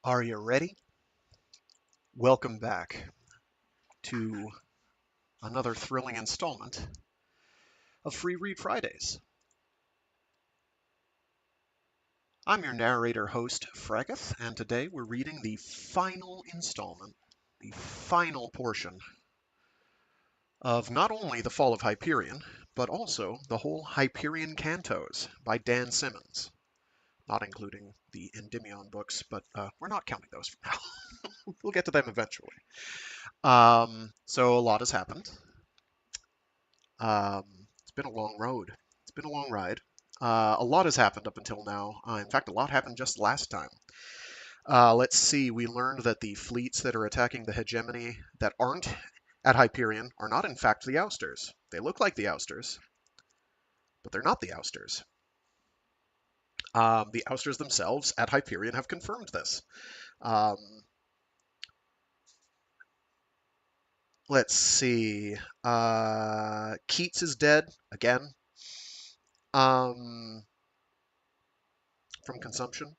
Are you ready? Welcome back to another thrilling installment of Free Read Fridays. I'm your narrator host, Frageth, and today we're reading the final installment, the final portion of not only the Fall of Hyperion, but also the whole Hyperion Cantos by Dan Simmons, not including the Endymion books, but we're not counting those for now. We'll get to them eventually. So a lot has happened. It's been a long road. It's been a long ride. A lot has happened up until now. In fact, a lot happened just last time. Let's see. We learned that the fleets that are attacking the Hegemony that aren't at Hyperion are not, in fact, the Ousters. They look like the Ousters, but they're not the Ousters. The Ousters themselves at Hyperion have confirmed this. Um, let's see. Keats is dead again. From consumption.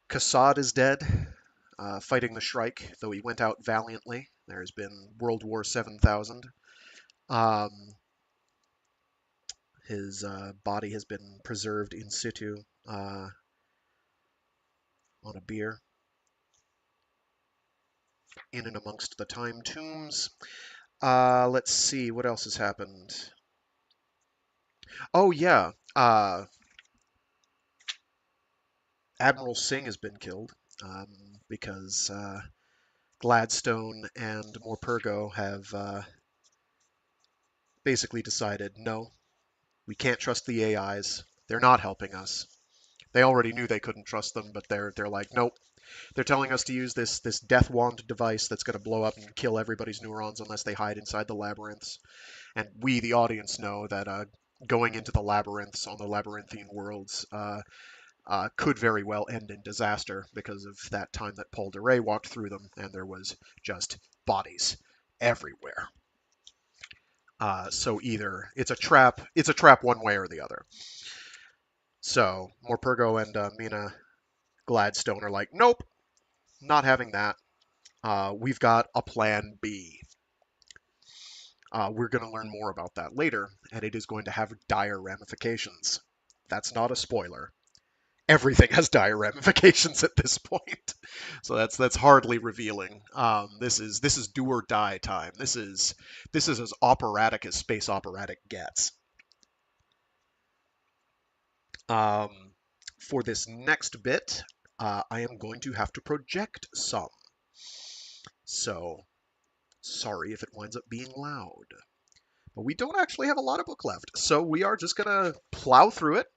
Kassad is dead, fighting the Shrike, though he went out valiantly. There's been World War 7000. Um, his body has been preserved in situ on a bier in and amongst the time tombs. Let's see, what else has happened? Oh, yeah. Admiral Singh has been killed because Gladstone and Morpurgo have basically decided, no, we can't trust the AIs. They're not helping us. They already knew they couldn't trust them, but they're like, nope. They're telling us to use this death wand device that's going to blow up and kill everybody's neurons unless they hide inside the labyrinths. And we, the audience, know that going into the labyrinths on the labyrinthine worlds could very well end in disaster because of that time that Paul de Rey walked through them and there was just bodies everywhere. So either it's a trap one way or the other. So Morpurgo and Mina Gladstone are like, nope, not having that. We've got a plan B. We're going to learn more about that later, and it is going to have dire ramifications. That's not a spoiler. Everything has dire ramifications at this point, so that's hardly revealing. This is do or die time. This is as operatic as space operatic gets. For this next bit, I am going to have to project some. So, sorry if it winds up being loud. But we don't actually have a lot of book left, so we are just going to plow through it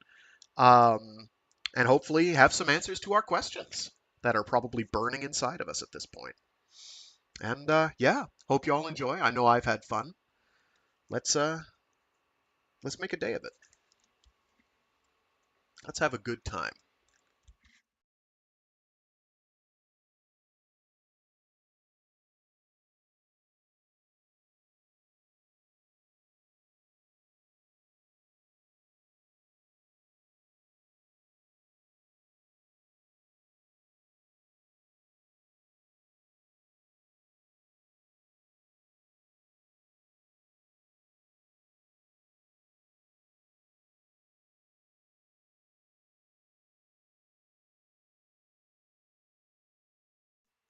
and hopefully have some answers to our questions that are probably burning inside of us at this point. And yeah, hope you all enjoy. I know I've had fun. Let's make a day of it. Let's have a good time.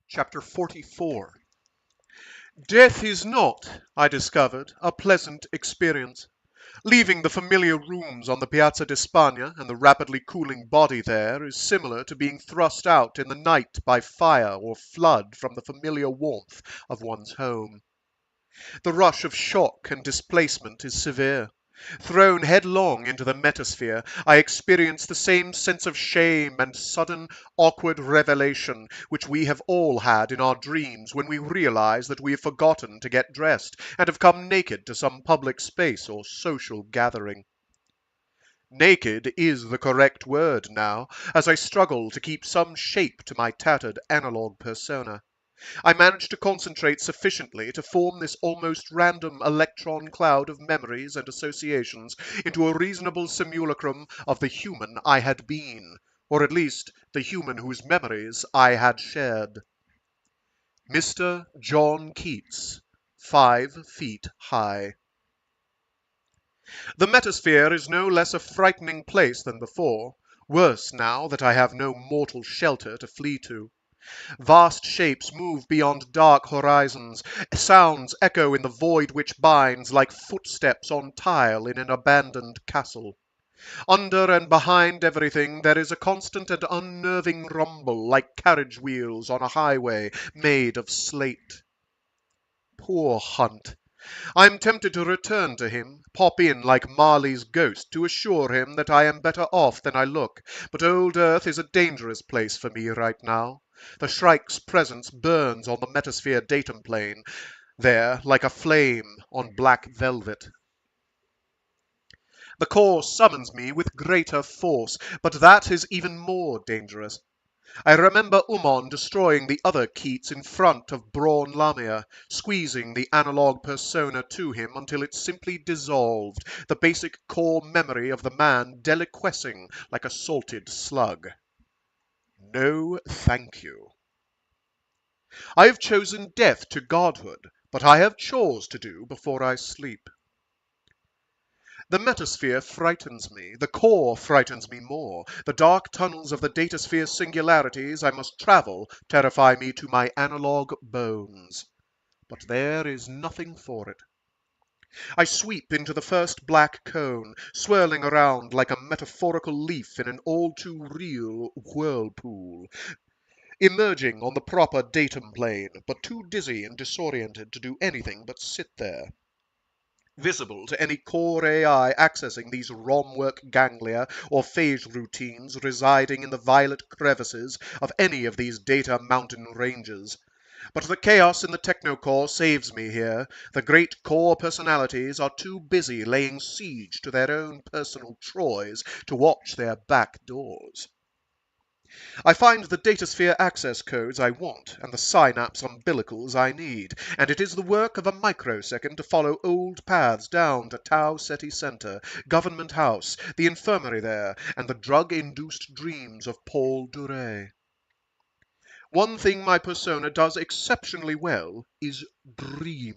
Chapter 44. Death is not, I discovered, a pleasant experience. Leaving the familiar rooms on the Piazza d'Espagna and the rapidly cooling body there is similar to being thrust out in the night by fire or flood from the familiar warmth of one's home. The rush of shock and displacement is severe. Thrown headlong into the metasphere, I experience the same sense of shame and sudden, awkward revelation which we have all had in our dreams when we realize that we have forgotten to get dressed and have come naked to some public space or social gathering. Naked is the correct word now, as I struggle to keep some shape to my tattered analog persona. I managed to concentrate sufficiently to form this almost random electron cloud of memories and associations into a reasonable simulacrum of the human I had been, or at least the human whose memories I had shared. Mr. John Keats, 5 feet high. The metasphere is no less a frightening place than before, worse now that I have no mortal shelter to flee to. Vast shapes move beyond dark horizons, sounds echo in the void which binds like footsteps on tile in an abandoned castle. Under and behind everything there is a constant and unnerving rumble like carriage wheels on a highway made of slate. Poor Hunt! I am tempted to return to him, pop in like Marley's ghost to assure him that I am better off than I look, but old Earth is a dangerous place for me right now. The Shrike's presence burns on the metasphere datum plane, there like a flame on black velvet. The core summons me with greater force, but that is even more dangerous. I remember Umon destroying the other Keats in front of Braun Lamia, squeezing the analog persona to him until it simply dissolved, the basic core memory of the man deliquescing like a salted slug. No, thank you. I have chosen death to godhood, but I have chores to do before I sleep. The metasphere frightens me. The core frightens me more. The dark tunnels of the datasphere singularities I must travel terrify me to my analog bones. But there is nothing for it. I sweep into the first black cone, swirling around like a metaphorical leaf in an all-too-real whirlpool, emerging on the proper datum plane, but too dizzy and disoriented to do anything but sit there. Visible to any core AI accessing these ROM-work ganglia or phase routines residing in the violet crevices of any of these data mountain ranges. But the chaos in the TechnoCore saves me here. The great core personalities are too busy laying siege to their own personal Troys to watch their back doors. I find the datasphere access codes I want and the synapse umbilicals I need, and it is the work of a microsecond to follow old paths down to Tau Ceti Center, Government House, the infirmary there, and the drug-induced dreams of Paul Duret. One thing my persona does exceptionally well is dream,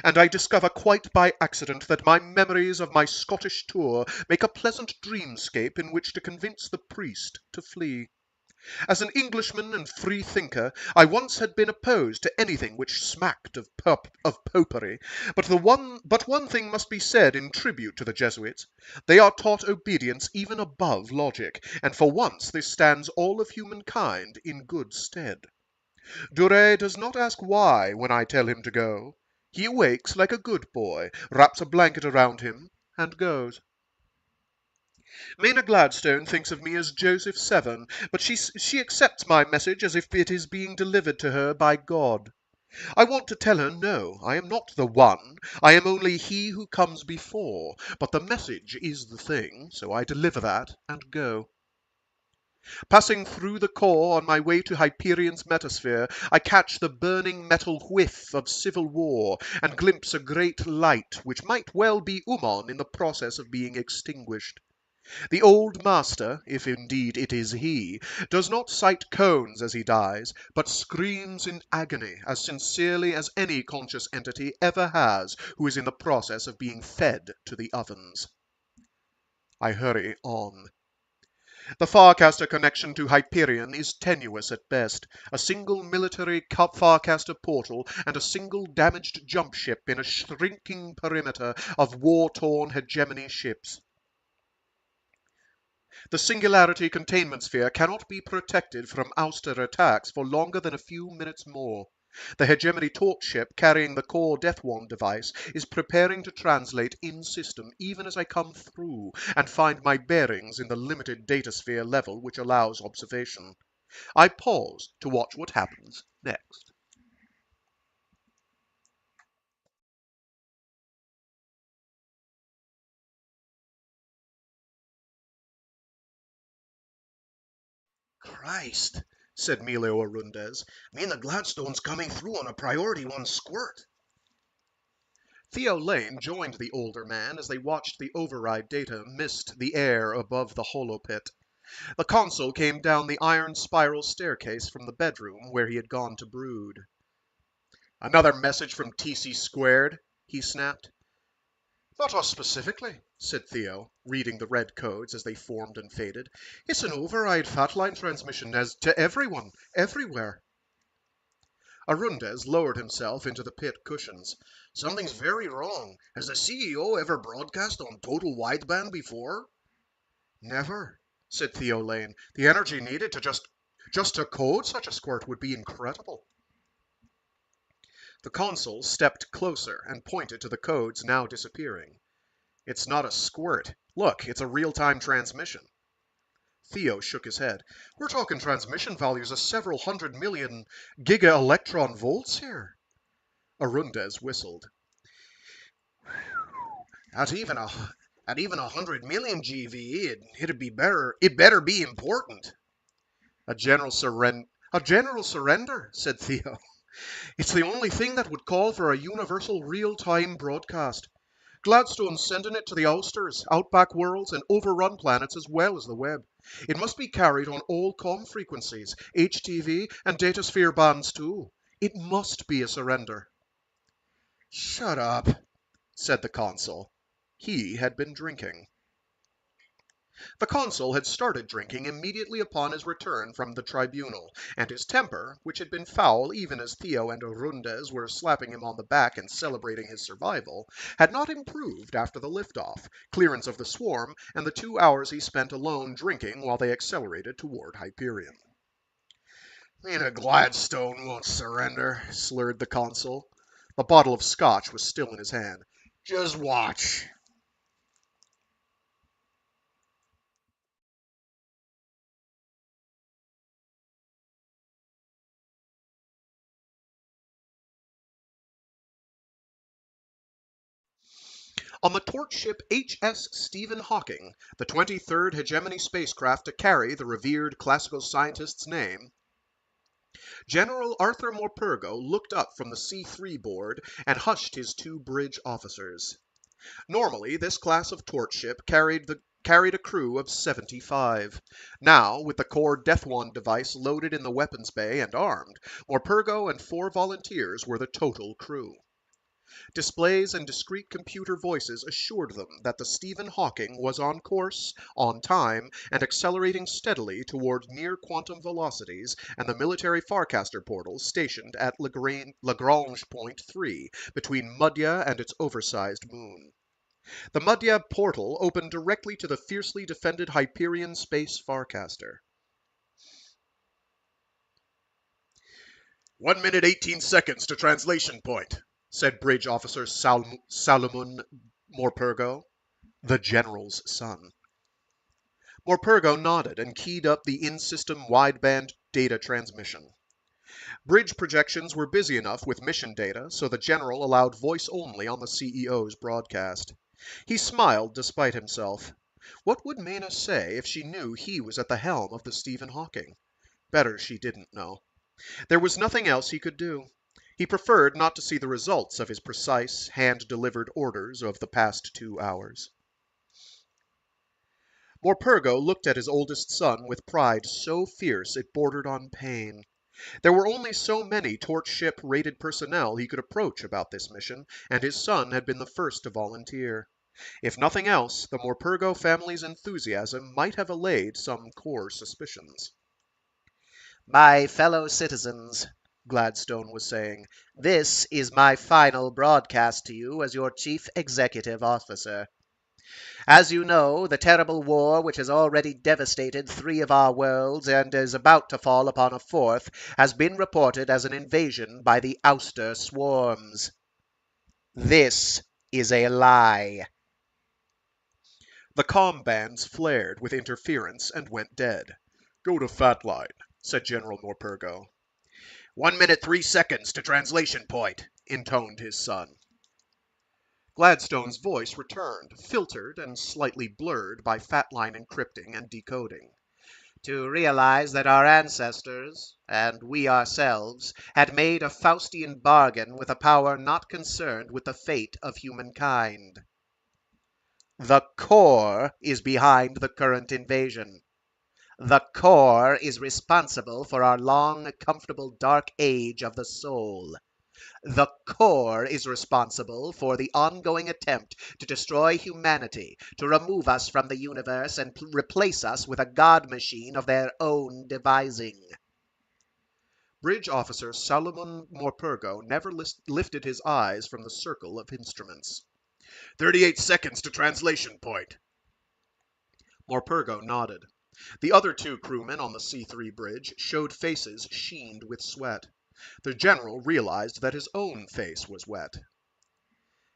and I discover quite by accident that my memories of my Scottish tour make a pleasant dreamscape in which to convince the priest to flee. As an Englishman and free-thinker, I once had been opposed to anything which smacked of popery, but one thing must be said in tribute to the Jesuits. They are taught obedience even above logic, and for once this stands all of humankind in good stead. Duret does not ask why when I tell him to go. He awakes like a good boy, wraps a blanket around him, and goes. Mina Gladstone thinks of me as Joseph Severn, but she accepts my message as if it is being delivered to her by God. I want to tell her no, I am not the one, I am only he who comes before, but the message is the thing, so I deliver that and go. Passing through the core on my way to Hyperion's metasphere, I catch the burning metal whiff of civil war and glimpse a great light which might well be Umon in the process of being extinguished. The old master, if indeed it is he, does not sight cones as he dies, but screams in agony as sincerely as any conscious entity ever has who is in the process of being fed to the ovens. I hurry on. The Farcaster connection to Hyperion is tenuous at best. A single military Farcaster portal and a single damaged jump ship in a shrinking perimeter of war-torn Hegemony ships. The singularity containment sphere cannot be protected from ouster attacks for longer than a few minutes more. The Hegemony torch ship carrying the core Death Wand device is preparing to translate in-system even as I come through and find my bearings in the limited datasphere level which allows observation. I pause to watch what happens next. Christ, said Melio Arundez. Me and the Gladstone's coming through on a priority one squirt. Theo Lane joined the older man as they watched the override data mist the air above the holopit. The Consul came down the iron spiral staircase from the bedroom where he had gone to brood. "Another message from TC squared?" he snapped. Not us specifically, said Theo, reading the red codes as they formed and faded. it's an override fatline transmission as to everyone, everywhere. Arundez lowered himself into the pit cushions. Something's very wrong. Has the CEO ever broadcast on total wideband before? Never, said Theo Lane. The energy needed to just to code such a squirt would be incredible. The Consul stepped closer and pointed to the codes now disappearing. It's not a squirt. Look, it's a real-time transmission. Theo shook his head. We're talking transmission values of several 100 million giga-electron volts here. Arundez whistled. At even 100 million GV, it better be important. A general surrender, said Theo. It's the only thing that would call for a universal real-time broadcast. Gladstone's sending it to the Ousters, outback worlds, and overrun planets as well as the web. It must be carried on all comm frequencies, HTV, and datasphere bands too. It must be a surrender. Shut up, said the Consul. He had been drinking. The Consul had started drinking immediately upon his return from the tribunal, and his temper, which had been foul even as Theo and Arundez were slapping him on the back and celebrating his survival, had not improved after the liftoff, clearance of the swarm, and the 2 hours he spent alone drinking while they accelerated toward Hyperion. "Mina Gladstone won't surrender," slurred the Consul. The bottle of scotch was still in his hand. "Just watch." On the torch ship H.S. Stephen Hawking, the 23rd Hegemony spacecraft to carry the revered classical scientist's name, General Arthur Morpurgo looked up from the C3 board and hushed his 2 bridge officers. Normally, this class of torch ship carried a crew of 75. Now, with the core Death Wand device loaded in the weapons bay and armed, Morpurgo and 4 volunteers were the total crew. Displays and discreet computer voices assured them that the Stephen Hawking was on course, on time, and accelerating steadily toward near quantum velocities and the military Farcaster portals stationed at Lagrange Point 3, between Mudya and its oversized moon. The Mudya portal opened directly to the fiercely defended Hyperion space Farcaster. 1 minute 18 seconds to translation point, said Bridge Officer Salomon Morpurgo, the General's son. Morpurgo nodded and keyed up the in-system wideband data transmission. Bridge projections were busy enough with mission data, so the General allowed voice only on the CEO's broadcast. He smiled despite himself. What would Mena say if she knew he was at the helm of the Stephen Hawking? Better she didn't know. There was nothing else he could do. He preferred not to see the results of his precise, hand-delivered orders of the past 2 hours. Morpurgo looked at his oldest son with pride so fierce it bordered on pain. There were only so many torch ship-rated personnel he could approach about this mission, and his son had been the first to volunteer. If nothing else, the Morpurgo family's enthusiasm might have allayed some core suspicions. "My fellow citizens," Gladstone was saying, "this is my final broadcast to you as your Chief Executive Officer. As you know, the terrible war which has already devastated 3 of our worlds and is about to fall upon a 4th has been reported as an invasion by the Ouster swarms. This is a lie." The comm bands flared with interference and went dead. "Go to fat line," said General Morpurgo. 1 minute 3 seconds to translation point, intoned his son. Gladstone's voice returned, filtered and slightly blurred by fatline encrypting and decoding. "To realize that our ancestors, and we ourselves, had made a Faustian bargain with a power not concerned with the fate of humankind. The core is behind the current invasion. The core is responsible for our long, comfortable dark age of the soul. The core is responsible for the ongoing attempt to destroy humanity, to remove us from the universe and replace us with a god machine of their own devising. Bridge Officer Salomon Morpurgo never lifted his eyes from the circle of instruments. 38 seconds to translation point. Morpurgo nodded. The other two crewmen on the C3 bridge showed faces sheened with sweat. The general realized that his own face was wet.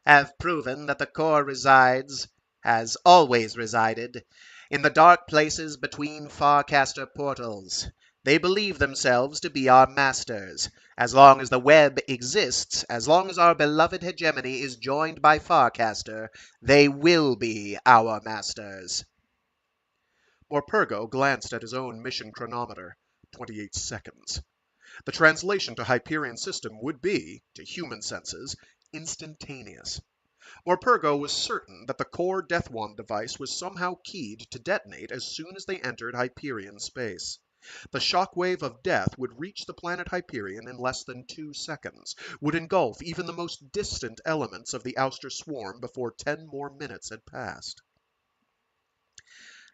Have proven that the core resides, has always resided, in the dark places between Farcaster portals. They believe themselves to be our masters. As long as the web exists, as long as our beloved hegemony is joined by Farcaster, they will be our masters. Morpurgo glanced at his own mission chronometer. 28 seconds. The translation to Hyperion system would be, to human senses, instantaneous. Morpurgo was certain that the core Death Wand device was somehow keyed to detonate as soon as they entered Hyperion space. The shockwave of death would reach the planet Hyperion in less than 2 seconds, would engulf even the most distant elements of the Ouster swarm before 10 more minutes had passed.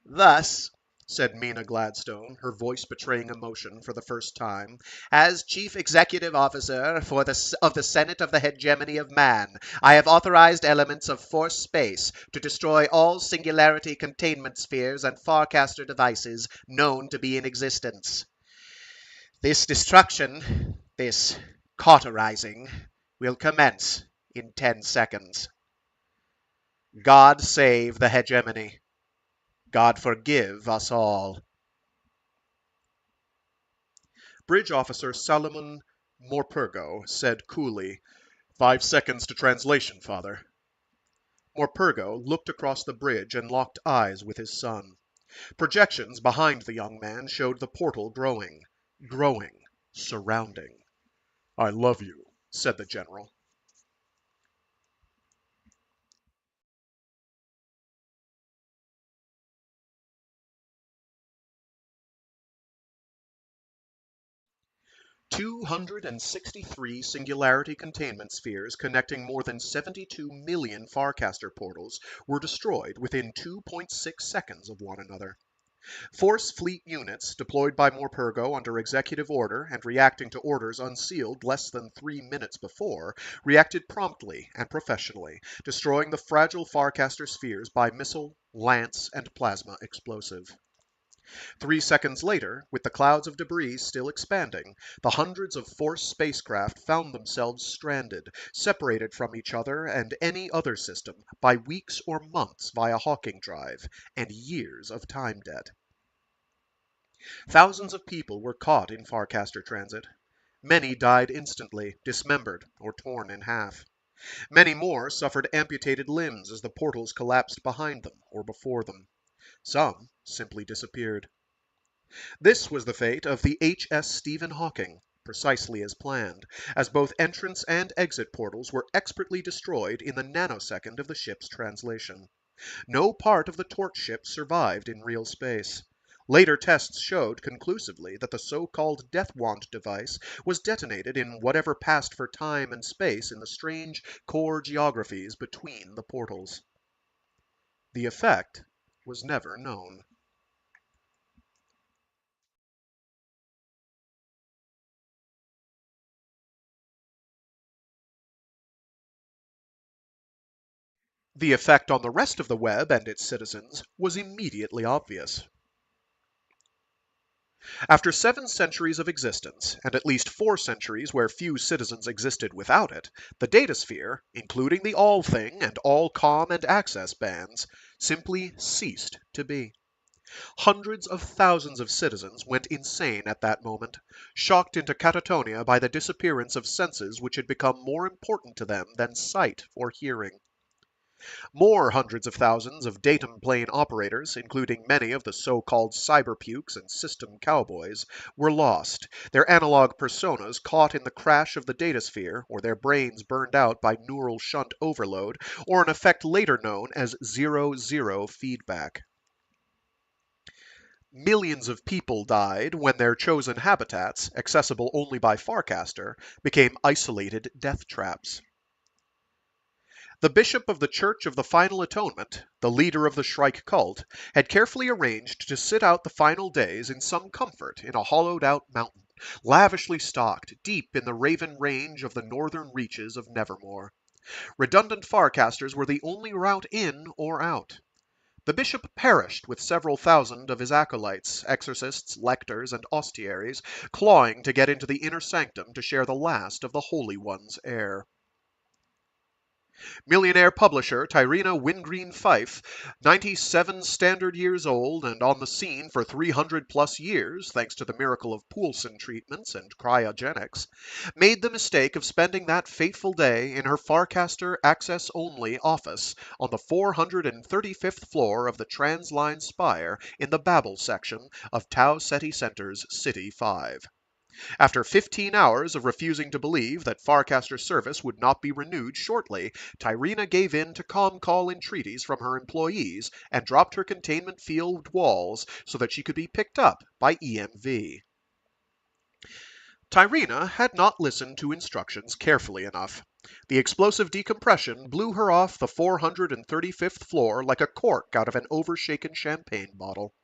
Thus, said Mina Gladstone, her voice betraying emotion for the first time, as Chief Executive Officer of the Senate of the Hegemony of Man, I have authorized elements of Force Space to destroy all singularity containment spheres and Farcaster devices known to be in existence. This destruction, this cauterizing, will commence in 10 seconds. God save the Hegemony. God forgive us all. Bridge Officer Salomon Morpurgo said coolly, 5 seconds to translation, Father. Morpurgo looked across the bridge and locked eyes with his son. Projections behind the young man showed the portal growing, surrounding. I love you, said the general. "263 singularity containment spheres connecting more than 72 million Farcaster portals were destroyed within 2.6 seconds of one another. Force Fleet units, deployed by Morpurgo under executive order and reacting to orders unsealed less than 3 minutes before, reacted promptly and professionally, destroying the fragile Farcaster spheres by missile, lance, and plasma explosive. 3 seconds later, with the clouds of debris still expanding, the hundreds of Force spacecraft found themselves stranded, separated from each other and any other system by weeks or months via Hawking Drive, and years of time debt. Thousands of people were caught in Farcaster transit. Many died instantly, dismembered or torn in half. Many more suffered amputated limbs as the portals collapsed behind them or before them. Some simply disappeared. This was the fate of the H.S. Stephen Hawking, precisely as planned, as both entrance and exit portals were expertly destroyed in the nanosecond of the ship's translation. No part of the torch ship survived in real space. Later tests showed conclusively that the so-called Death Wand device was detonated in whatever passed for time and space in the strange core geographies between the portals. The effect was never known. The effect on the rest of the web and its citizens was immediately obvious. After 7 centuries of existence, and at least 4 centuries where few citizens existed without it, the datasphere, including the All-Thing and all comm and access bands, simply ceased to be. Hundreds of thousands of citizens went insane at that moment, shocked into catatonia by the disappearance of senses which had become more important to them than sight or hearing. More hundreds of thousands of datum plane operators, including many of the so-called cyberpukes and system cowboys, were lost, their analog personas caught in the crash of the datasphere, or their brains burned out by neural shunt overload, or an effect later known as 0-0 feedback. Millions of people died when their chosen habitats, accessible only by Farcaster, became isolated death traps. The bishop of the Church of the Final Atonement, the leader of the Shrike cult, had carefully arranged to sit out the final days in some comfort in a hollowed-out mountain, lavishly stocked, deep in the Raven Range of the northern reaches of Nevermore. Redundant Farcasters were the only route in or out. The bishop perished with several thousand of his acolytes, exorcists, lectors, and ostiaries, clawing to get into the inner sanctum to share the last of the Holy One's air. Millionaire publisher Tyrina Wingreen Fife, 97 standard years old and on the scene for 300+ years thanks to the miracle of Poulsen treatments and cryogenics, made the mistake of spending that fateful day in her Farcaster access-only office on the 435th floor of the Transline Spire in the Babel section of Tau Ceti Center's City 5. After 15 hours of refusing to believe that Farcaster service would not be renewed shortly, Tyrina gave in to call entreaties from her employees and dropped her containment field walls so that she could be picked up by EMV. Tyrina had not listened to instructions carefully enough. The explosive decompression blew her off the 435th floor like a cork out of an overshaken champagne bottle.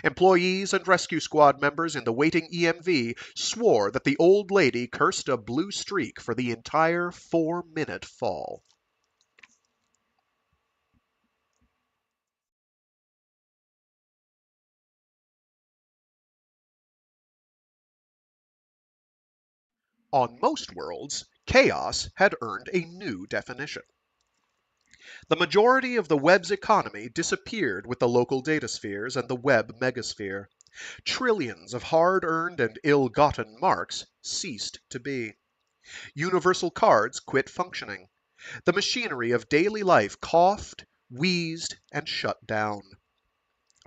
Employees and rescue squad members in the waiting EMV swore that the old lady cursed a blue streak for the entire 4-minute fall. On most worlds, chaos had earned a new definition. The majority of the web's economy disappeared with the local dataspheres and the web megasphere. Trillions of hard-earned and ill-gotten marks ceased to be. Universal cards quit functioning. The machinery of daily life coughed, wheezed, and shut down.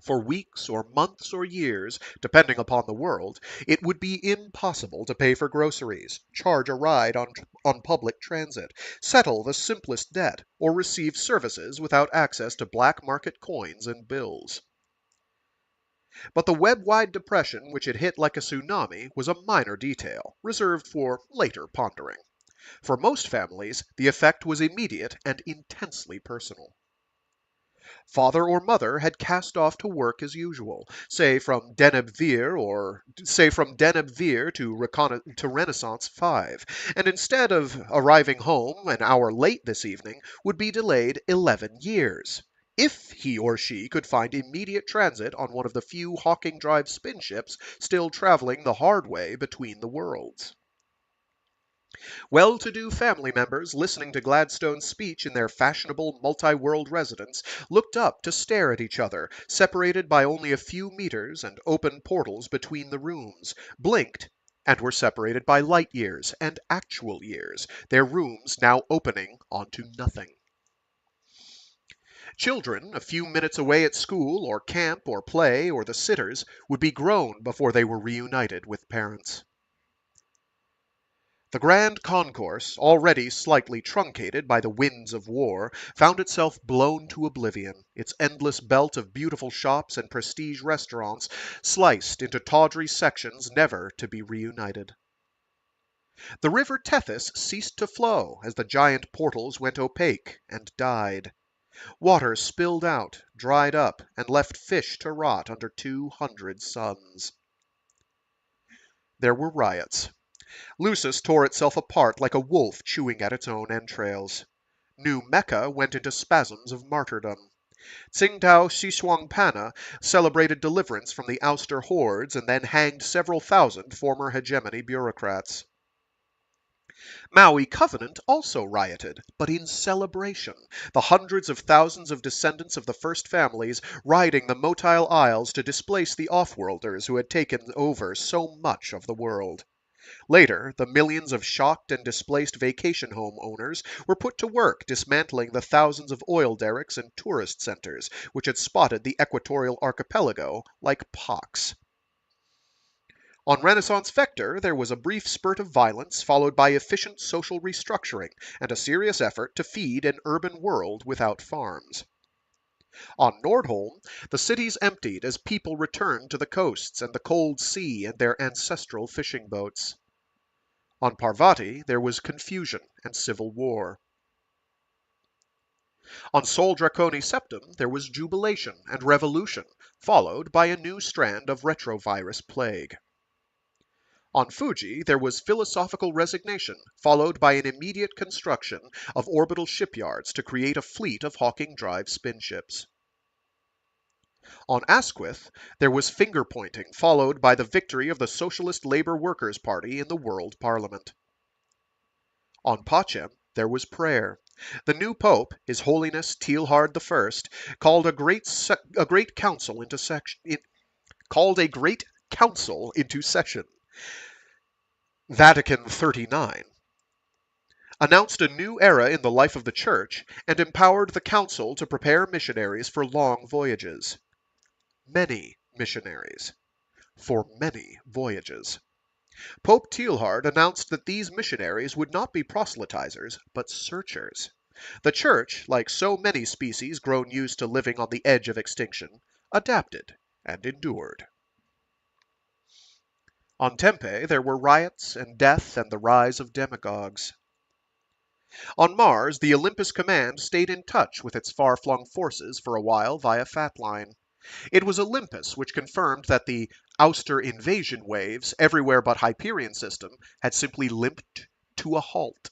For weeks or months or years, depending upon the world, it would be impossible to pay for groceries, charge a ride on public transit, settle the simplest debt, or receive services without access to black market coins and bills. But the web-wide depression which had hit like a tsunami was a minor detail, reserved for later pondering. For most families, the effect was immediate and intensely personal. Father or mother had cast off to work as usual, say from Deneb-Vir to Renaissance 5, and instead of arriving home an hour late this evening, would be delayed 11 years. If he or she could find immediate transit on one of the few Hawking Drive spin ships still traveling the hard way between the worlds. Well-to-do family members listening to Gladstone's speech in their fashionable multi-world residence looked up to stare at each other, separated by only a few meters and open portals between the rooms, blinked, and were separated by light years and actual years, their rooms now opening onto nothing. Children, a few minutes away at school or camp or play or the sitters, would be grown before they were reunited with parents. The grand concourse, already slightly truncated by the winds of war, found itself blown to oblivion, its endless belt of beautiful shops and prestige restaurants sliced into tawdry sections never to be reunited. The river Tethys ceased to flow as the giant portals went opaque and died. Water spilled out, dried up, and left fish to rot under 200 suns. There were riots. Lucis tore itself apart like a wolf chewing at its own entrails. New Mecca went into spasms of martyrdom. Tsingtao Xishuangpanna celebrated deliverance from the ouster hordes and then hanged several thousand former hegemony bureaucrats. Maui Covenant also rioted, but in celebration, the hundreds of thousands of descendants of the first families riding the motile isles to displace the off-worlders who had taken over so much of the world. Later, the millions of shocked and displaced vacation home owners were put to work dismantling the thousands of oil derricks and tourist centers which had spotted the equatorial archipelago like pox. On Renaissance Vector, there was a brief spurt of violence followed by efficient social restructuring and a serious effort to feed an urban world without farms. On Nordholm, the cities emptied as people returned to the coasts and the cold sea and their ancestral fishing boats. On Parvati, there was confusion and civil war. On Sol Draconi Septim, there was jubilation and revolution, followed by a new strand of retrovirus plague. On Fuji, there was philosophical resignation, followed by an immediate construction of orbital shipyards to create a fleet of Hawking Drive spin ships. On Asquith, there was finger-pointing, followed by the victory of the Socialist Labour Workers' Party in the World Parliament. On Pacem, there was prayer. The new Pope, His Holiness Teilhard I, called a great council into session. Vatican XXXIX announced a new era in the life of the Church and empowered the Council to prepare missionaries for long voyages. Many missionaries for many voyages. Pope Teilhard announced that these missionaries would not be proselytizers, but searchers. The Church, like so many species grown used to living on the edge of extinction, adapted and endured. On Tempe, there were riots and death and the rise of demagogues. On Mars, the Olympus Command stayed in touch with its far-flung forces for a while via Fatline. It was Olympus which confirmed that the Ouster invasion waves everywhere but Hyperion system had simply limped to a halt.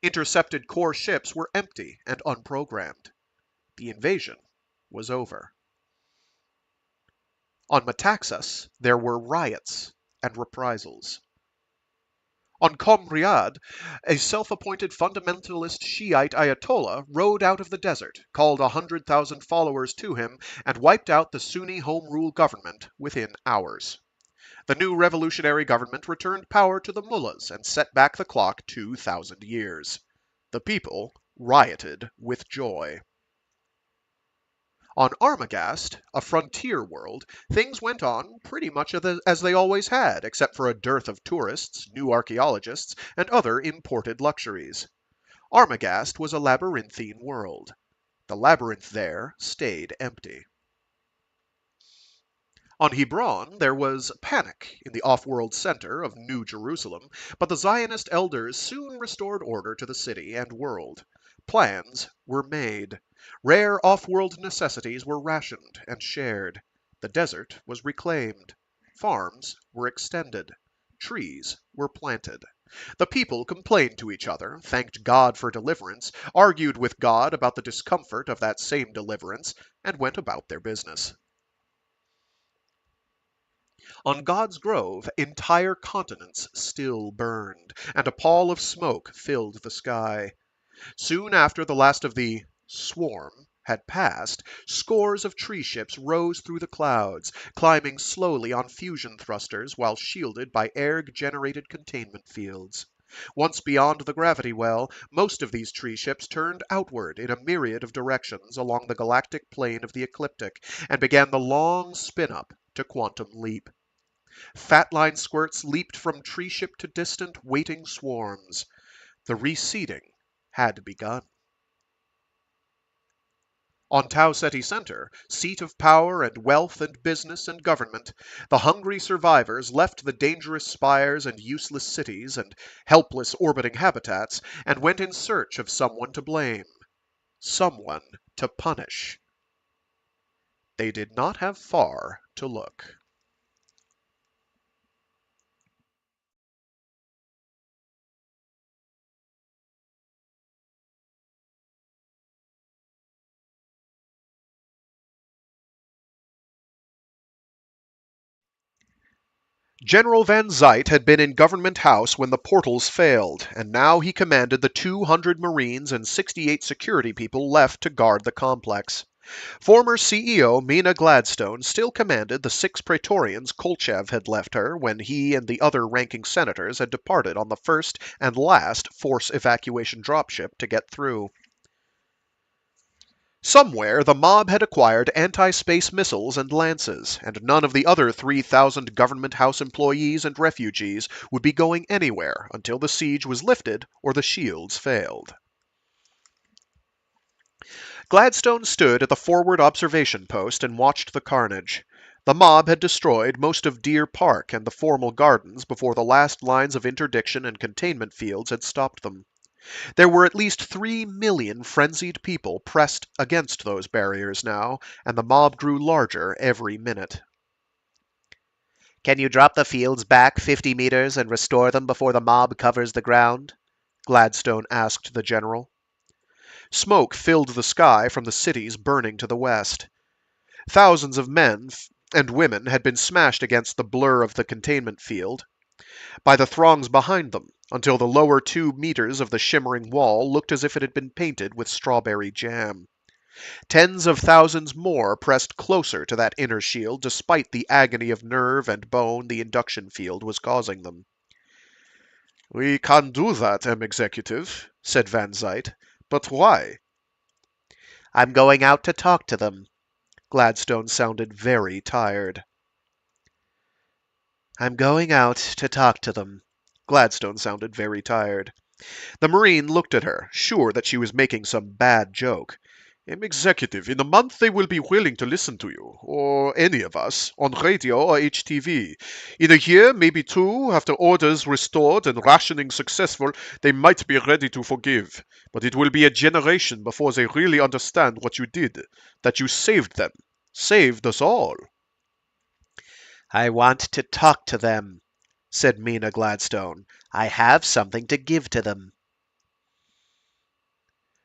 Intercepted core ships were empty and unprogrammed. The invasion was over. On Metaxas, there were riots and reprisals. On Qom a self-appointed fundamentalist Shiite Ayatollah rode out of the desert, called 100,000 followers to him, and wiped out the Sunni Home Rule government within hours. The new revolutionary government returned power to the mullahs and set back the clock 2,000 years. The people rioted with joy. On Armagast, a frontier world, things went on pretty much as they always had, except for a dearth of tourists, new archaeologists, and other imported luxuries. Armagast was a labyrinthine world. The labyrinth there stayed empty. On Hebron, there was panic in the off-world center of New Jerusalem, but the Zionist elders soon restored order to the city and world. Plans were made. Rare off-world necessities were rationed and shared. The desert was reclaimed. Farms were extended. Trees were planted. The people complained to each other, thanked God for deliverance, argued with God about the discomfort of that same deliverance, and went about their business. On God's Grove, entire continents still burned, and a pall of smoke filled the sky. Soon after the last of the swarm had passed, scores of tree ships rose through the clouds, climbing slowly on fusion thrusters while shielded by erg-generated containment fields. Once beyond the gravity well, most of these tree ships turned outward in a myriad of directions along the galactic plane of the ecliptic and began the long spin-up to quantum leap. Fatline squirts leaped from tree ship to distant, waiting swarms. The reseeding had begun. On Tau Ceti Center, seat of power and wealth and business and government, the hungry survivors left the dangerous spires and useless cities and helpless orbiting habitats and went in search of someone to blame, someone to punish. They did not have far to look. General Van Zuyt had been in Government House when the portals failed, and now he commanded the 200 Marines and 68 security people left to guard the complex. Former CEO Mina Gladstone still commanded the 6 Praetorians Kolchev had left her when he and the other ranking senators had departed on the first and last force evacuation dropship to get through. Somewhere, the mob had acquired anti-space missiles and lances, and none of the other 3,000 Government House employees and refugees would be going anywhere until the siege was lifted or the shields failed. Gladstone stood at the forward observation post and watched the carnage. The mob had destroyed most of Deer Park and the formal gardens before the last lines of interdiction and containment fields had stopped them. There were at least 3 million frenzied people pressed against those barriers now, and the mob grew larger every minute. Can you drop the fields back 50 meters and restore them before the mob covers the ground? Gladstone asked the general. Smoke filled the sky from the cities burning to the west. Thousands of men and women had been smashed against the blur of the containment field by the throngs behind them, until the lower 2 meters of the shimmering wall looked as if it had been painted with strawberry jam. Tens of thousands more pressed closer to that inner shield despite the agony of nerve and bone the induction field was causing them. "We can do that, Executive," said Van Zyte. "But why?" I'm going out to talk to them. Gladstone sounded very tired. I'm going out to talk to them. Gladstone sounded very tired. The Marine looked at her, sure that she was making some bad joke. Executive, in a month they will be willing to listen to you, or any of us, on radio or HTV. In a year, maybe 2, after orders restored and rationing successful, they might be ready to forgive. But it will be a generation before they really understand what you did, that you saved them, saved us all. I want to talk to them, said Mina Gladstone. I have something to give to them.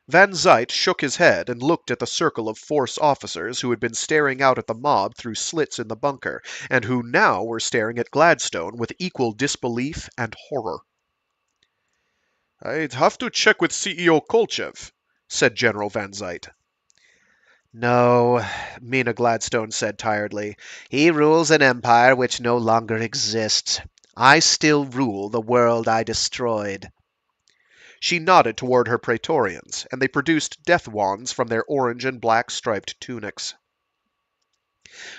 Van Zyte shook his head and looked at the circle of force officers who had been staring out at the mob through slits in the bunker, and who now were staring at Gladstone with equal disbelief and horror. "I'd have to check with CEO Kolchev," said General Van Zyte. No, Mina Gladstone said tiredly. He rules an empire which no longer exists. I still rule the world I destroyed. She nodded toward her Praetorians, and they produced death wands from their orange and black striped tunics.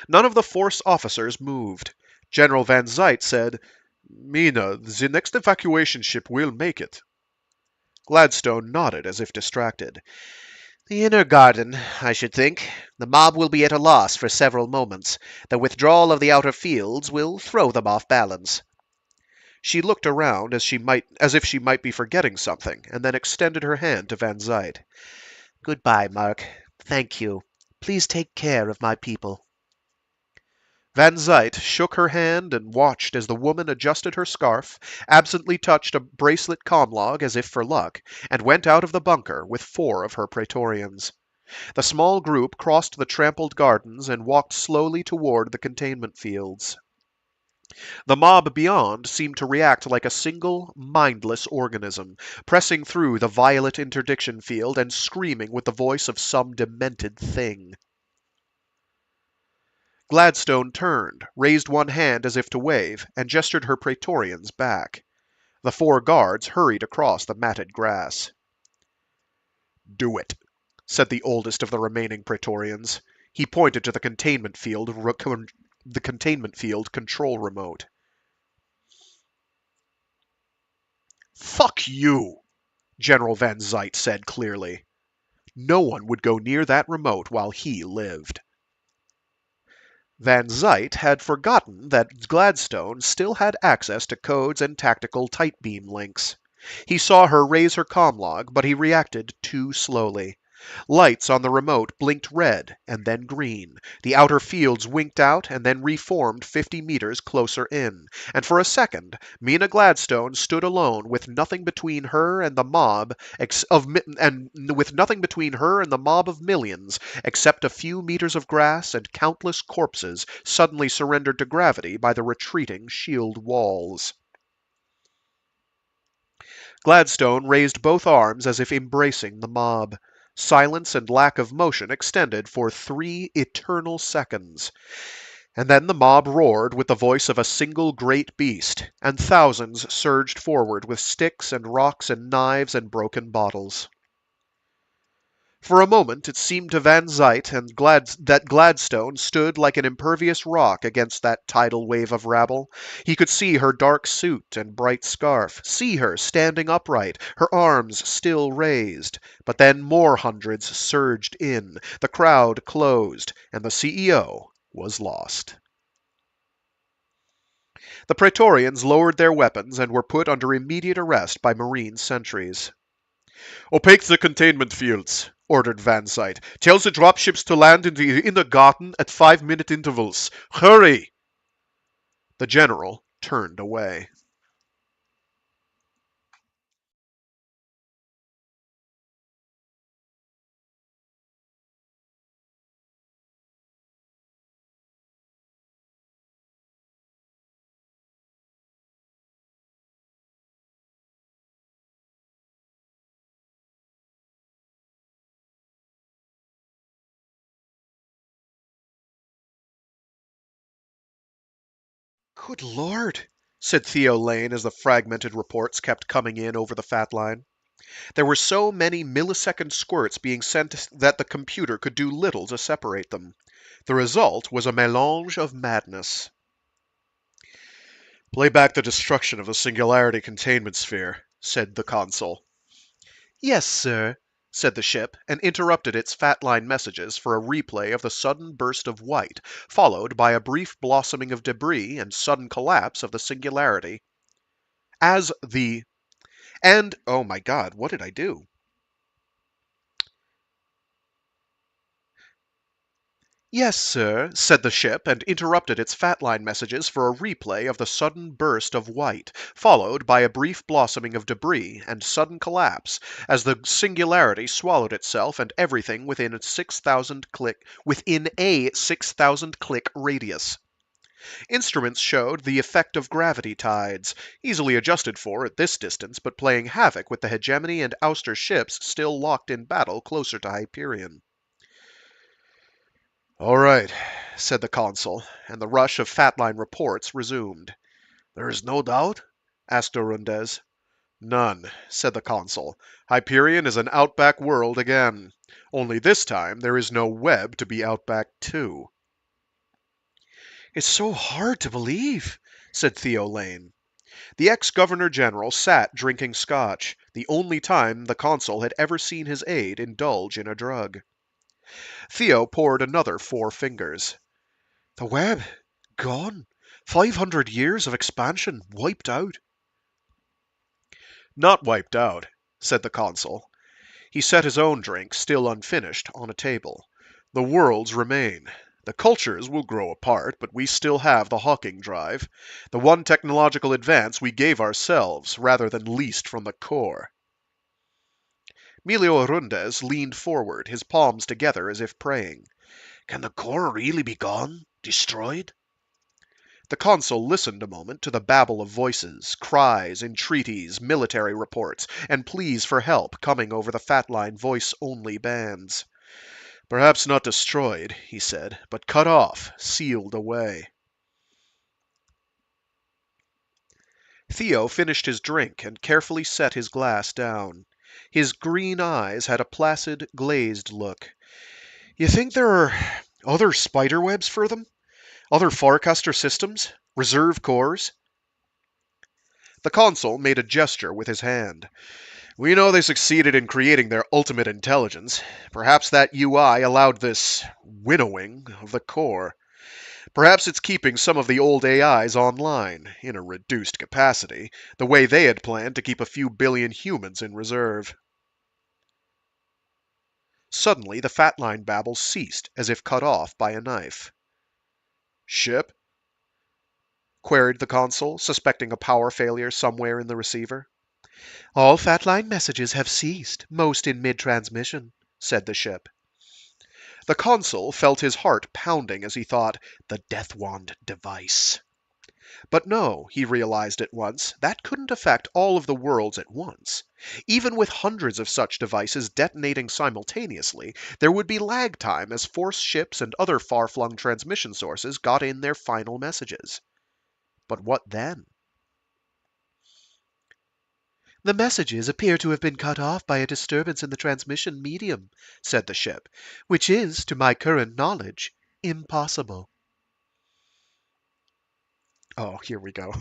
None of the force officers moved. General Van Zyte said, "Mina, the next evacuation ship will make it." Gladstone nodded as if distracted. The inner garden, I should think. The mob will be at a loss for several moments. The withdrawal of the outer fields will throw them off balance. She looked around as if she might be forgetting something, and then extended her hand to Van Zyte. Goodbye, Mark. Thank you. Please take care of my people. Van Zyte shook her hand and watched as the woman adjusted her scarf, absently touched a bracelet comlog as if for luck, and went out of the bunker with 4 of her Praetorians. The small group crossed the trampled gardens and walked slowly toward the containment fields. The mob beyond seemed to react like a single, mindless organism, pressing through the violet interdiction field and screaming with the voice of some demented thing. Gladstone turned, raised one hand as if to wave, and gestured her Praetorians back. The 4 guards hurried across the matted grass. "Do it," said the oldest of the remaining Praetorians. He pointed to the containment field control remote. "Fuck you," General Van Zyte said clearly. No one would go near that remote while he lived. Van Zyte had forgotten that Gladstone still had access to codes and tactical tight beam links. He saw her raise her comlog, but he reacted too slowly. Lights on the remote blinked red and then green. The outer fields winked out and then reformed 50 meters closer in. And for a second, Mina Gladstone stood alone with nothing between her and the mob of millions except a few meters of grass and countless corpses suddenly surrendered to gravity by the retreating shield walls. Gladstone raised both arms as if embracing the mob. Silence and lack of motion extended for 3 eternal seconds. And then the mob roared with the voice of a single great beast, and thousands surged forward with sticks and rocks and knives and broken bottles. For a moment it seemed to Van Zyte that Gladstone stood like an impervious rock against that tidal wave of rabble. He could see her dark suit and bright scarf, see her standing upright, her arms still raised. But then more hundreds surged in, the crowd closed, and the CEO was lost. The Praetorians lowered their weapons and were put under immediate arrest by Marine sentries. "Opaque the containment fields," ordered Van Zyte. "Tell the dropships to land in the inner garden at 5-minute intervals. Hurry!" The general turned away. Good Lord, said Theo Lane as the fragmented reports kept coming in over the fat line. There were so many millisecond squirts being sent that the computer could do little to separate them. The result was a melange of madness. "Play back the destruction of the Singularity Containment Sphere," said the Consul. Yes, sir, said the ship, and interrupted its fat line messages for a replay of the sudden burst of white, followed by a brief blossoming of debris and sudden collapse of the Singularity. Oh my God, what did I do? Yes, sir, said the ship, and interrupted its fat line messages for a replay of the sudden burst of white, followed by a brief blossoming of debris and sudden collapse as the Singularity swallowed itself and everything within a 6,000 click radius. Instruments showed the effect of gravity tides, easily adjusted for at this distance, but playing havoc with the Hegemony and Ouster ships still locked in battle closer to Hyperion. "All right," said the Consul, and the rush of fatline reports resumed. There is no doubt? asked Arundez. "None," said the Consul. "Hyperion is an outback world again. Only this time there is no web to be outback to." It's so hard to believe, said Theo Lane. The ex-Governor-General sat drinking scotch, the only time the Consul had ever seen his aide indulge in a drug. Theo poured another 4 fingers. The web, gone. 500 years of expansion wiped out. Not wiped out, said the Consul. He set his own drink, still unfinished, on a table. The worlds remain. The cultures will grow apart, but we still have the Hawking drive, the one technological advance we gave ourselves rather than leased from the core. Emilio Arundez leaned forward, his palms together as if praying. Can the core really be gone? Destroyed? The Consul listened a moment to the babble of voices, cries, entreaties, military reports, and pleas for help coming over the fatline voice-only bands. Perhaps not destroyed, he said, but cut off, sealed away. Theo finished his drink and carefully set his glass down. His green eyes had a placid, glazed look. You think there are other spider webs for them? Other forecaster systems? Reserve cores? The Consul made a gesture with his hand. We know they succeeded in creating their ultimate intelligence. Perhaps that UI allowed this winnowing of the core. Perhaps it's keeping some of the old AIs online, in a reduced capacity, the way they had planned to keep a few billion humans in reserve. Suddenly the fatline babble ceased, as if cut off by a knife. Ship? Queried the Consul, suspecting a power failure somewhere in the receiver. All fatline messages have ceased, most in mid-transmission, said the ship. The Consul felt his heart pounding as he thought, the Death Wand device. But no, he realized at once, that couldn't affect all of the worlds at once. Even with hundreds of such devices detonating simultaneously, there would be lag time as force ships and other far-flung transmission sources got in their final messages. But what then? The messages appear to have been cut off by a disturbance in the transmission medium, said the ship, which is, to my current knowledge, impossible. Oh, here we go.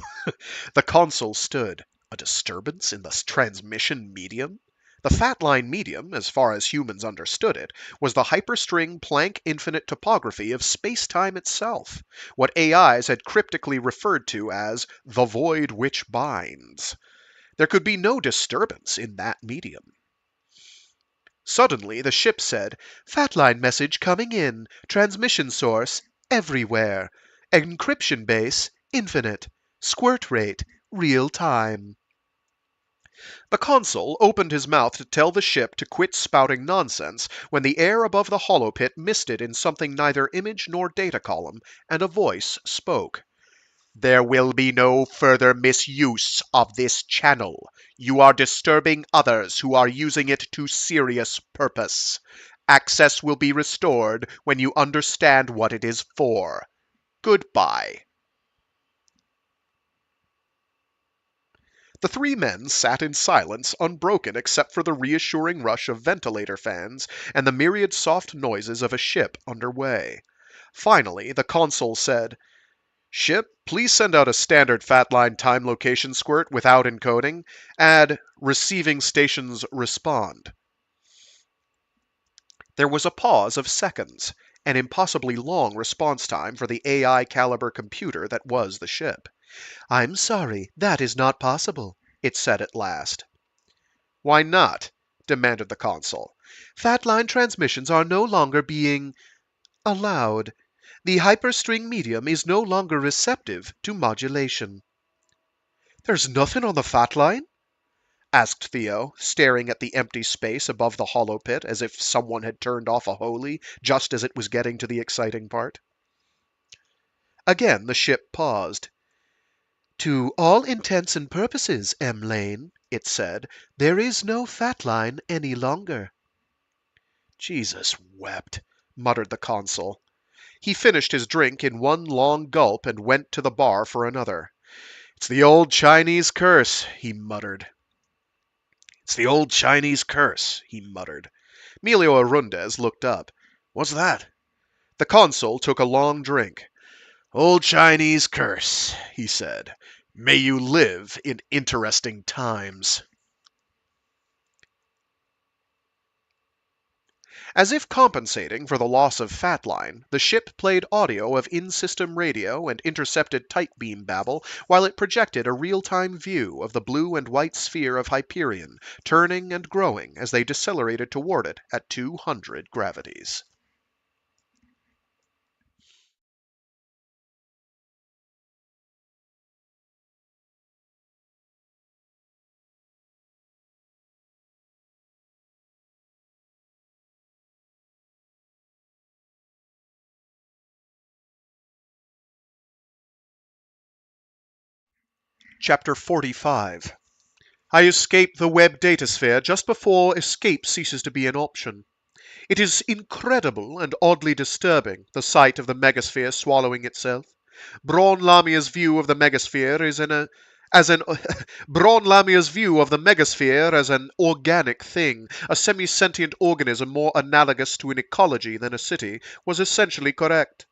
The Consul stood. A disturbance in the transmission medium? The fat line medium, as far as humans understood it, was the hyperstring Planck infinite topography of space-time itself, what AIs had cryptically referred to as the void which binds. There could be no disturbance in that medium. Suddenly, the ship said, "Fat line message coming in. Transmission source, everywhere. Encryption base, infinite. Squirt rate, real time." The Consul opened his mouth to tell the ship to quit spouting nonsense when the air above the hollow pit misted in something neither image nor data column, and a voice spoke. "There will be no further misuse of this channel. You are disturbing others who are using it to serious purpose. Access will be restored when you understand what it is for. Goodbye." The three men sat in silence, unbroken except for the reassuring rush of ventilator fans and the myriad soft noises of a ship under way. Finally, the Consul said, "Ship, please send out a standard Fatline time location squirt without encoding. Add receiving stations respond." There was a pause of seconds, an impossibly long response time for the AI caliber computer that was the ship. "I'm sorry, that is not possible," it said at last. "Why not?" demanded the Consul. "Fatline transmissions are no longer being allowed. The hyperstring medium is no longer receptive to modulation." "There's nothing on the fat line?" asked Theo, staring at the empty space above the hollow pit as if someone had turned off a Holy just as it was getting to the exciting part. Again the ship paused. "To all intents and purposes, M. Lane," it said, "there is no fat line any longer." "Jesus wept," muttered the Consul. He finished his drink in one long gulp and went to the bar for another. "It's the old Chinese curse," he muttered. "It's the old Chinese curse," he muttered. Emilio Arundez looked up. "What's that?" The Consul took a long drink. "Old Chinese curse," he said. "May you live in interesting times." As if compensating for the loss of fat line, the ship played audio of in-system radio and intercepted tight beam babble while it projected a real-time view of the blue and white sphere of Hyperion, turning and growing as they decelerated toward it at 200 gravities. Chapter 45. I escape the web datasphere just before escape ceases to be an option. It is incredible and oddly disturbing, the sight of the megasphere swallowing itself. Braun Lamia's view of the megasphere Braun Lamia's view of the megasphere as an organic thing, a semi-sentient organism more analogous to an ecology than a city, was essentially correct.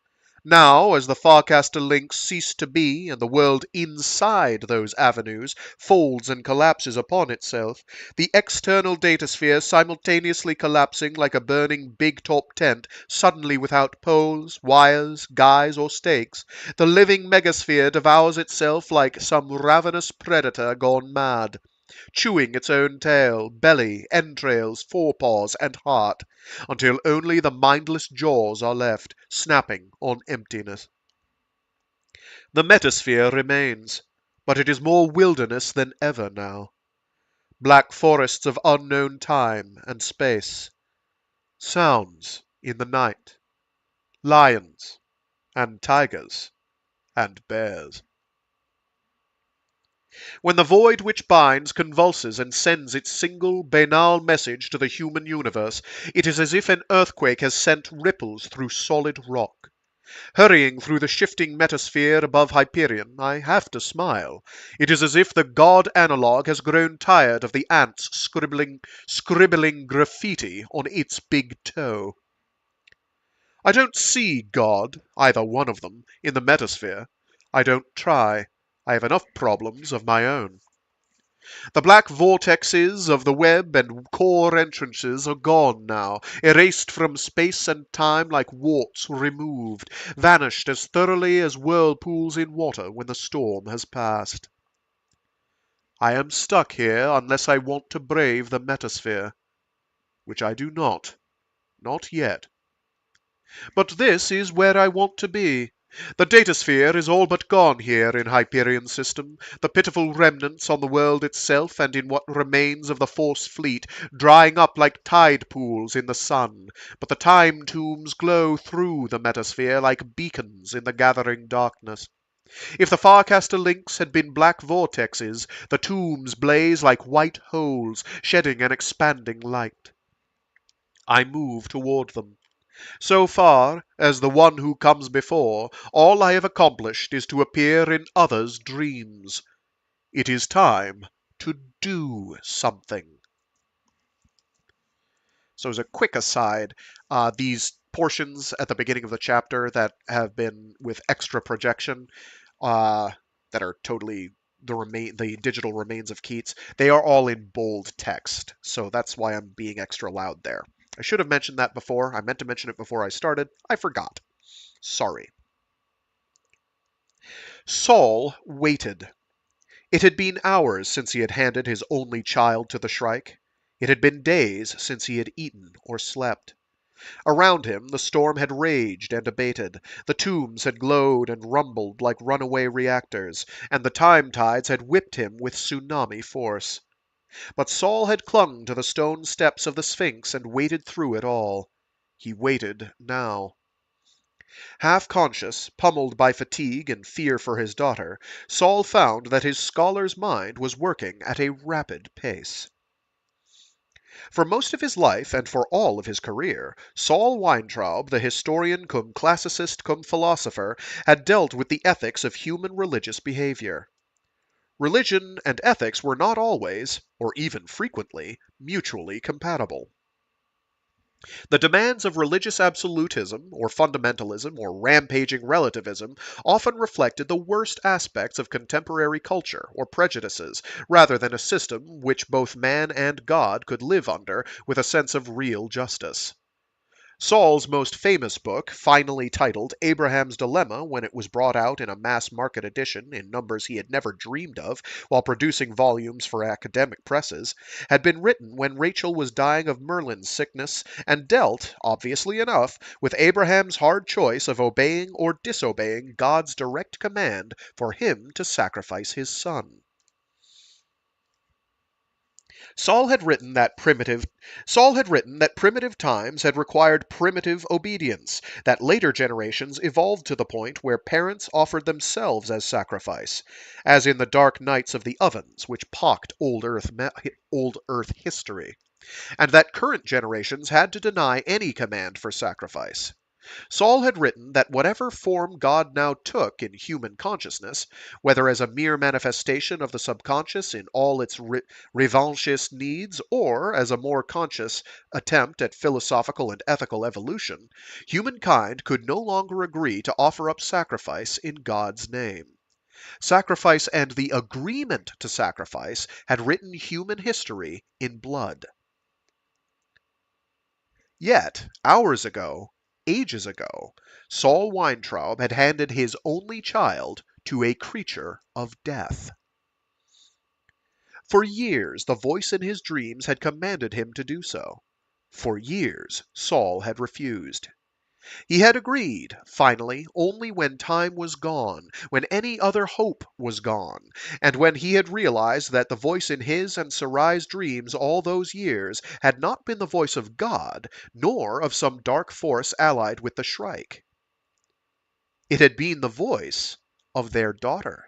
Now, as the Farcaster links cease to be, and the world inside those avenues folds and collapses upon itself, the external datasphere simultaneously collapsing like a burning big-top tent, suddenly without poles, wires, guys, or stakes, the living megasphere devours itself like some ravenous predator gone mad, chewing its own tail, belly, entrails, forepaws, and heart, until only the mindless jaws are left, snapping on emptiness. The metasphere remains, but it is more wilderness than ever now. Black forests of unknown time and space. Sounds in the night. Lions and tigers and bears. When the void which binds convulses and sends its single, banal message to the human universe, it is as if an earthquake has sent ripples through solid rock. Hurrying through the shifting metasphere above Hyperion, I have to smile. It is as if the god analog has grown tired of the ants scribbling graffiti on its big toe. I don't see God, either one of them, in the metasphere. I don't try. I have enough problems of my own. The black vortexes of the web and core entrances are gone now, erased from space and time like warts removed, vanished as thoroughly as whirlpools in water when the storm has passed. I am stuck here unless I want to brave the metasphere, which I do not yet. But this is where I want to be. The datasphere is all but gone here in Hyperion system, the pitiful remnants on the world itself and in what remains of the Force fleet, drying up like tide pools in the sun, but the time tombs glow through the metasphere like beacons in the gathering darkness. If the Farcaster links had been black vortexes, the tombs blaze like white holes, shedding an expanding light. I move toward them. So far as the one who comes before, all I have accomplished is to appear in others' dreams. It is time to do something. So as a quick aside, these portions at the beginning of the chapter that have been with extra projection, that are totally the digital remains of Keats, they are all in bold text. So that's why I'm being extra loud there. I should have mentioned that before. I meant to mention it before I started. I forgot. Sorry. Saul waited. It had been hours since he had handed his only child to the Shrike. It had been days since he had eaten or slept. Around him the storm had raged and abated, the tombs had glowed and rumbled like runaway reactors, and the time tides had whipped him with tsunami force. But Saul had clung to the stone steps of the Sphinx and waited through it all. He waited now. Half conscious, pummeled by fatigue and fear for his daughter, Saul found that his scholar's mind was working at a rapid pace. For most of his life and for all of his career, Saul Weintraub, the historian cum classicist cum philosopher, had dealt with the ethics of human religious behavior. Religion and ethics were not always, or even frequently, mutually compatible. The demands of religious absolutism, or fundamentalism, or rampaging relativism often reflected the worst aspects of contemporary culture or prejudices, rather than a system which both man and God could live under with a sense of real justice. Saul's most famous book, finally titled Abraham's Dilemma when it was brought out in a mass market edition in numbers he had never dreamed of while producing volumes for academic presses, had been written when Rachel was dying of Merlin's sickness and dealt, obviously enough, with Abraham's hard choice of obeying or disobeying God's direct command for him to sacrifice his son. Saul had written that primitive times had required primitive obedience, that later generations evolved to the point where parents offered themselves as sacrifice, as in the dark nights of the ovens which pocked old Earth history, and that current generations had to deny any command for sacrifice. Saul had written that whatever form God now took in human consciousness, whether as a mere manifestation of the subconscious in all its revanchist needs, or as a more conscious attempt at philosophical and ethical evolution, humankind could no longer agree to offer up sacrifice in God's name. Sacrifice and the agreement to sacrifice had written human history in blood. Yet, hours ago, ages ago, Saul Weintraub had handed his only child to a creature of death. For years, the voice in his dreams had commanded him to do so. For years, Saul had refused. He had agreed, finally, only when time was gone, when any other hope was gone, and when he had realized that the voice in his and Sarai's dreams all those years had not been the voice of God, nor of some dark force allied with the Shrike. It had been the voice of their daughter.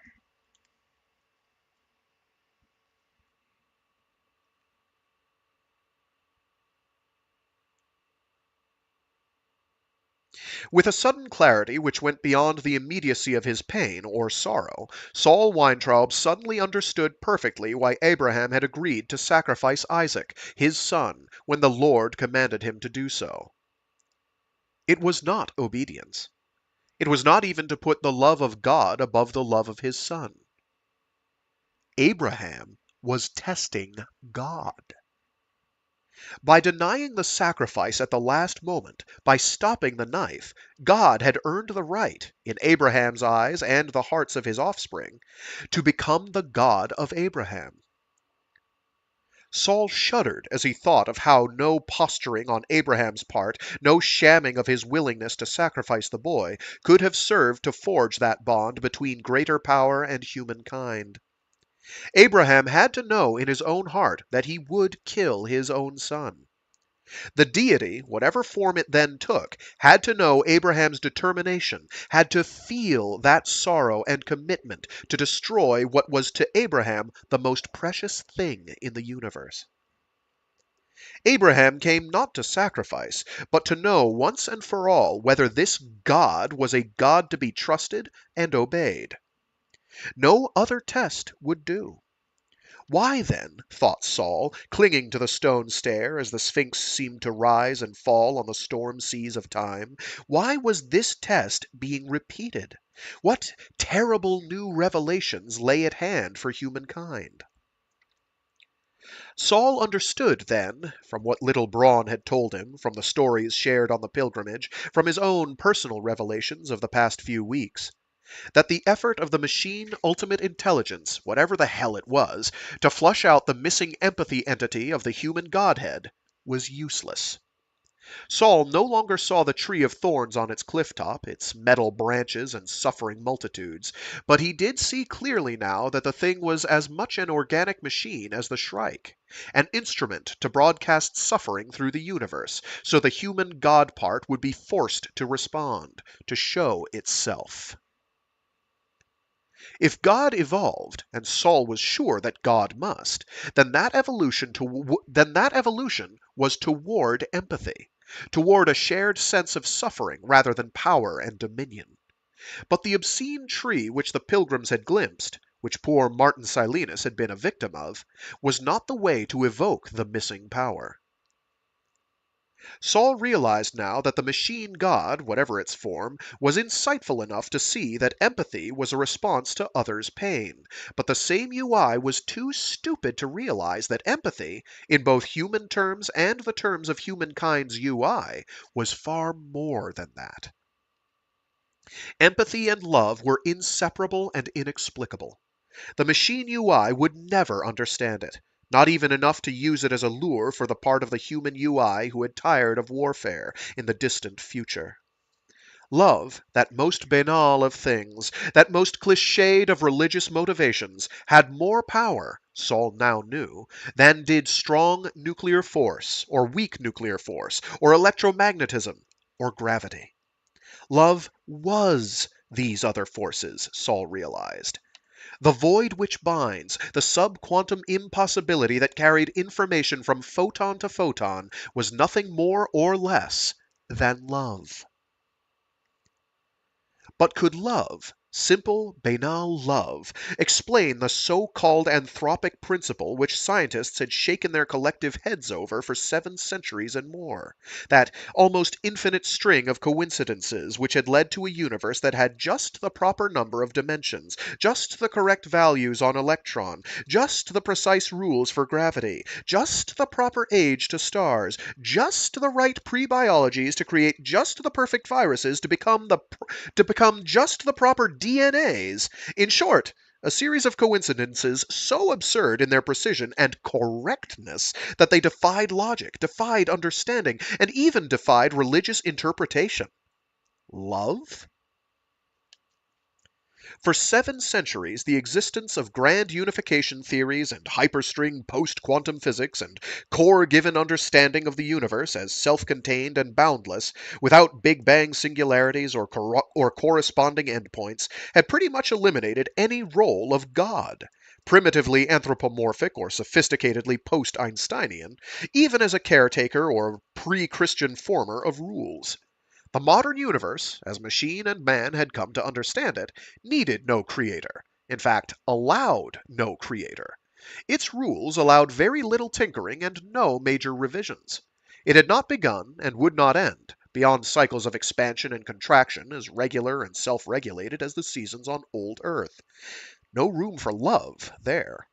With a sudden clarity which went beyond the immediacy of his pain or sorrow, Saul Weintraub suddenly understood perfectly why Abraham had agreed to sacrifice Isaac, his son, when the Lord commanded him to do so. It was not obedience. It was not even to put the love of God above the love of his son. Abraham was testing God. By denying the sacrifice at the last moment, by stopping the knife, God had earned the right, in Abraham's eyes and the hearts of his offspring, to become the God of Abraham. Saul shuddered as he thought of how no posturing on Abraham's part, no shamming of his willingness to sacrifice the boy, could have served to forge that bond between greater power and humankind. Abraham had to know in his own heart that he would kill his own son. The deity, whatever form it then took, had to know Abraham's determination, had to feel that sorrow and commitment to destroy what was to Abraham the most precious thing in the universe. Abraham came not to sacrifice, but to know once and for all whether this God was a God to be trusted and obeyed. No other test would do. Why, then, thought Saul, clinging to the stone stair as the Sphinx seemed to rise and fall on the storm seas of time, why was this test being repeated? What terrible new revelations lay at hand for humankind? Saul understood then, from what little Braun had told him, from the stories shared on the pilgrimage, from his own personal revelations of the past few weeks, that the effort of the machine ultimate intelligence, whatever the hell it was, to flush out the missing empathy entity of the human godhead, was useless. Saul no longer saw the tree of thorns on its cliff top, its metal branches and suffering multitudes, but he did see clearly now that the thing was as much an organic machine as the Shrike, an instrument to broadcast suffering through the universe, so the human god part would be forced to respond, to show itself. If God evolved, and Saul was sure that God must, then that evolution was toward empathy, toward a shared sense of suffering rather than power and dominion. But the obscene tree which the pilgrims had glimpsed, which poor Martin Silenus had been a victim of, was not the way to evoke the missing power. Saul realized now that the machine god, whatever its form, was insightful enough to see that empathy was a response to others' pain, but the same UI was too stupid to realize that empathy, in both human terms and the terms of humankind's UI, was far more than that. Empathy and love were inseparable and inexplicable. The machine UI would never understand it. Not even enough to use it as a lure for the part of the human UI who had tired of warfare in the distant future. Love, that most banal of things, that most cliched of religious motivations, had more power, Saul now knew, than did strong nuclear force, or weak nuclear force, or electromagnetism, or gravity. Love was these other forces, Saul realized. The void which binds, the sub-quantum impossibility that carried information from photon to photon, was nothing more or less than love. But could love, simple, banal love, explain the so-called anthropic principle which scientists had shaken their collective heads over for 7 centuries and more? That almost infinite string of coincidences which had led to a universe that had just the proper number of dimensions, just the correct values on electron, just the precise rules for gravity, just the proper age to stars, just the right prebiologies to create just the perfect viruses to become just the proper DNAs. In short, a series of coincidences so absurd in their precision and correctness that they defied logic, defied understanding, and even defied religious interpretation. Love? For 7 centuries, the existence of grand unification theories and hyperstring post-quantum physics and core-given understanding of the universe as self-contained and boundless, without Big Bang singularities or corresponding endpoints, had pretty much eliminated any role of God, primitively anthropomorphic or sophisticatedly post-Einsteinian, even as a caretaker or pre-Christian former of rules. The modern universe, as machine and man had come to understand it, needed no creator. In fact, allowed no creator. Its rules allowed very little tinkering and no major revisions. It had not begun and would not end, beyond cycles of expansion and contraction as regular and self-regulated as the seasons on old Earth. No room for love there.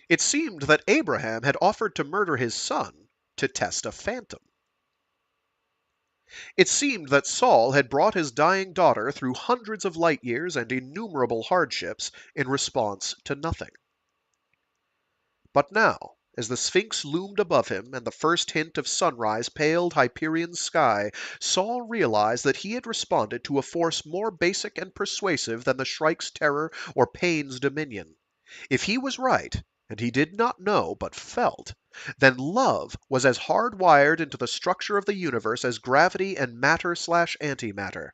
It seemed that Abraham had offered to murder his son to test a phantom. It seemed that Saul had brought his dying daughter through hundreds of light years and innumerable hardships in response to nothing. But now, as the Sphinx loomed above him and the first hint of sunrise paled Hyperion's sky, Saul realized that he had responded to a force more basic and persuasive than the Shrike's terror or Pain's dominion. If he was right, and he did not know but felt, then love was as hardwired into the structure of the universe as gravity and matter/antimatter.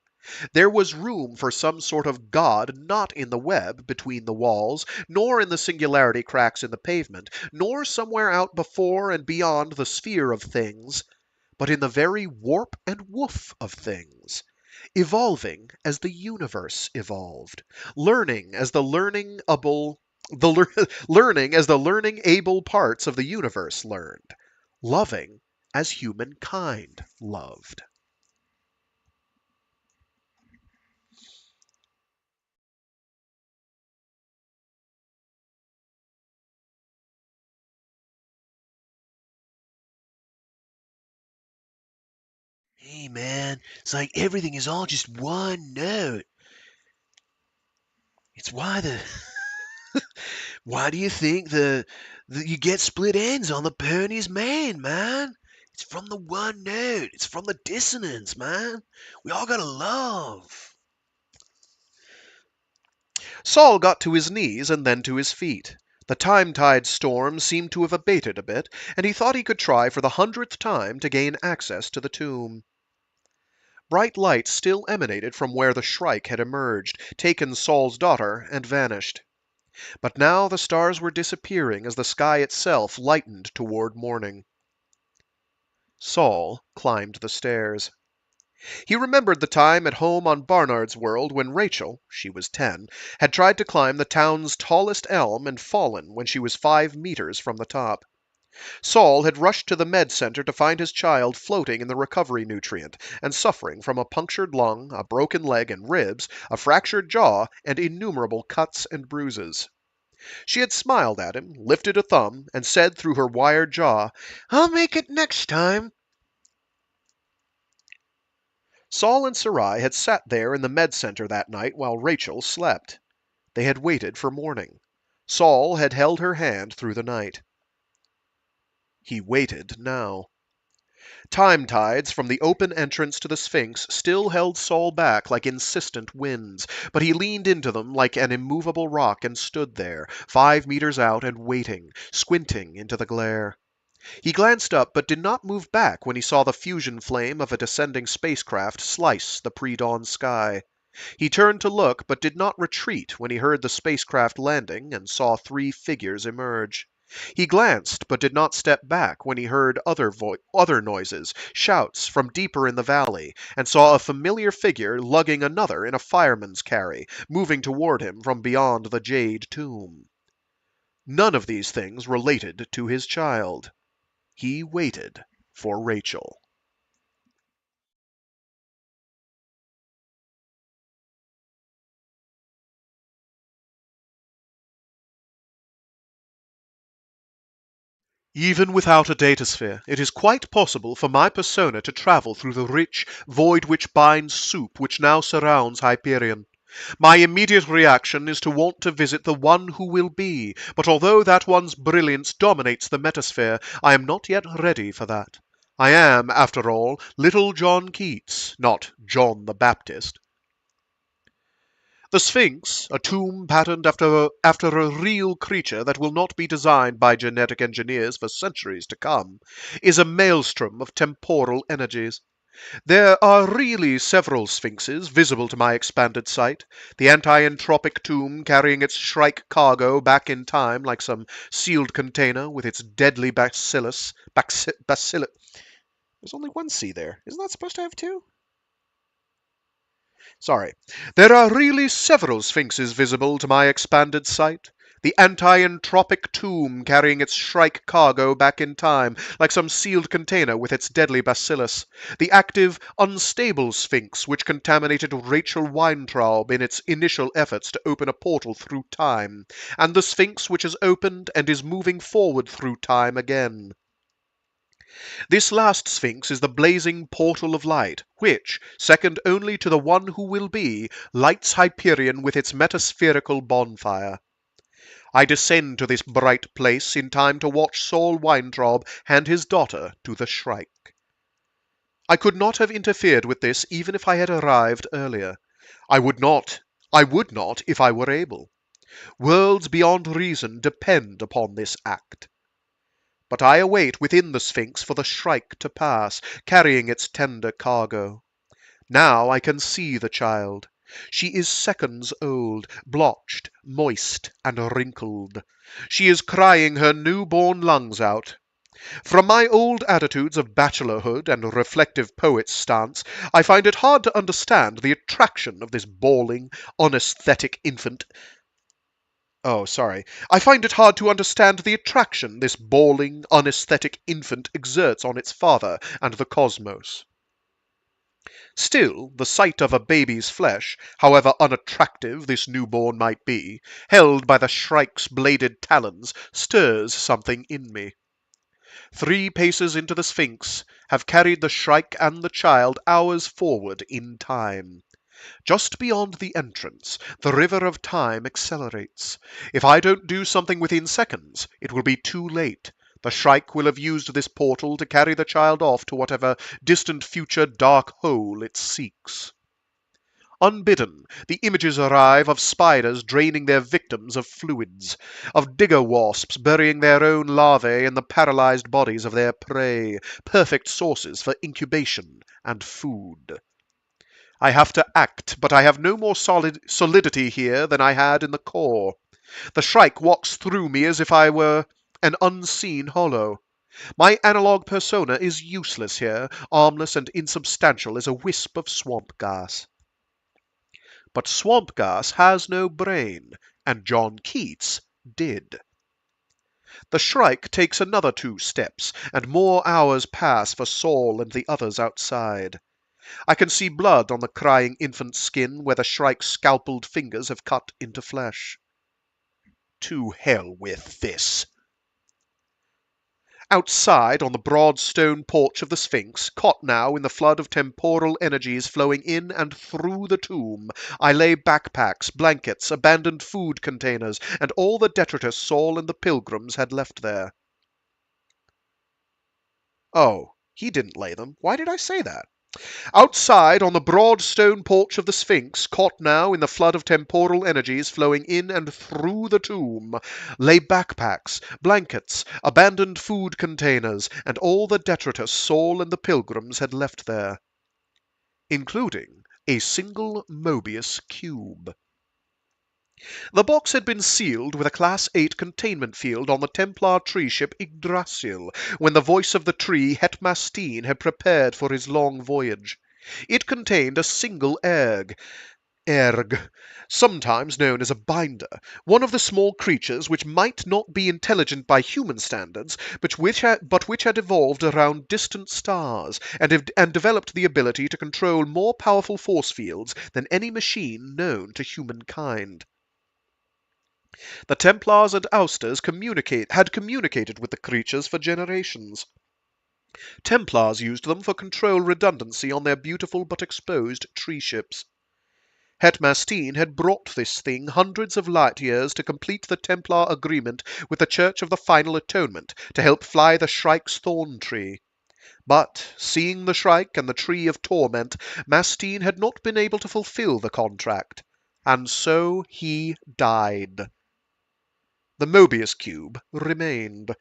There was room for some sort of God not in the web between the walls, nor in the singularity cracks in the pavement, nor somewhere out before and beyond the sphere of things, but in the very warp and woof of things, evolving as the universe evolved, learning as the learning as the learning able parts of the universe learned, loving as humankind loved. Hey man, it's like everything is all just one note. It's why why do you think you get split ends on the Pyrenees main, man? It's from the one note. It's from the dissonance, man. We all gotta love. Saul got to his knees and then to his feet. The time-tide storm seemed to have abated a bit, and he thought he could try for the 100th time to gain access to the tomb. Bright light still emanated from where the Shrike had emerged, taken Saul's daughter, and vanished. But now the stars were disappearing as the sky itself lightened toward morning. Saul climbed the stairs. He remembered the time at home on Barnard's World when Rachel, she was 10, had tried to climb the town's tallest elm and fallen when she was 5 meters from the top. Saul had rushed to the med center to find his child floating in the recovery nutrient and suffering from a punctured lung, a broken leg and ribs, a fractured jaw, and innumerable cuts and bruises. She had smiled at him, lifted a thumb, and said through her wired jaw, "I'll make it next time." Saul and Sarai had sat there in the med center that night while Rachel slept. They had waited for morning. Saul had held her hand through the night. He waited now. Time tides from the open entrance to the Sphinx still held Saul back like insistent winds, but he leaned into them like an immovable rock and stood there, 5 meters out and waiting, squinting into the glare. He glanced up but did not move back when he saw the fusion flame of a descending spacecraft slice the pre-dawn sky. He turned to look but did not retreat when he heard the spacecraft landing and saw 3 figures emerge. He glanced but did not step back when he heard other noises, shouts from deeper in the valley, and saw a familiar figure lugging another in a fireman's carry, moving toward him from beyond the jade tomb. None of these things related to his child. He waited for Rachel. Even without a datasphere, it is quite possible for my persona to travel through the rich, void which binds soup which now surrounds Hyperion. My immediate reaction is to want to visit the one who will be, but although that one's brilliance dominates the metasphere, I am not yet ready for that. I am, after all, little John Keats, not John the Baptist. The Sphinx, a tomb patterned after a real creature that will not be designed by genetic engineers for centuries to come, is a maelstrom of temporal energies. There are really several sphinxes visible to my expanded sight, the anti-entropic tomb carrying its Shrike cargo back in time like some sealed container with its deadly bacillus. There's only one C there. Isn't that supposed to have two? Sorry. There are really several sphinxes visible to my expanded sight. The anti-entropic tomb carrying its Shrike cargo back in time, like some sealed container with its deadly bacillus. The active, unstable sphinx which contaminated Rachel Weintraub in its initial efforts to open a portal through time. And the sphinx which has opened and is moving forward through time again. This last sphinx is the blazing portal of light, which, second only to the one who will be, lights Hyperion with its metaspherical bonfire. I descend to this bright place in time to watch Saul Weintraub hand his daughter to the Shrike. I could not have interfered with this even if I had arrived earlier. I would not if I were able. Worlds beyond reason depend upon this act. But I await within the Sphinx for the Shrike to pass, carrying its tender cargo. Now I can see the child. She is seconds old, blotched, moist, and wrinkled. She is crying her new-born lungs out. From my old attitudes of bachelorhood and reflective poet's stance, I find it hard to understand the attraction of this bawling, unaesthetic infant. I find it hard to understand the attraction this bawling, unaesthetic infant exerts on its father and the cosmos. Still, the sight of a baby's flesh, however unattractive this newborn might be, held by the Shrike's bladed talons, stirs something in me. 3 paces into the Sphinx have carried the Shrike and the child hours forward in time. Just beyond the entrance, the river of time accelerates. If I don't do something within seconds, it will be too late. The Shrike will have used this portal to carry the child off to whatever distant future dark hole it seeks. Unbidden, the images arrive of spiders draining their victims of fluids, of digger wasps burying their own larvae in the paralyzed bodies of their prey, perfect sources for incubation and food. I have to act, but I have no more solidity here than I had in the core. The Shrike walks through me as if I were an unseen hollow. My analog persona is useless here, armless and insubstantial as a wisp of swamp gas. But swamp gas has no brain, and John Keats did. The Shrike takes another 2 steps, and more hours pass for Saul and the others outside. I can see blood on the crying infant's skin where the Shrike's scalpeled fingers have cut into flesh. To hell with this. Outside, on the broad stone porch of the Sphinx, caught now in the flood of temporal energies flowing in and through the tomb, I lay backpacks, blankets, abandoned food containers, and all the detritus Saul and the pilgrims had left there. Oh, he didn't lay them. Why did I say that? Outside, on the broad stone porch of the Sphinx, caught now in the flood of temporal energies flowing in and through the tomb, lay backpacks, blankets, abandoned food containers, and all the detritus Saul and the pilgrims had left there, including a single Mobius cube. The box had been sealed with a Class 8 containment field on the Templar tree ship Yggdrasil, when the voice of the tree Hetmastine had prepared for his long voyage. It contained a single erg, sometimes known as a binder, one of the small creatures which might not be intelligent by human standards, but which had evolved around distant stars, and developed the ability to control more powerful force fields than any machine known to humankind. The Templars and Ousters had communicated with the creatures for generations. Templars used them for control redundancy on their beautiful but exposed tree ships. Hetmastine had brought this thing hundreds of light years to complete the Templar agreement with the Church of the Final Atonement to help fly the Shrike's thorn tree. But, seeing the Shrike and the Tree of Torment, Mastine had not been able to fulfill the contract, and so he died. The Mobius cube remained.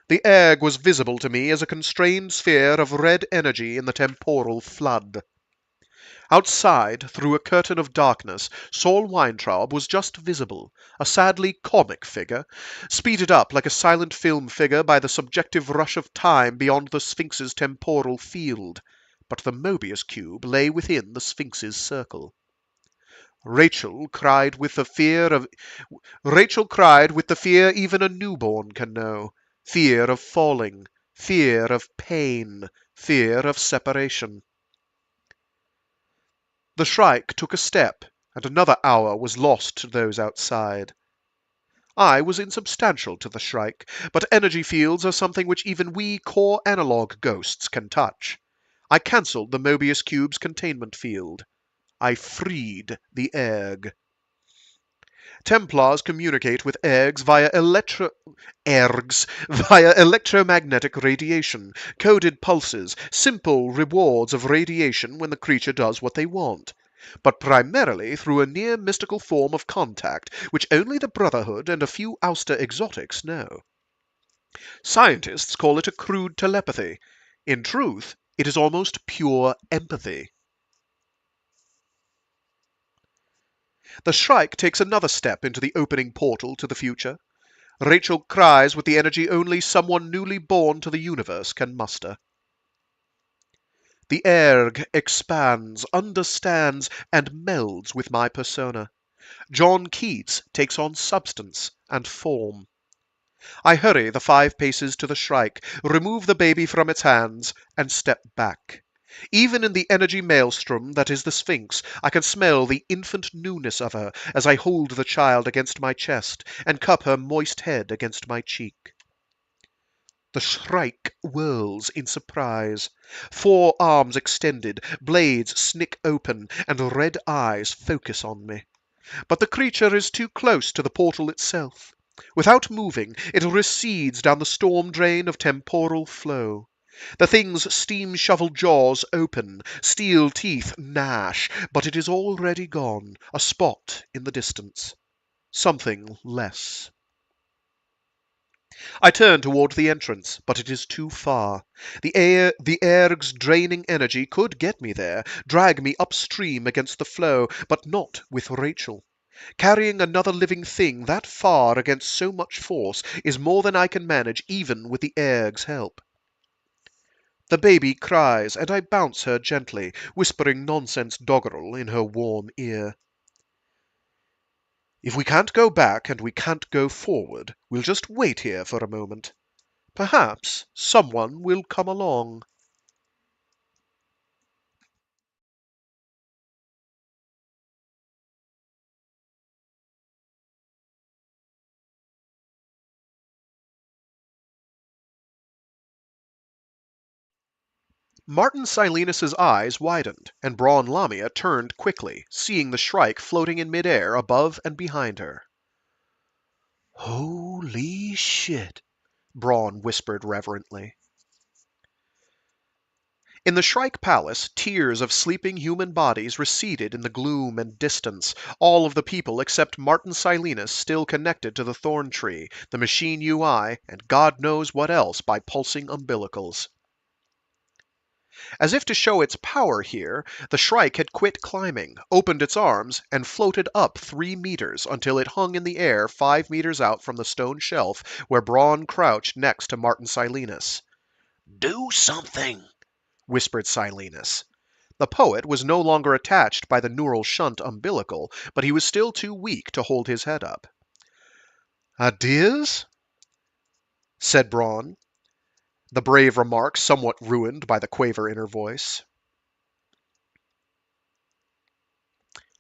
The erg was visible to me as a constrained sphere of red energy in the temporal flood. Outside, through a curtain of darkness, Saul Weintraub was just visible, a sadly comic figure, speeded up like a silent film figure by the subjective rush of time beyond the Sphinx's temporal field. But the Mobius cube lay within the Sphinx's circle. Rachel cried with the fear even a newborn can know. Fear of falling, fear of pain, fear of separation. The Shrike took a step, and another hour was lost to those outside. I was insubstantial to the Shrike, but energy fields are something which even we core analog ghosts can touch. I cancelled the Mobius cube's containment field. I freed the erg. Templars communicate with ergs via electromagnetic radiation, coded pulses, simple rewards of radiation when the creature does what they want, but primarily through a near mystical form of contact which only the Brotherhood and a few Ouster exotics know. Scientists call it a crude telepathy. In truth, it is almost pure empathy. The Shrike takes another step into the opening portal to the future. Rachel cries with the energy only someone newly born to the universe can muster. The erg expands, understands, and melds with my persona. John Keats takes on substance and form. I hurry the 5 paces to the Shrike, remove the baby from its hands, and step back. Even in the energy maelstrom that is the Sphinx, I can smell the infant newness of her as I hold the child against my chest and cup her moist head against my cheek. The Shrike whirls in surprise. 4 arms extended, blades snick open, and red eyes focus on me. But the creature is too close to the portal itself. Without moving, it recedes down the storm drain of temporal flow. The thing's steam-shovel jaws open, steel teeth gnash, but it is already gone, a spot in the distance. Something less. I turn toward the entrance, but it is too far. The erg's draining energy could get me there, drag me upstream against the flow, but not with Rachel. Carrying another living thing that far against so much force is more than I can manage even with the erg's help. The baby cries, and I bounce her gently, whispering nonsense doggerel in her warm ear. If we can't go back and we can't go forward, we'll just wait here for a moment. Perhaps someone will come along. Martin Silenus's eyes widened, and Braun Lamia turned quickly, seeing the Shrike floating in midair above and behind her. "Holy shit," Braun whispered reverently. In the Shrike Palace, tiers of sleeping human bodies receded in the gloom and distance, all of the people except Martin Silenus still connected to the thorn tree, the machine UI, and God knows what else by pulsing umbilicals. As if to show its power here, the Shrike had quit climbing, opened its arms, and floated up 3 meters until it hung in the air 5 meters out from the stone shelf where Braun crouched next to Martin Silenus. "Do something," whispered Silenus. The poet was no longer attached by the neural shunt umbilical, but he was still too weak to hold his head up. "Ideas?" said Braun, the brave remark somewhat ruined by the quaver in her voice.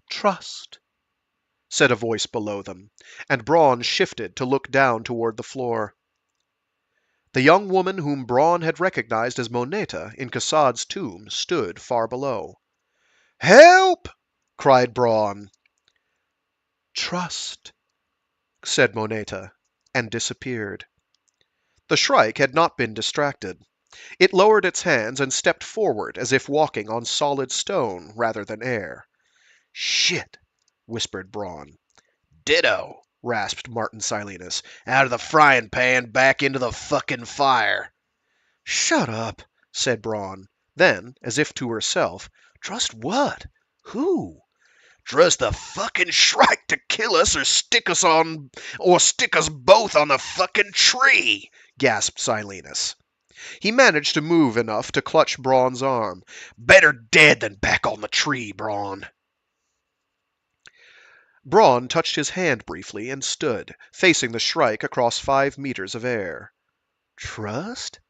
"Trust," said a voice below them, and Braun shifted to look down toward the floor. The young woman whom Braun had recognized as Moneta in Kassad's tomb stood far below. "Help!" cried Braun. "Trust," said Moneta, and disappeared. The Shrike had not been distracted. It lowered its hands and stepped forward as if walking on solid stone rather than air. "Shit," whispered Braun. "Ditto," rasped Martin Silenus. "Out of the frying pan, back into the fucking fire." "Shut up," said Braun. Then, as if to herself, "Trust what?" Who? Trust the fucking Shrike to kill us or stick us both on the fucking tree, gasped Silenus. He managed to move enough to clutch Braun's arm. Better dead than back on the tree, Braun. Braun touched his hand briefly and stood, facing the Shrike across 5 meters of air. Trust?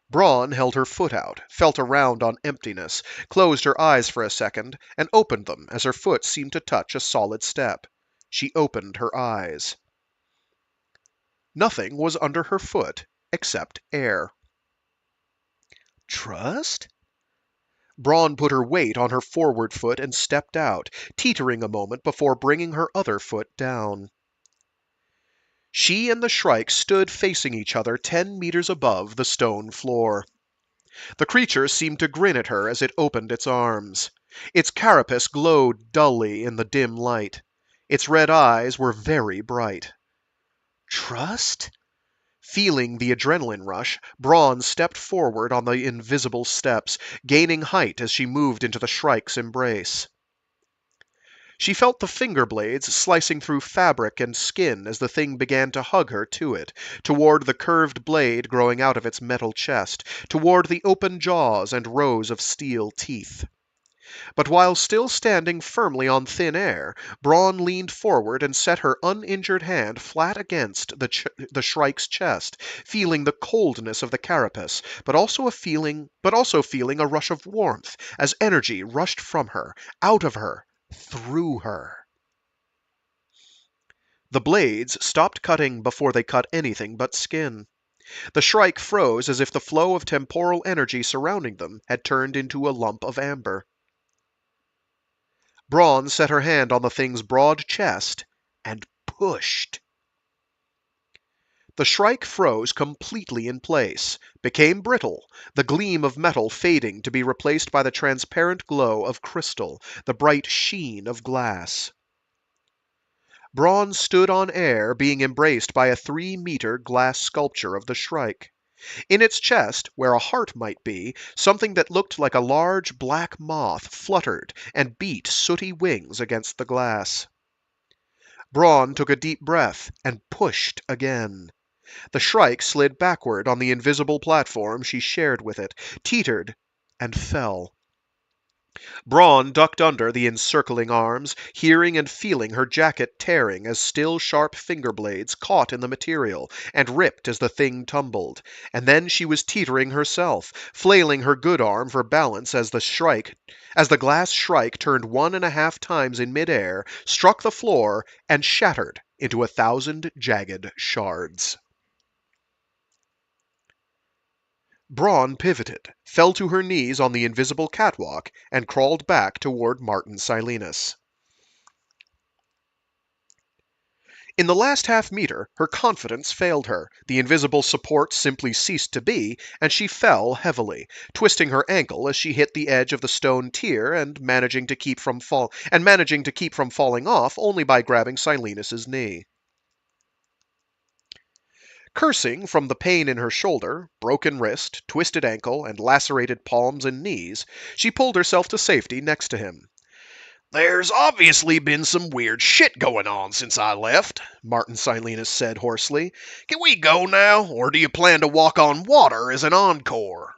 Braun held her foot out, felt around on emptiness, closed her eyes for a second, and opened them as her foot seemed to touch a solid step. She opened her eyes. Nothing was under her foot except air. Trust? Braun put her weight on her forward foot and stepped out, teetering a moment before bringing her other foot down. She and the Shrike stood facing each other 10 meters above the stone floor. The creature seemed to grin at her as it opened its arms. Its carapace glowed dully in the dim light. Its red eyes were very bright. Trust? Feeling the adrenaline rush, Braun stepped forward on the invisible steps, gaining height as she moved into the Shrike's embrace. She felt the finger blades slicing through fabric and skin as the thing began to hug her to it, toward the curved blade growing out of its metal chest, toward the open jaws and rows of steel teeth. But while still standing firmly on thin air, Braun leaned forward and set her uninjured hand flat against the Shrike's chest, feeling the coldness of the carapace, but also feeling a rush of warmth as energy rushed from her, out of her, through her. The blades stopped cutting before they cut anything but skin. The Shrike froze as if the flow of temporal energy surrounding them had turned into a lump of amber. Braun set her hand on the thing's broad chest and pushed. The Shrike froze completely in place, became brittle, the gleam of metal fading to be replaced by the transparent glow of crystal, the bright sheen of glass. Braun stood on air, being embraced by a 3-meter glass sculpture of the Shrike. In its chest, where a heart might be, something that looked like a large black moth fluttered and beat sooty wings against the glass. Braun took a deep breath and pushed again. The Shrike slid backward on the invisible platform she shared with it, teetered, and fell. Braun ducked under the encircling arms, hearing and feeling her jacket tearing as still sharp finger blades caught in the material and ripped as the thing tumbled, and then she was teetering herself, flailing her good arm for balance as the glass Shrike turned 1.5 times in midair, struck the floor, and shattered into 1,000 jagged shards. Braun pivoted, fell to her knees on the invisible catwalk, and crawled back toward Martin Silenus. In the last half-meter, her confidence failed her, the invisible support simply ceased to be, and she fell heavily, twisting her ankle as she hit the edge of the stone tier and managing to keep from falling off only by grabbing Silenus's knee. Cursing from the pain in her shoulder, broken wrist, twisted ankle, and lacerated palms and knees, she pulled herself to safety next to him. "There's obviously been some weird shit going on since I left," Martin Silenus said hoarsely. "Can we go now, or do you plan to walk on water as an encore?"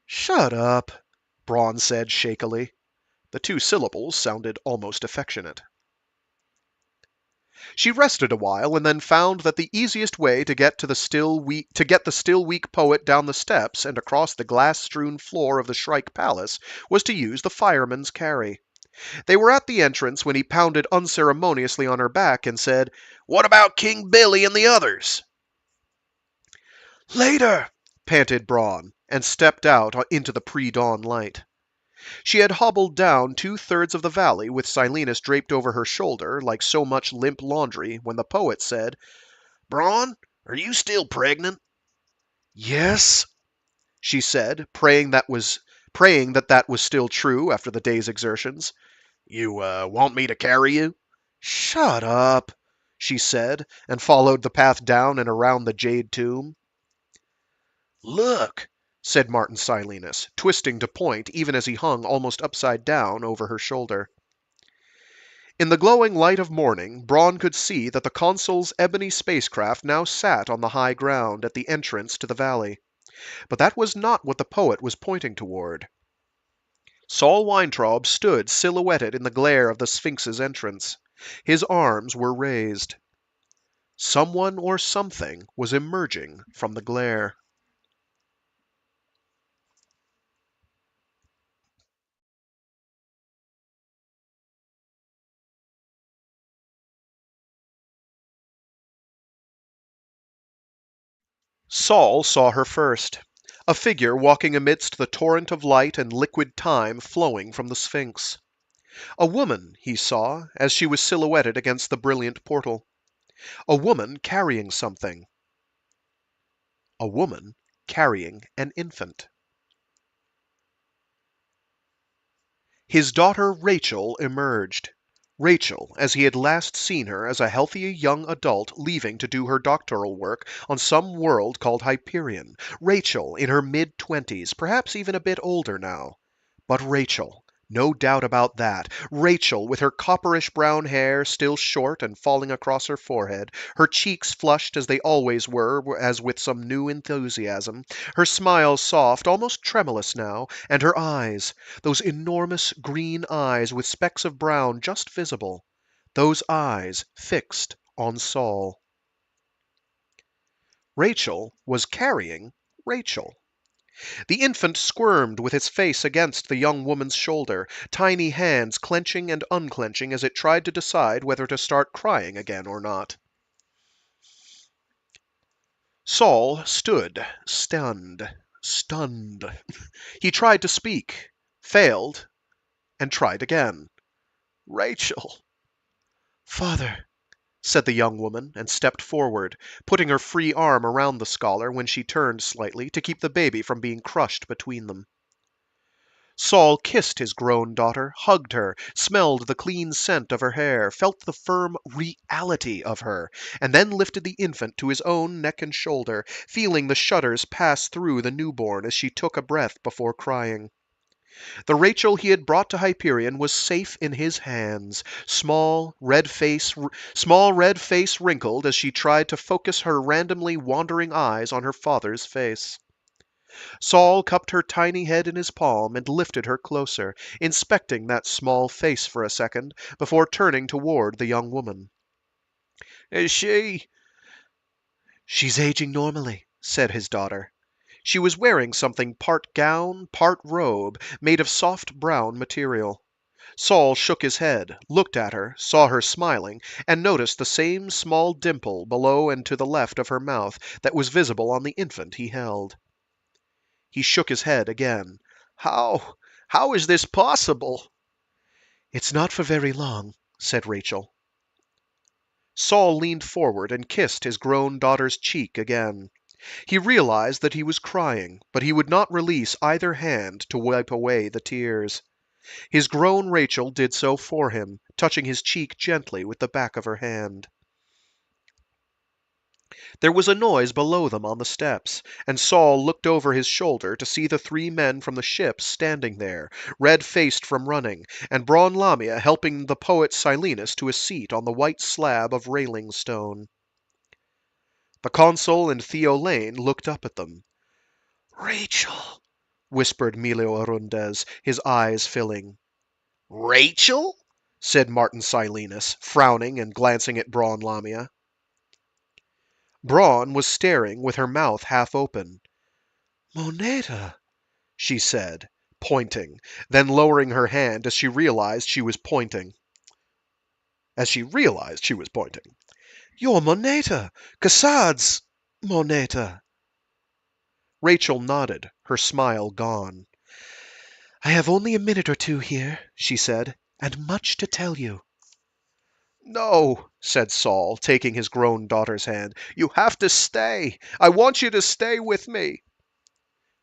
"Shut up," Braun said shakily. The 2 syllables sounded almost affectionate. She rested a while and then found that the easiest way to get the still weak poet down the steps and across the glass-strewn floor of the Shrike Palace was to use the fireman's carry. They were at the entrance when he pounded unceremoniously on her back and said, "What about King Billy and the others?" "Later," panted Braun, and stepped out into the pre-dawn light. She had hobbled down 2/3 of the valley with Silenus draped over her shoulder like so much limp laundry when the poet said, "Braun, are you still pregnant?" "Yes," she said, praying that that was still true after the day's exertions. "You want me to carry you?" "Shut up," she said, and followed the path down and around the jade tomb. "Look," said Martin Silenus, twisting to point even as he hung almost upside down over her shoulder. In the glowing light of morning, Braun could see that the Consul's ebony spacecraft now sat on the high ground at the entrance to the valley. But that was not what the poet was pointing toward. Saul Weintraub stood silhouetted in the glare of the Sphinx's entrance. His arms were raised. Someone or something was emerging from the glare. Saul saw her first, a figure walking amidst the torrent of light and liquid time flowing from the Sphinx. A woman, he saw, as she was silhouetted against the brilliant portal. A woman carrying something. A woman carrying an infant. His daughter Rachel emerged. Rachel, as he had last seen her as a healthy young adult leaving to do her doctoral work on some world called Hyperion. Rachel, in her mid-20s, perhaps even a bit older now. But Rachel, no doubt about that. Rachel, with her copperish brown hair still short and falling across her forehead, her cheeks flushed as they always were, as with some new enthusiasm, her smile soft, almost tremulous now, and her eyes, those enormous green eyes with specks of brown just visible, those eyes fixed on Saul. Rachel was carrying Rachel. The infant squirmed with its face against the young woman's shoulder, tiny hands clenching and unclenching as it tried to decide whether to start crying again or not. Saul stood, stunned. He tried to speak, failed, and tried again. Rachel. Father, said the young woman, and stepped forward, putting her free arm around the scholar when she turned slightly to keep the baby from being crushed between them. Saul kissed his grown daughter, hugged her, smelled the clean scent of her hair, felt the firm reality of her, and then lifted the infant to his own neck and shoulder, feeling the shudders pass through the newborn as she took a breath before crying. The Rachel he had brought to Hyperion was safe in his hands. Small red face wrinkled as she tried to focus her randomly wandering eyes on her father's face. Saul cupped her tiny head in his palm and lifted her closer, inspecting that small face for a second before turning toward the young woman. "Is she?" "She's aging normally," said his daughter. She was wearing something part gown, part robe, made of soft brown material. Saul shook his head, looked at her, saw her smiling, and noticed the same small dimple below and to the left of her mouth that was visible on the infant he held. He shook his head again. How is this possible?" "It's not for very long," said Rachel. Saul leaned forward and kissed his grown daughter's cheek again. He realized that he was crying, but he would not release either hand to wipe away the tears. His grown Rachel did so for him, touching his cheek gently with the back of her hand. There was a noise below them on the steps, and Saul looked over his shoulder to see the three men from the ship standing there, red-faced from running, and Braun Lamia helping the poet Silenus to a seat on the white slab of railing stone. The Consul and Theolane looked up at them. "Rachel," whispered Emilio Arundez, his eyes filling. "Rachel?" said Martin Silenus, frowning and glancing at Braun Lamia. Braun was staring with her mouth half open. "Moneta," she said, pointing, then lowering her hand as she realized she was pointing. "Your Moneta! Kassad's Moneta!" Rachel nodded, her smile gone. "I have only a minute or two here," she said, "and much to tell you." "No," said Saul, taking his grown daughter's hand. "You have to stay. I want you to stay with me."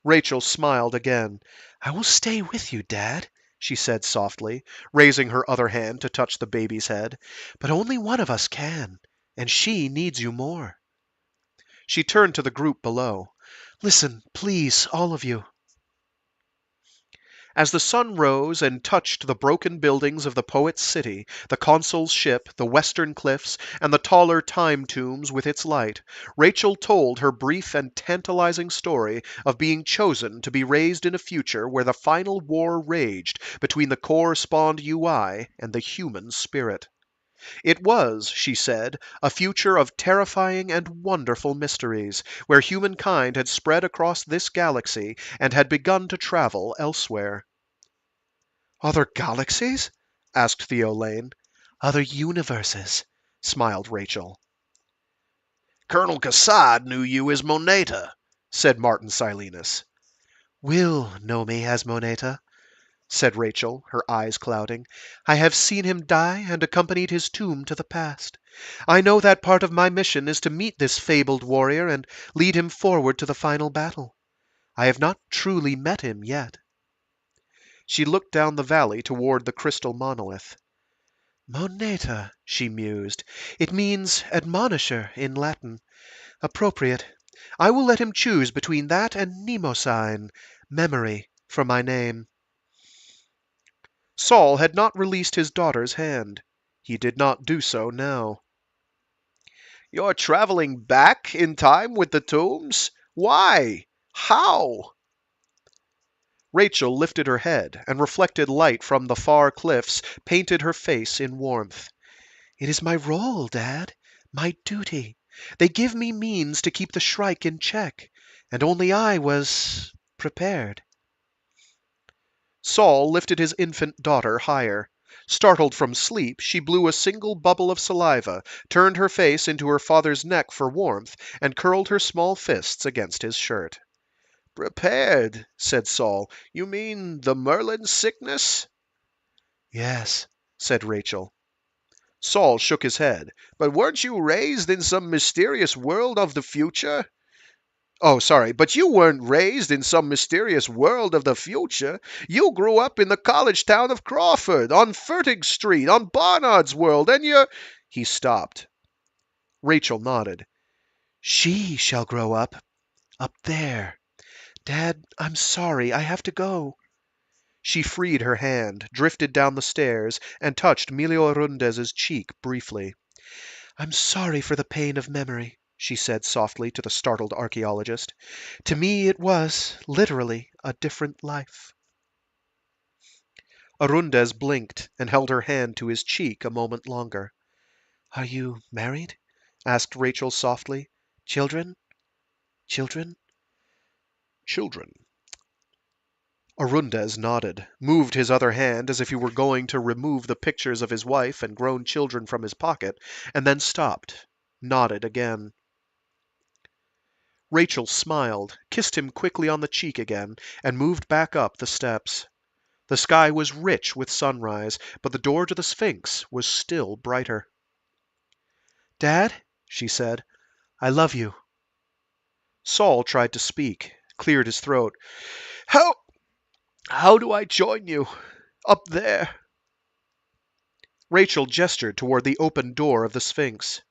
Rachel smiled again. "I will stay with you, Dad," she said softly, raising her other hand to touch the baby's head. "But only one of us can, and she needs you more." She turned to the group below. Listen, please, all of you. As the sun rose and touched the broken buildings of the poet's city, the consul's ship, the western cliffs, and the taller time tombs with its light, Rachel told her brief and tantalizing story of being chosen to be raised in a future where the final war raged between the core-spawned UI and the human spirit. It was, she said, a future of terrifying and wonderful mysteries, where humankind had spread across this galaxy and had begun to travel elsewhere. Other galaxies? Asked Theo Lane. Other universes, smiled Rachel. Colonel Kassad knew you as Moneta, said Martin Silenus. Will know me as Moneta, said Rachel, her eyes clouding. I have seen him die and accompanied his tomb to the past. I know that part of my mission is to meet this fabled warrior and lead him forward to the final battle. I have not truly met him yet. She looked down the valley toward the crystal monolith. Moneta, she mused. It means admonisher in Latin. Appropriate. I will let him choose between that and Mnemosyne, memory, for my name. Saul had not released his daughter's hand. He did not do so now. You're traveling back in time with the tombs? Why? How? Rachel lifted her head, and reflected light from the far cliffs painted her face in warmth. It is my role, Dad, my duty. They give me means to keep the Shrike in check, and only I was prepared. Saul lifted his infant daughter higher. Startled from sleep, she blew a single bubble of saliva, turned her face into her father's neck for warmth, and curled her small fists against his shirt. Prepared, said Saul. You mean the Merlin sickness? Yes, said Rachel. Saul shook his head. But weren't you raised in some mysterious world of the future? Oh, sorry, but you weren't raised in some mysterious world of the future. You grew up in the college town of Crawford, on Fertig Street, on Barnard's World, and you're... He stopped. Rachel nodded. She shall grow up there. Dad, I'm sorry. I have to go. She freed her hand, drifted down the stairs, and touched Emilio Arundez's cheek briefly. I'm sorry for the pain of memory, she said softly to the startled archaeologist. To me it was, literally, a different life. Arundez blinked and held her hand to his cheek a moment longer. Are you married? Asked Rachel softly. Children? Children? Children. Arundez nodded, moved his other hand as if he were going to remove the pictures of his wife and grown children from his pocket, and then stopped, nodded again. Rachel smiled, kissed him quickly on the cheek again, and moved back up the steps. The sky was rich with sunrise, but the door to the Sphinx was still brighter. Dad, she said, I love you. Saul tried to speak, cleared his throat. How do I join you? Up there. Rachel gestured toward the open door of the Sphinx.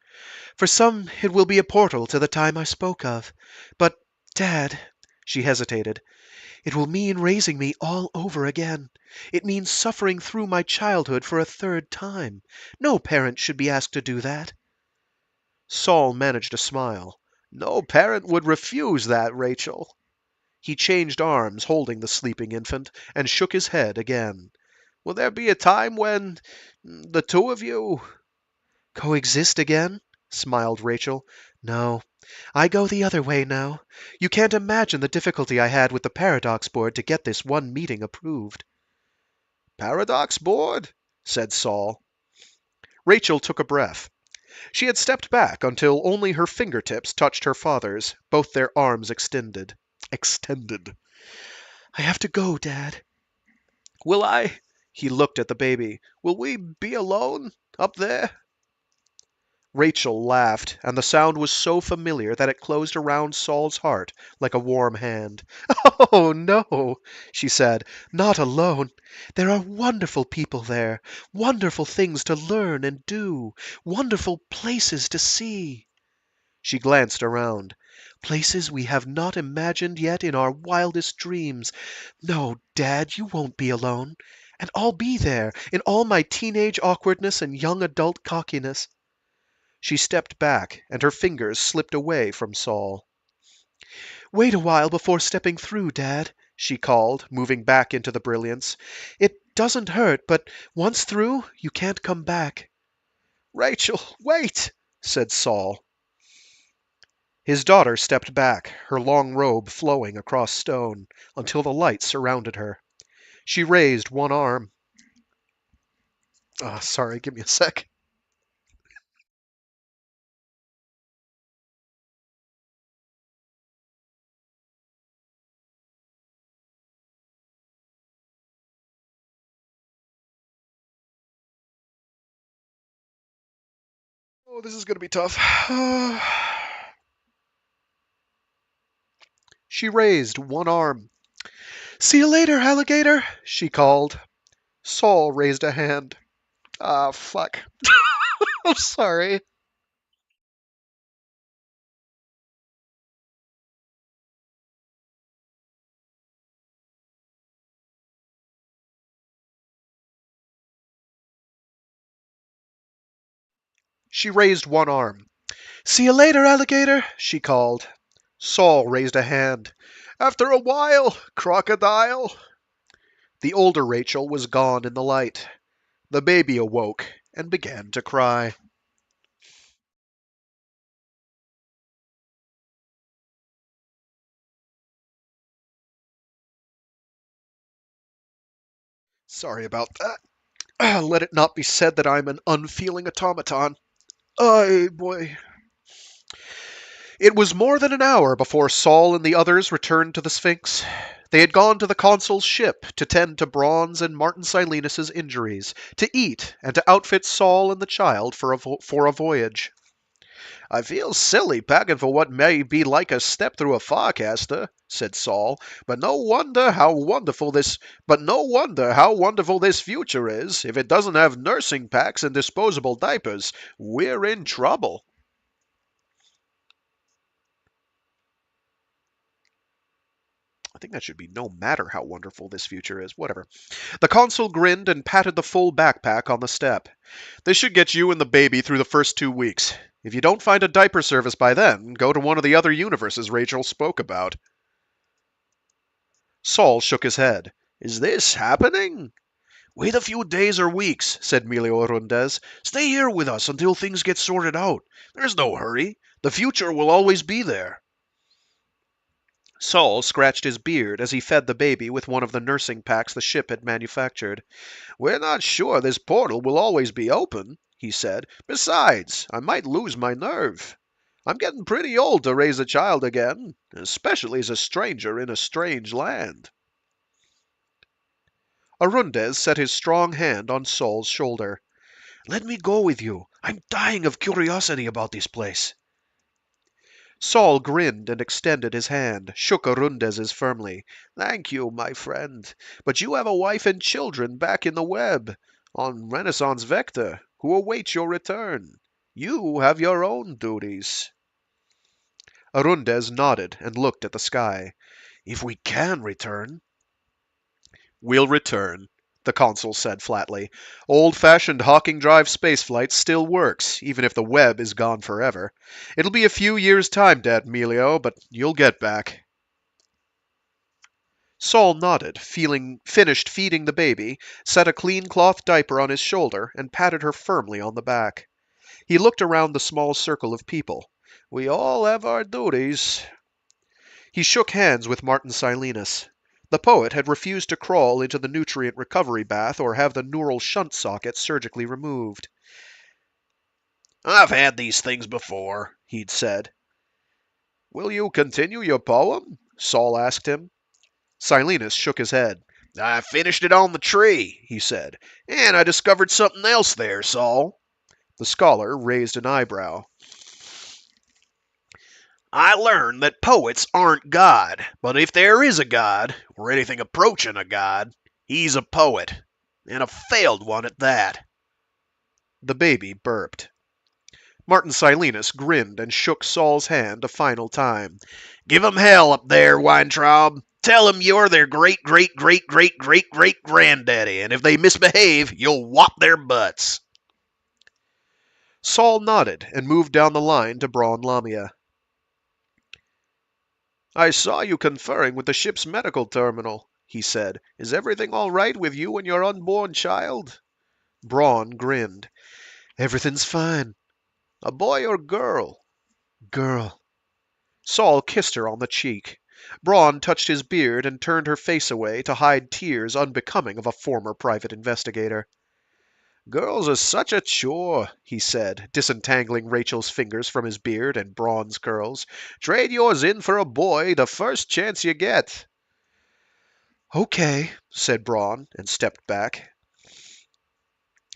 For some, it will be a portal to the time I spoke of. But, Dad, she hesitated, it will mean raising me all over again. It means suffering through my childhood for a third time. No parent should be asked to do that. Saul managed a smile. No parent would refuse that, Rachel. He changed arms, holding the sleeping infant, and shook his head again. Will there be a time when the two of you... Coexist again? Smiled Rachel. No, I go the other way now. You can't imagine the difficulty I had with the Paradox Board to get this one meeting approved. Paradox Board? Said Saul. Rachel took a breath. She had stepped back until only her fingertips touched her father's, both their arms extended. I have to go, Dad. Will I? He looked at the baby. Will we be alone up there? Rachel laughed, and the sound was so familiar that it closed around Saul's heart like a warm hand. Oh, no, she said, not alone. There are wonderful people there, wonderful things to learn and do, wonderful places to see. She glanced around. places we have not imagined yet in our wildest dreams. No, Dad, you won't be alone. And I'll be there, in all my teenage awkwardness and young adult cockiness. She stepped back, and her fingers slipped away from Saul. Wait a while before stepping through, Dad, she called, moving back into the brilliance. It doesn't hurt, but once through, you can't come back. Rachel, wait, said Saul. His daughter stepped back, her long robe flowing across stone, until the light surrounded her. She raised one arm. Sorry, give me a sec. Oh, this is going to be tough. She raised one arm. See you later, alligator, she called. Saul raised a hand. Fuck. I'm sorry. She raised one arm. See you later, alligator, she called. Saul raised a hand. After a while, crocodile. The older Rachel was gone in the light. The baby awoke and began to cry. Sorry about that. Let it not be said that I'm an unfeeling automaton. Ay, boy. It was more than an hour before Saul and the others returned to the Sphinx. They had gone to the Consul's ship to tend to Bronze and Martin Silenus's injuries, to eat, and to outfit Saul and the child for a voyage. I feel silly packing for what may be like a step through a forecaster, said Saul, but no wonder how wonderful this future is. If it doesn't have nursing packs and disposable diapers, we're in trouble. I think that should be no matter how wonderful this future is. Whatever. The Consul grinned and patted the full backpack on the step. This should get you and the baby through the first 2 weeks. If you don't find a diaper service by then, go to one of the other universes Rachel spoke about. Saul shook his head. Is this happening? Wait a few days or weeks, said Emilio Arundez. Stay here with us until things get sorted out. There's no hurry. The future will always be there. Saul scratched his beard as he fed the baby with one of the nursing packs the ship had manufactured. We're not sure this portal will always be open, he said. Besides, I might lose my nerve. I'm getting pretty old to raise a child again, especially as a stranger in a strange land. Arundez set his strong hand on Saul's shoulder. Let me go with you. I'm dying of curiosity about this place. Saul grinned and extended his hand, shook Arundez's firmly. Thank you, my friend. But you have a wife and children back in the web, on Renaissance Vector, who await your return. You have your own duties. Arundez nodded and looked at the sky. If we can return. We'll return, the Consul said flatly. Old-fashioned Hawking Drive spaceflight still works, even if the web is gone forever. It'll be a few years' time, Dad Emilio, but you'll get back. Saul nodded, finished feeding the baby, set a clean cloth diaper on his shoulder, and patted her firmly on the back. He looked around the small circle of people. We all have our duties. He shook hands with Martin Silenus. The poet had refused to crawl into the nutrient recovery bath or have the neural shunt socket surgically removed. I've had these things before, he'd said. Will you continue your poem? Saul asked him. Silenus shook his head. I finished it on the tree, he said, and I discovered something else there, Saul. The scholar raised an eyebrow. I learned that poets aren't God, but if there is a God, or anything approaching a God, he's a poet, and a failed one at that. The baby burped. Martin Silenus grinned and shook Saul's hand a final time. Give 'em hell up there, Weintraub. Tell 'em you're their great-great-great-great-great-great-granddaddy, and if they misbehave, you'll whop their butts. Saul nodded and moved down the line to Braun Lamia. I saw you conferring with the ship's medical terminal, he said. Is everything all right with you and your unborn child? Braun grinned. Everything's fine. A boy or girl? Girl. Saul kissed her on the cheek. Braun touched his beard and turned her face away to hide tears unbecoming of a former private investigator. Girls are such a chore, he said, disentangling Rachel's fingers from his beard and Braun's curls. Trade yours in for a boy the first chance you get. Okay, said Braun, and stepped back.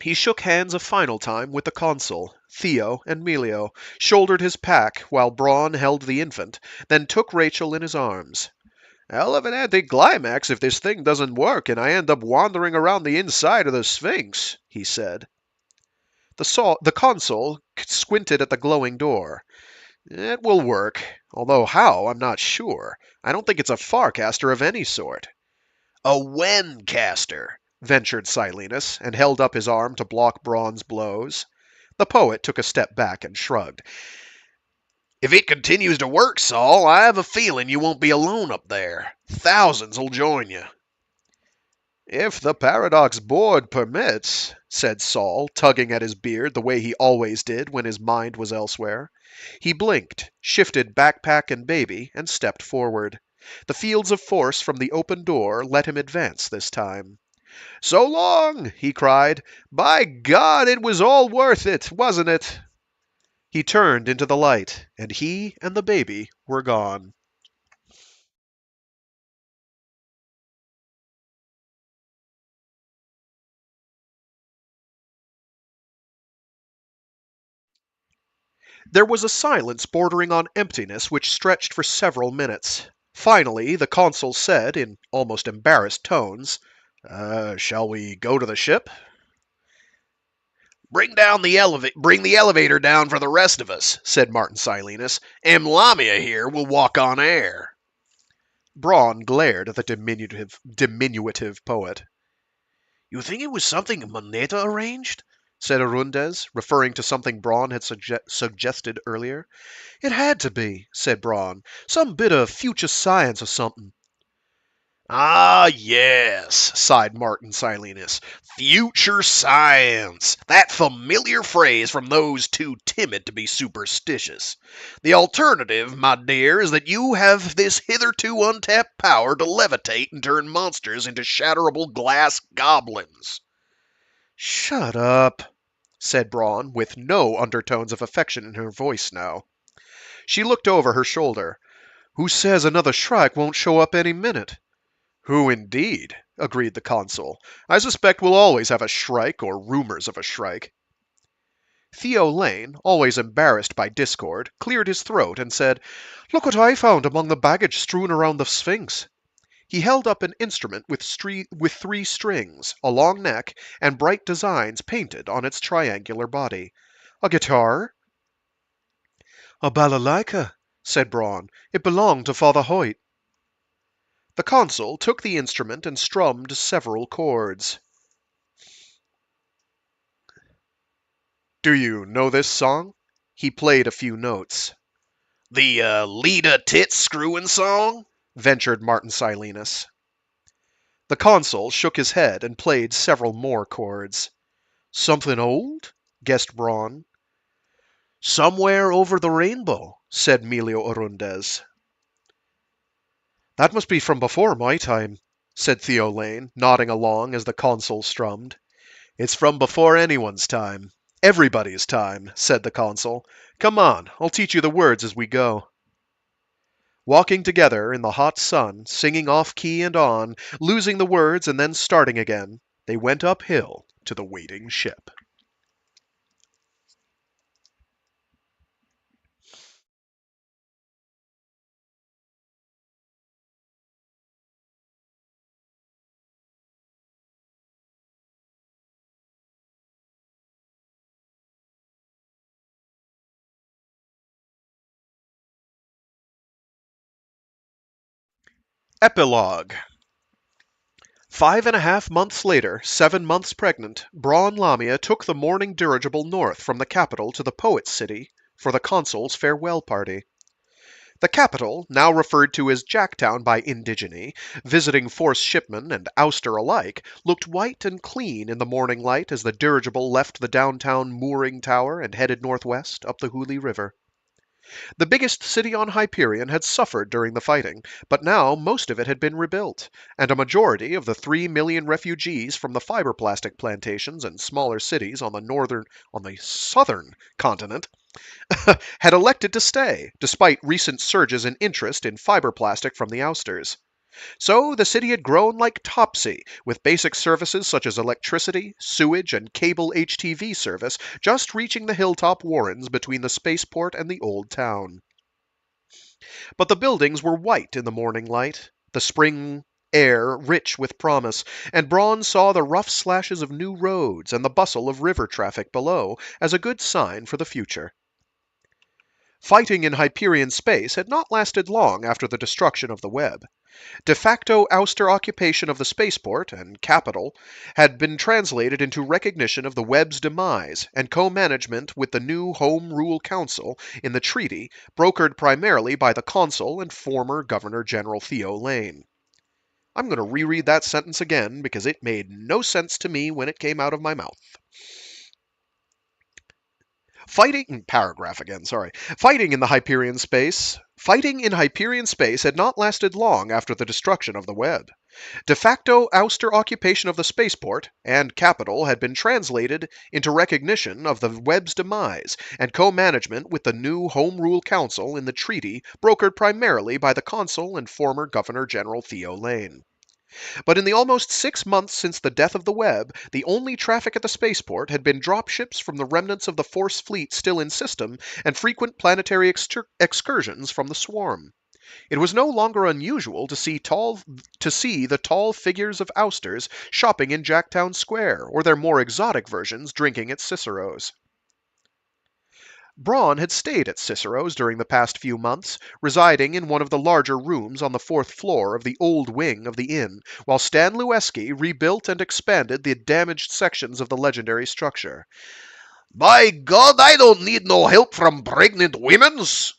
He shook hands a final time with the Consul, Theo, and Melio, shouldered his pack while Braun held the infant, then took Rachel in his arms. Hell of an anticlimax if this thing doesn't work and I end up wandering around the inside of the Sphinx, he said. The Consul squinted at the glowing door. It will work, although how, I'm not sure. I don't think it's a Farcaster of any sort. A Wencaster, ventured Silenus, and held up his arm to block Braun's blows. The poet took a step back and shrugged. If it continues to work, Saul, I have a feeling you won't be alone up there. Thousands will join you. If the Paradox Board permits, said Saul, tugging at his beard the way he always did when his mind was elsewhere. He blinked, shifted backpack and baby, and stepped forward. The fields of force from the open door let him advance this time. So long, he cried. By God, it was all worth it, wasn't it? He turned into the light, and he and the baby were gone. There was a silence bordering on emptiness which stretched for several minutes. Finally, the Consul said, in almost embarrassed tones, shall we go to the ship? Bring the elevator down for the rest of us, said Martin Silenus. Lamia here will walk on air. Braun glared at the diminutive poet. You think it was something Moneta arranged? Said Arundez, referring to something Braun had suggested earlier. It had to be, said Braun. Some bit of future science or something. Ah, yes, sighed Martin Silenus. Future science. That familiar phrase from those too timid to be superstitious. The alternative, my dear, is that you have this hitherto untapped power to levitate and turn monsters into shatterable glass goblins. Shut up, said Braun, with no undertones of affection in her voice now. She looked over her shoulder. Who says another Shrike won't show up any minute? Who indeed? Agreed the Consul. I suspect we'll always have a Shrike or rumors of a Shrike. Theo Lane, always embarrassed by discord, cleared his throat and said, Look what I found among the baggage strewn around the Sphinx. He held up an instrument with 3 strings, a long neck, and bright designs painted on its triangular body. A guitar? A balalaika, said Braun. It belonged to Father Hoyt. The Consul took the instrument and strummed several chords. Do you know this song? He played a few notes. The Leda Tit Screwing song? Ventured Martin Silenus. The Consul shook his head and played several more chords. Something old? Guessed Braun. Somewhere over the rainbow, said Melio Arundez. That must be from before my time, said Theo Lane, nodding along as the Consul strummed. It's from before anyone's time. Everybody's time, said the Consul. Come on, I'll teach you the words as we go. Walking together in the hot sun, singing off key and on, losing the words and then starting again, they went uphill to the waiting ship. Epilogue 5.5 months later, 7 months pregnant, Braun Lamia took the morning dirigible north from the capital to the poet's city for the consul's farewell party. The capital, now referred to as Jacktown by indigene, visiting force shipmen and ouster alike, looked white and clean in the morning light as the dirigible left the downtown mooring tower and headed northwest up the Hooghly River. The biggest city on Hyperion had suffered during the fighting, but now most of it had been rebuilt, and a majority of the 3 million refugees from the fiber plastic plantations and smaller cities on the southern continent had elected to stay, despite recent surges in interest in fiber plastic from the ousters. So the city had grown like Topsy, with basic services such as electricity, sewage, and cable HTV service just reaching the hilltop warrens between the spaceport and the old town. But the buildings were white in the morning light, the spring air rich with promise, and Braun saw the rough slashes of new roads and the bustle of river traffic below as a good sign for the future. Fighting in Hyperion space had not lasted long after the destruction of the web. De facto ouster occupation of the spaceport and capital had been translated into recognition of the web's demise and co-management with the new Home Rule Council in the treaty, brokered primarily by the Consul and former Governor General Theo Lane. I'm going to reread that sentence again because it made no sense to me when it came out of my mouth. Fighting in Hyperion space had not lasted long after the destruction of the web. De facto ouster occupation of the spaceport and capital had been translated into recognition of the web's demise and co-management with the new Home Rule Council in the treaty brokered primarily by the Consul and former Governor General Theo Lane. But in the almost 6 months since the death of the web, the only traffic at the spaceport had been dropships from the remnants of the Force fleet still in system and frequent planetary excursions from the swarm. It was no longer unusual to see the tall figures of ousters shopping in Jacktown Square, or their more exotic versions drinking at Cicero's. Braun had stayed at Cicero's during the past few months, residing in one of the larger rooms on the 4th floor of the old wing of the inn, while Stan Lueski rebuilt and expanded the damaged sections of the legendary structure. "By God, I don't need no help from pregnant women's!"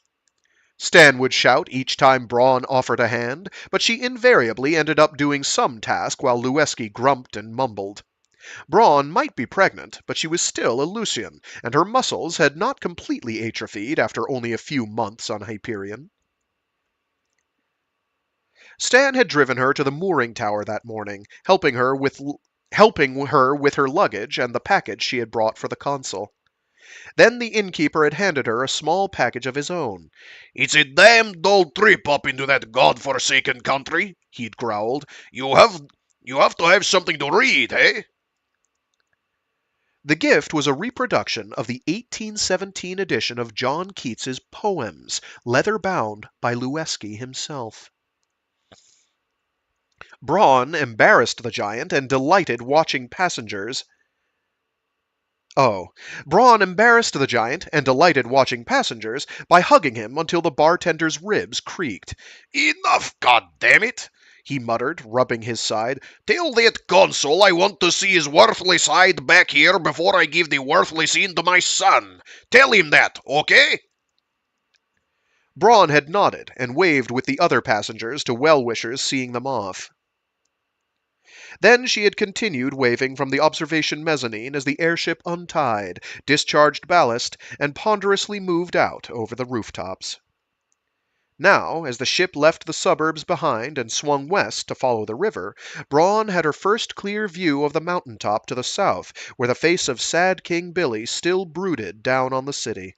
Stan would shout each time Braun offered a hand, but she invariably ended up doing some task while Lueski grumped and mumbled. Braun might be pregnant, but she was still a Lucian, and her muscles had not completely atrophied after only a few months on Hyperion. Stan had driven her to the mooring tower that morning, helping her with her luggage and the package she had brought for the Consul. Then the innkeeper had handed her a small package of his own. "It's a damn dull trip up into that god-forsaken country," he'd growled. You have to have something to read, eh?" The gift was a reproduction of the 1817 edition of John Keats's Poems, leather-bound by Lueski himself. Braun embarrassed the giant and delighted watching passengers by hugging him until the bartender's ribs creaked. "Enough, goddammit!" he muttered, rubbing his side. "Tell that consul I want to see his worthless hide back here before I give the worthless in to my son. Tell him that, okay?" Braun had nodded and waved with the other passengers to well-wishers seeing them off. Then she had continued waving from the observation mezzanine as the airship untied, discharged ballast, and ponderously moved out over the rooftops. Now, as the ship left the suburbs behind and swung west to follow the river, Braun had her first clear view of the mountaintop to the south, where the face of sad King Billy still brooded down on the city.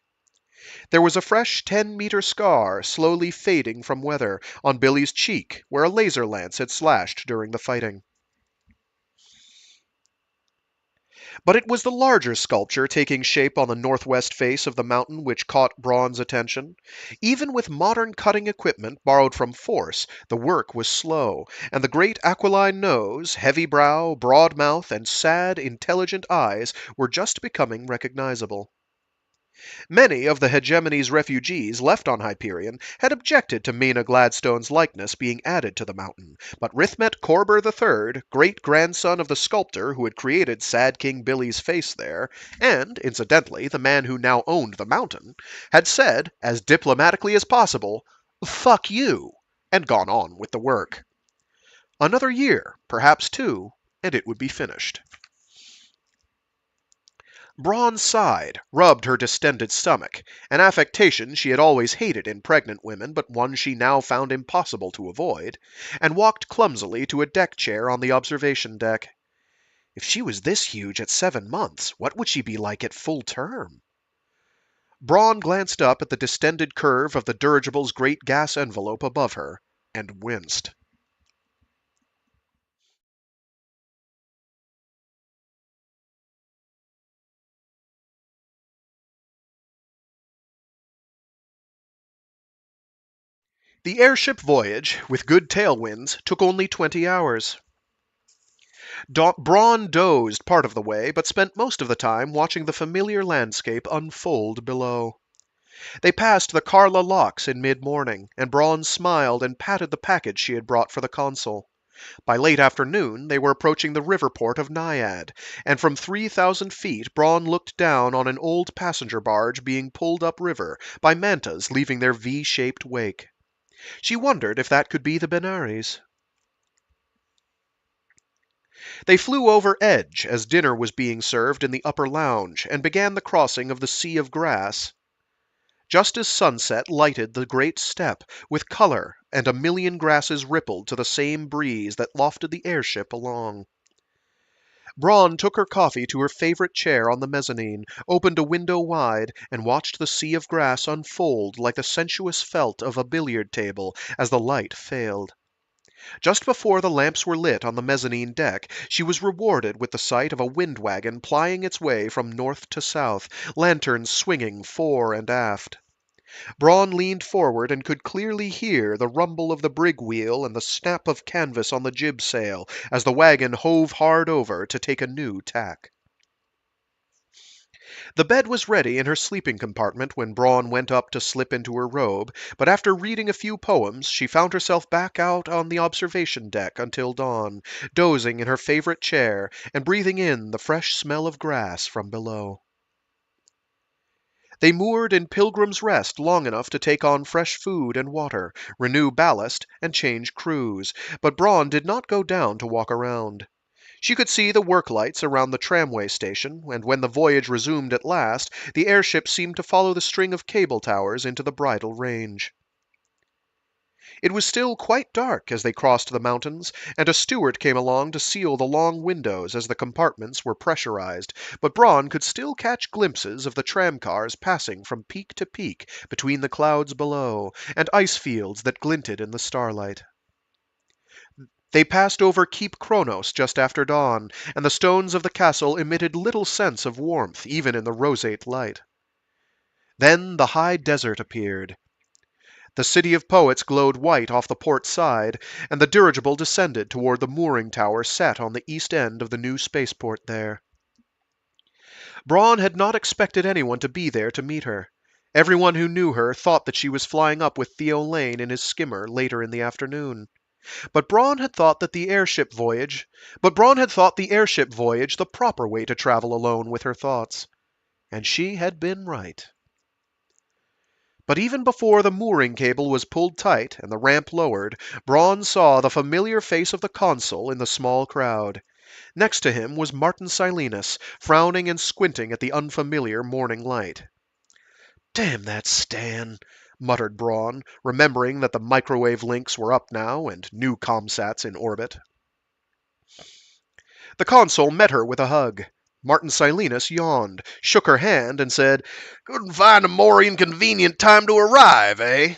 There was a fresh 10-meter scar, slowly fading from weather, on Billy's cheek, where a laser lance had slashed during the fighting. But it was the larger sculpture taking shape on the northwest face of the mountain which caught Braun's attention. Even with modern cutting equipment borrowed from Force, the work was slow, and the great aquiline nose, heavy brow, broad mouth, and sad, intelligent eyes were just becoming recognizable. Many of the Hegemony's refugees left on Hyperion had objected to Mina Gladstone's likeness being added to the mountain, but Rithmet Korber III, great-grandson of the sculptor who had created Sad King Billy's face there, and, incidentally, the man who now owned the mountain, had said, as diplomatically as possible, "Fuck you," and gone on with the work. Another year, perhaps two, and it would be finished. Braun sighed, rubbed her distended stomach, an affectation she had always hated in pregnant women, but one she now found impossible to avoid, and walked clumsily to a deck chair on the observation deck. If she was this huge at 7 months, what would she be like at full term? Braun glanced up at the distended curve of the dirigible's great gas envelope above her, and winced. The airship voyage, with good tailwinds, took only 20 hours. Braun dozed part of the way, but spent most of the time watching the familiar landscape unfold below. They passed the Carla locks in mid-morning, and Braun smiled and patted the package she had brought for the Consul. By late afternoon they were approaching the river port of Naiad, and from 3,000 feet Braun looked down on an old passenger barge being pulled upriver by mantas leaving their V-shaped wake. She wondered if that could be the Benares. They flew over Edge as dinner was being served in the upper lounge, and began the crossing of the Sea of Grass. Just as sunset lighted the great steppe with color, and a million grasses rippled to the same breeze that lofted the airship along. Braun took her coffee to her favorite chair on the mezzanine, opened a window wide, and watched the sea of grass unfold like the sensuous felt of a billiard table as the light failed. Just before the lamps were lit on the mezzanine deck, she was rewarded with the sight of a wind wagon plying its way from north to south, lanterns swinging fore and aft. Braun leaned forward and could clearly hear the rumble of the brig wheel and the snap of canvas on the jib sail as the wagon hove hard over to take a new tack. The bed was ready in her sleeping compartment when Braun went up to slip into her robe, but after reading a few poems she found herself back out on the observation deck until dawn, dozing in her favorite chair and breathing in the fresh smell of grass from below. They moored in Pilgrim's Rest long enough to take on fresh food and water, renew ballast, and change crews, but Braun did not go down to walk around. She could see the work lights around the tramway station, and when the voyage resumed at last, the airship seemed to follow the string of cable towers into the bridle range. It was still quite dark as they crossed the mountains, and a steward came along to seal the long windows as the compartments were pressurized, but Braun could still catch glimpses of the tramcars passing from peak to peak between the clouds below, and ice fields that glinted in the starlight. They passed over Keep Kronos just after dawn, and the stones of the castle emitted little sense of warmth even in the roseate light. Then the high desert appeared. The City of Poets glowed white off the port side, and the dirigible descended toward the mooring tower set on the east end of the new spaceport there. Braun had not expected anyone to be there to meet her. Everyone who knew her thought that she was flying up with Theo Lane in his skimmer later in the afternoon. But Braun had thought the airship voyage the proper way to travel alone with her thoughts. And she had been right. But even before the mooring cable was pulled tight and the ramp lowered, Braun saw the familiar face of the Consul in the small crowd. Next to him was Martin Silenus, frowning and squinting at the unfamiliar morning light. "Damn that Stan," muttered Braun, remembering that the microwave links were up now and new comsats in orbit. The Consul met her with a hug. Martin Silenus yawned, shook her hand, and said, "Couldn't find a more inconvenient time to arrive, eh?"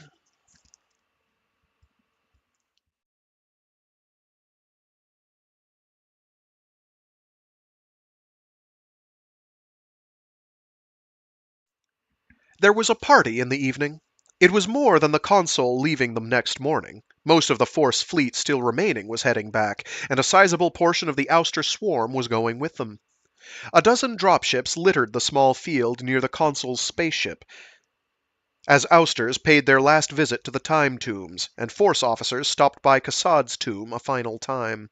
There was a party in the evening. It was more than the Consul leaving them next morning. Most of the Force fleet still remaining was heading back, and a sizable portion of the Ouster swarm was going with them. A dozen dropships littered the small field near the Consul's spaceship, as Ousters paid their last visit to the Time Tombs, and Force officers stopped by Kassad's tomb a final time.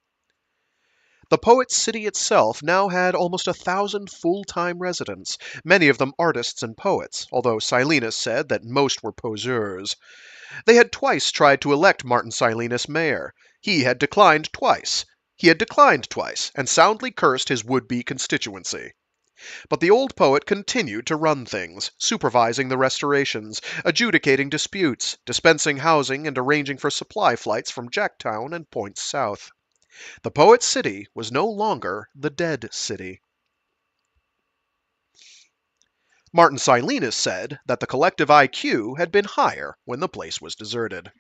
The poet's city itself now had almost 1,000 full-time residents, many of them artists and poets, although Silenus said that most were poseurs. They had twice tried to elect Martin Silenus mayor. He had declined twice. And soundly cursed his would-be constituency. But the old poet continued to run things, supervising the restorations, adjudicating disputes, dispensing housing, and arranging for supply flights from Jacktown and points south. The poet's city was no longer the dead city. Martin Silenus said that the collective IQ had been higher when the place was deserted.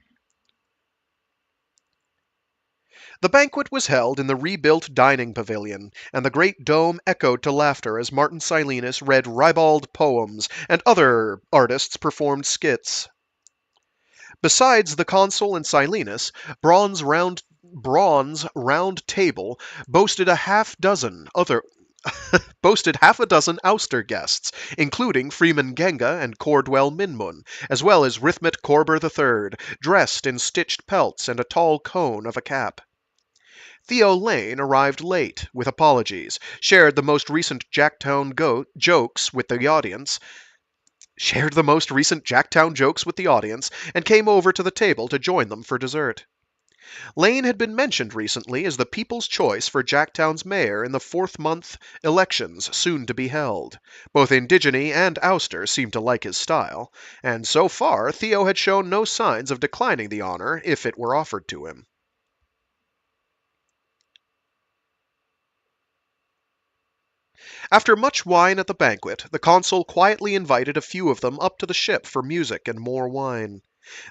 The banquet was held in the rebuilt dining pavilion, and the great dome echoed to laughter as Martin Silenus read ribald poems and other artists performed skits. Besides the Consul and Silenus, Bronze round table boasted half a dozen ouster guests, including Freeman Genga and Cordwell Minmun, as well as Rithmet Corber III, dressed in stitched pelts and a tall cone of a cap. Theo Lane arrived late, with apologies, shared the most recent Jacktown jokes with the audience, and came over to the table to join them for dessert. Lane had been mentioned recently as the people's choice for Jacktown's mayor in the fourth-month elections soon to be held. Both Indigene and Ouster seemed to like his style, and so far Theo had shown no signs of declining the honor if it were offered to him. After much wine at the banquet, the Consul quietly invited a few of them up to the ship for music and more wine.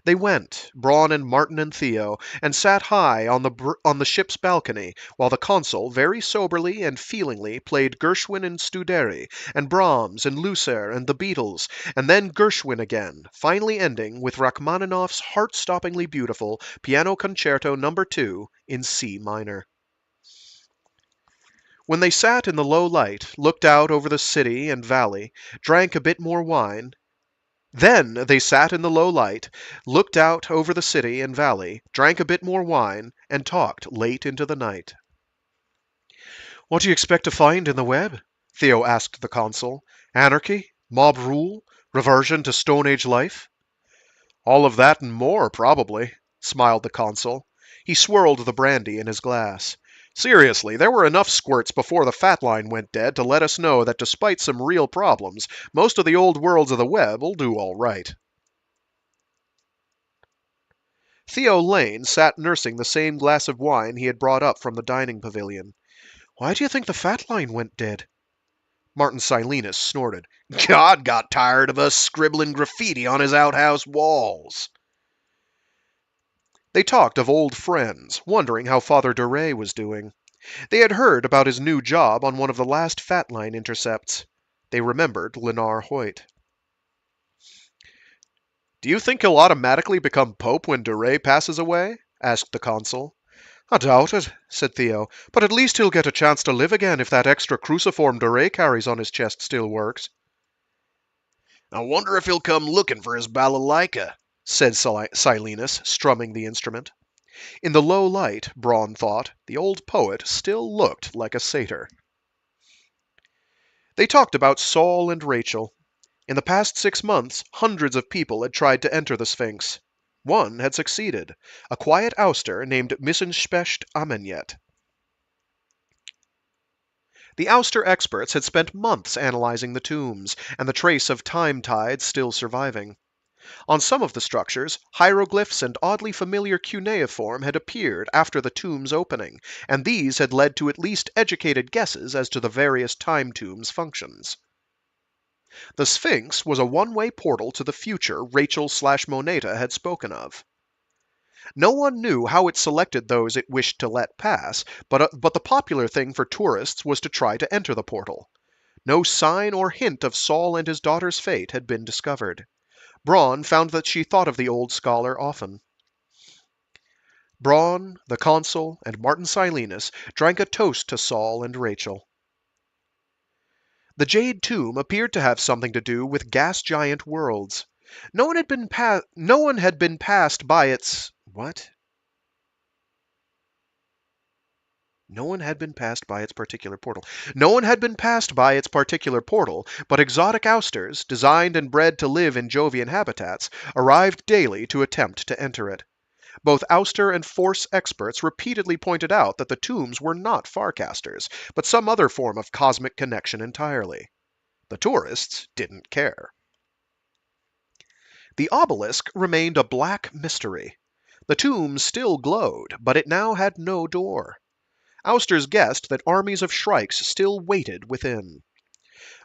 They went, Braun and Martin and Theo, and sat high on the ship's balcony, while the Consul very soberly and feelingly played Gershwin and Studeri, and Brahms and Lucer and the Beatles, and then Gershwin again, finally ending with Rachmaninoff's heart-stoppingly beautiful Piano Concerto No. 2 in C minor. When they sat in the low light, looked out over the city and valley, drank a bit more wine, and talked late into the night. "What do you expect to find in the web?" Theo asked the Consul. "Anarchy? Mob rule? Reversion to Stone Age life?" "All of that and more, probably," smiled the Consul. He swirled the brandy in his glass. "Seriously, there were enough squirts before the fat line went dead to let us know that despite some real problems, most of the old worlds of the web will do all right." Theo Lane sat nursing the same glass of wine he had brought up from the dining pavilion. "Why do you think the fat line went dead?" Martin Silenus snorted. "God got tired of us scribbling graffiti on his outhouse walls." They talked of old friends, wondering how Father Duray was doing. They had heard about his new job on one of the last fat line intercepts. They remembered Lenar Hoyt. "Do you think he'll automatically become Pope when Duray passes away?" asked the Consul. "I doubt it," said Theo, "but at least he'll get a chance to live again if that extra cruciform Duray carries on his chest still works." "I wonder if he'll come looking for his balalaika," said Silenus, strumming the instrument. In the low light, Braun thought, the old poet still looked like a satyr. They talked about Saul and Rachel. In the past 6 months, hundreds of people had tried to enter the Sphinx. One had succeeded, a quiet ouster named Missenspecht Amenyet. The ouster experts had spent months analyzing the tombs, and the trace of time tides still surviving. On some of the structures, hieroglyphs and oddly familiar cuneiform had appeared after the tomb's opening, and these had led to at least educated guesses as to the various time tombs' functions. The Sphinx was a one-way portal to the future Rachel/Moneta had spoken of. No one knew how it selected those it wished to let pass, but the popular thing for tourists was to try to enter the portal. No sign or hint of Saul and his daughter's fate had been discovered. Braun found that she thought of the old scholar often. Braun, the Consul, and Martin Silenus drank a toast to Saul and Rachel. The Jade Tomb appeared to have something to do with gas giant worlds. No one had been passed by its... What? No one had been passed by its particular portal. No one had been passed by its particular portal, but exotic ousters, designed and bred to live in Jovian habitats, arrived daily to attempt to enter it. Both ouster and force experts repeatedly pointed out that the tombs were not farcasters, but some other form of cosmic connection entirely. The tourists didn't care. The obelisk remained a black mystery. The tomb still glowed, but it now had no door. Ousters guessed that armies of Shrikes still waited within.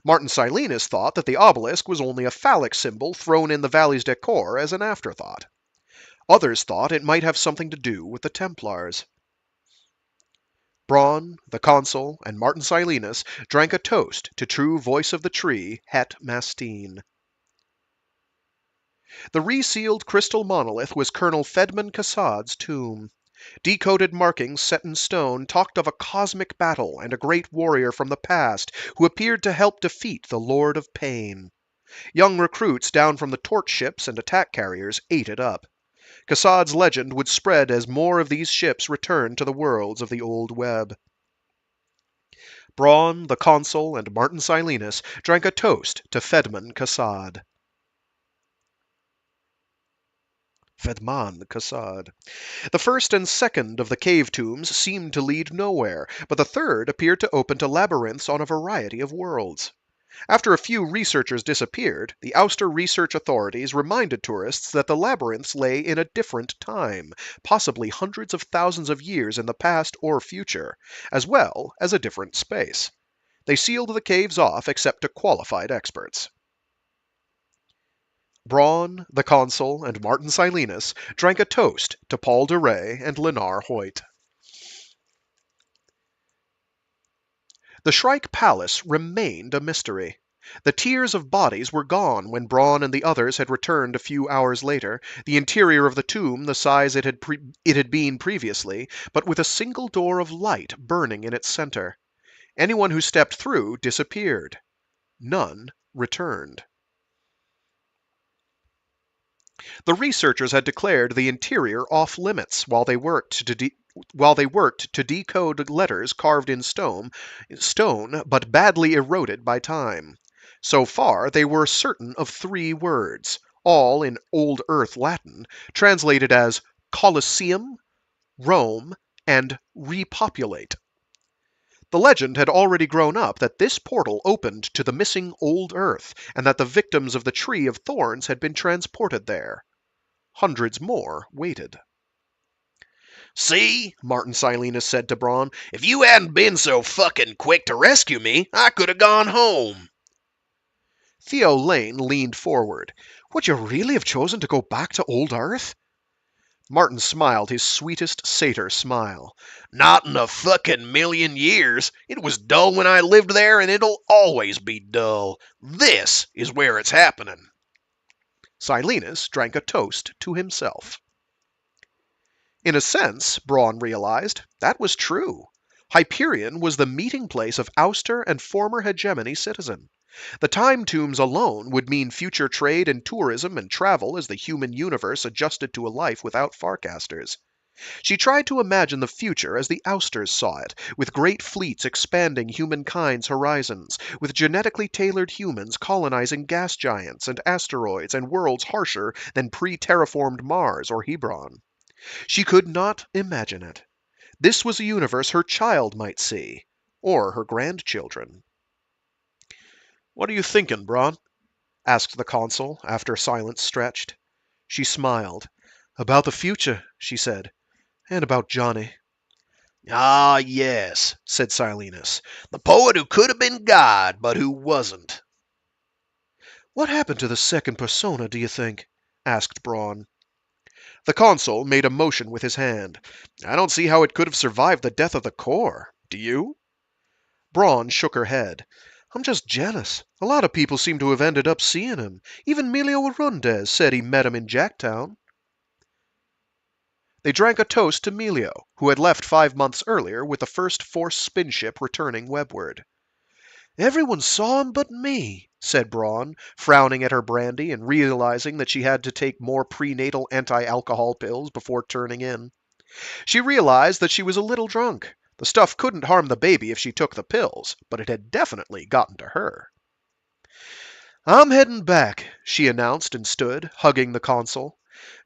Martin Silenus thought that the obelisk was only a phallic symbol thrown in the Valleys decor as an afterthought. Others thought it might have something to do with the Templars. Braun, the Consul, and Martin Silenus drank a toast to true voice of the tree, Het Mastine. The resealed crystal monolith was Colonel Fedman Kassad's tomb. Decoded markings set in stone talked of a cosmic battle and a great warrior from the past who appeared to help defeat the Lord of Pain. Young recruits down from the torch ships and attack carriers ate it up. Kassad's legend would spread as more of these ships returned to the worlds of the old web. Braun, the Consul, and Martin Silenus drank a toast to Fedman Kassad. Fedman Kassad. The first and second of the cave tombs seemed to lead nowhere, but the third appeared to open to labyrinths on a variety of worlds. After a few researchers disappeared, the Ouster research authorities reminded tourists that the labyrinths lay in a different time, possibly hundreds of thousands of years in the past or future, as well as a different space. They sealed the caves off except to qualified experts. Braun, the Consul, and Martin Silenus drank a toast to Paul de Rey and Lenar Hoyt. The Shrike Palace remained a mystery. The tiers of bodies were gone when Braun and the others had returned a few hours later, the interior of the tomb the size it had been previously, but with a single door of light burning in its center. Anyone who stepped through disappeared. None returned. The researchers had declared the interior off-limits while they worked to decode letters carved in stone, but badly eroded by time. So far, they were certain of 3 words, all in Old Earth Latin, translated as Colosseum, Rome, and repopulate. The legend had already grown up that this portal opened to the missing Old Earth, and that the victims of the Tree of Thorns had been transported there. Hundreds more waited. "See," Martin Silenus said to Braun, "if you hadn't been so fucking quick to rescue me, I could have gone home." Theo Lane leaned forward. "Would you really have chosen to go back to Old Earth?" Martin smiled his sweetest satyr smile. "Not in a fucking million years. It was dull when I lived there, and it'll always be dull. This is where it's happening." Silenus drank a toast to himself. In a sense, Braun realized, that was true. Hyperion was the meeting place of ouster and former hegemony citizen. The time tombs alone would mean future trade and tourism and travel as the human universe adjusted to a life without farcasters. She tried to imagine the future as the ousters saw it, with great fleets expanding humankind's horizons, with genetically tailored humans colonizing gas giants and asteroids and worlds harsher than pre-terraformed Mars or Hebron. She could not imagine it. This was a universe her child might see, or her grandchildren. "What are you thinking, Braun?" asked the Consul, after silence stretched. She smiled. "About the future," she said, "and about Johnny." "Ah, yes," said Silenus. "The poet who could have been God, but who wasn't." "What happened to the second persona, do you think?" asked Braun. The Consul made a motion with his hand. "I don't see how it could have survived the death of the core. Do you?" Braun shook her head. "I'm just jealous. A lot of people seem to have ended up seeing him. Even Emilio Arundez said he met him in Jacktown." They drank a toast to Emilio, who had left 5 months earlier with the first Force spinship returning webward. Everyone saw him but me, said Braun, frowning at her brandy and realizing that she had to take more prenatal anti-alcohol pills before turning in. She realized that she was a little drunk. The stuff couldn't harm the baby if she took the pills, but it had definitely gotten to her. I'm heading back, she announced and stood, hugging the Consul.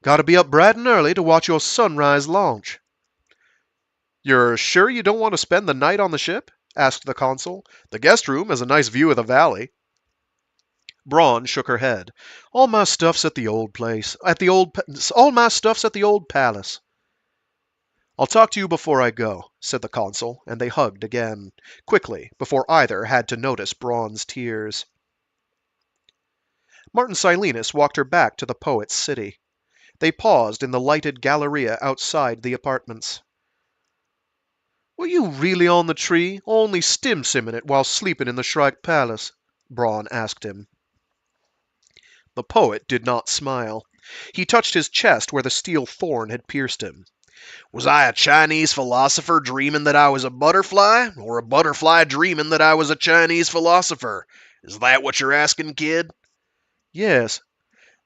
Gotta be up bright and early to watch your sunrise launch. You're sure you don't want to spend the night on the ship? Asked the Consul. The guest room has a nice view of the valley. Braun shook her head. All my stuff's at the old place. All my stuff's at the old palace. I'll talk to you before I go, said the Consul, and they hugged again, quickly, before either had to notice Braun's tears. Martin Silenus walked her back to the poet's city. They paused in the lighted galleria outside the apartments. Were you really on the tree, or only stim-simming it while sleeping in the Shrike Palace? Braun asked him. The poet did not smile. He touched his chest where the steel thorn had pierced him. Was I a Chinese philosopher dreaming that I was a butterfly, or a butterfly dreaming that I was a Chinese philosopher? Is that what you're asking, kid? Yes.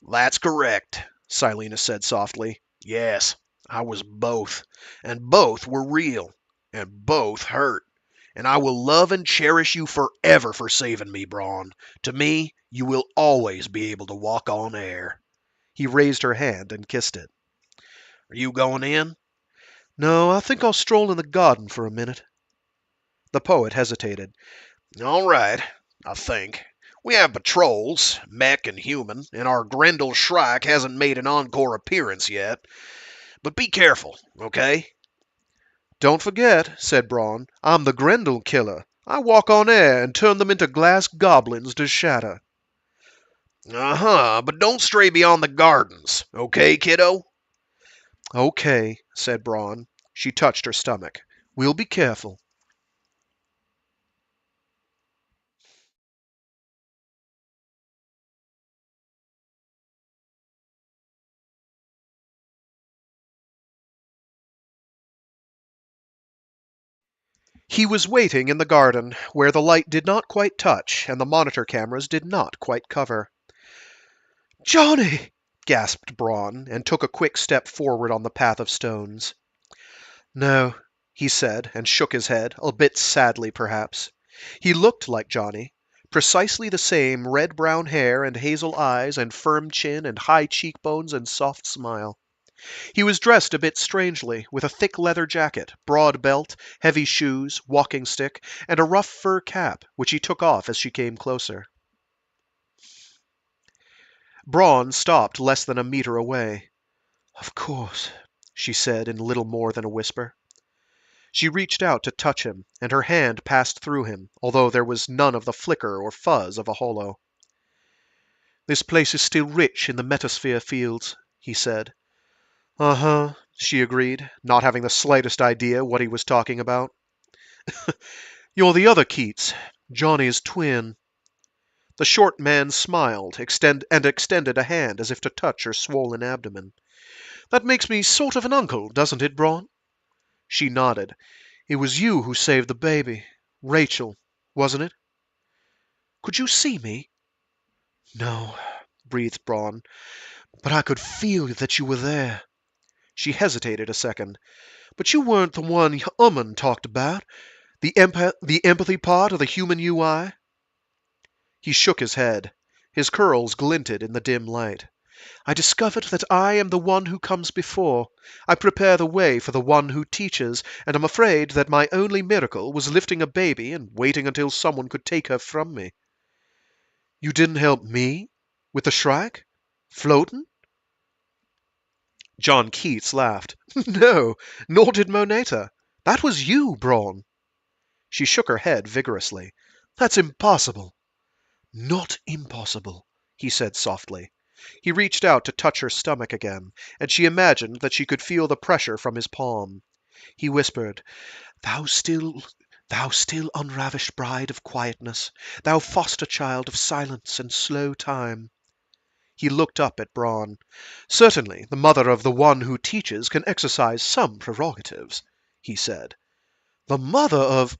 That's correct, Silenus said softly. Yes, I was both, and both were real, and both hurt. And I will love and cherish you forever for saving me, Braun. To me, you will always be able to walk on air. He raised her hand and kissed it. Are you going in? No, I think I'll stroll in the garden for a minute. The poet hesitated. All right, I think. We have patrols, mech and human, and our Grendel Shrike hasn't made an encore appearance yet. But be careful, okay? Don't forget, said Braun, I'm the Grendel killer. I walk on air and turn them into glass goblins to shatter. Uh-huh, but don't stray beyond the gardens, okay, kiddo? Okay, said Braun. She touched her stomach. We'll be careful. He was waiting in the garden, where the light did not quite touch and the monitor cameras did not quite cover. Johnny! Gasped Braun, and took a quick step forward on the path of stones. No, he said, and shook his head, a bit sadly perhaps. He looked like Johnny, precisely the same red-brown hair and hazel eyes and firm chin and high cheekbones and soft smile. He was dressed a bit strangely, with a thick leather jacket, broad belt, heavy shoes, walking stick, and a rough fur cap, which he took off as she came closer. Braun stopped less than a meter away. Of course, she said in little more than a whisper. She reached out to touch him, and her hand passed through him, although there was none of the flicker or fuzz of a holo. This place is still rich in the metasphere fields, he said. Uh-huh, she agreed, not having the slightest idea what he was talking about. You're the other Keats, Johnny's twin. The short man smiled, extended a hand as if to touch her swollen abdomen. That makes me sort of an uncle, doesn't it, Braun? She nodded. It was you who saved the baby. Rachel, wasn't it? Could you see me? No, breathed Braun, but I could feel that you were there. She hesitated a second. But you weren't the one Uman talked about, the empathy part of the human UI? He shook his head. His curls glinted in the dim light. I discovered that I am the one who comes before. I prepare the way for the one who teaches, and I'm afraid that my only miracle was lifting a baby and waiting until someone could take her from me. You didn't help me? With the Shrike? Floatin'? John Keats laughed. No, nor did Moneta. That was you, Braun. She shook her head vigorously. That's impossible. Not impossible, he said softly. He reached out to touch her stomach again, and she imagined that she could feel the pressure from his palm. He whispered, Thou still unravished bride of quietness, thou foster child of silence and slow time. He looked up at Braun. Certainly, the mother of the one who teaches can exercise some prerogatives, he said. The mother of...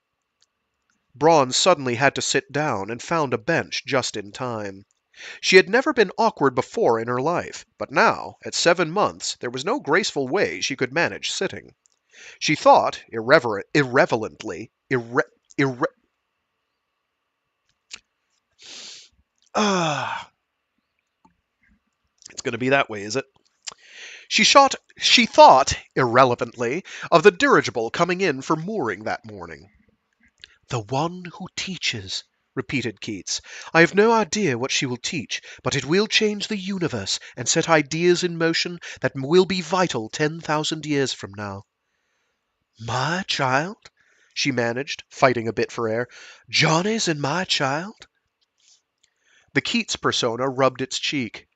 Braun suddenly had to sit down and found a bench just in time. She had never been awkward before in her life, but now, at 7 months, there was no graceful way she could manage sitting. She thought, irrelevantly, it's going to be that way, is it? She thought, irrelevantly, of the dirigible coming in for mooring that morning. "The one who teaches," repeated Keats. "I have no idea what she will teach, but it will change the universe and set ideas in motion that will be vital 10,000 years from now." "My child?" she managed, fighting a bit for air. "Johnny's and my child?" The Keats persona rubbed its cheek.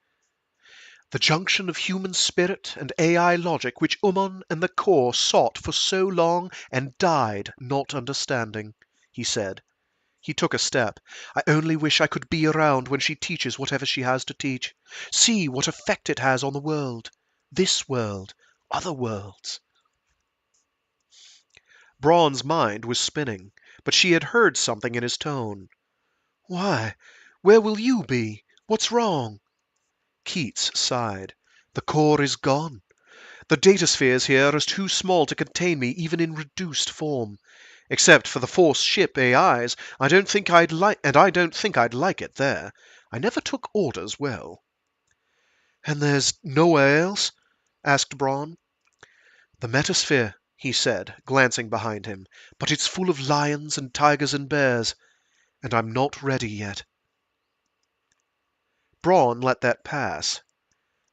"The junction of human spirit and AI logic which Uman and the Core sought for so long and died not understanding," he said. He took a step. "I only wish I could be around when she teaches whatever she has to teach. See what effect it has on the world. This world. Other worlds." Braun's mind was spinning, but she had heard something in his tone. "Why, where will you be? What's wrong?" Keats sighed. "The core is gone. The dataspheres here are too small to contain me even in reduced form. Except for the force ship AIs, I don't think I'd like it there. I never took orders well." "And there's nowhere else?" asked Braun. "The metasphere," he said, glancing behind him, "but it's full of lions and tigers and bears, and I'm not ready yet." Braun let that pass.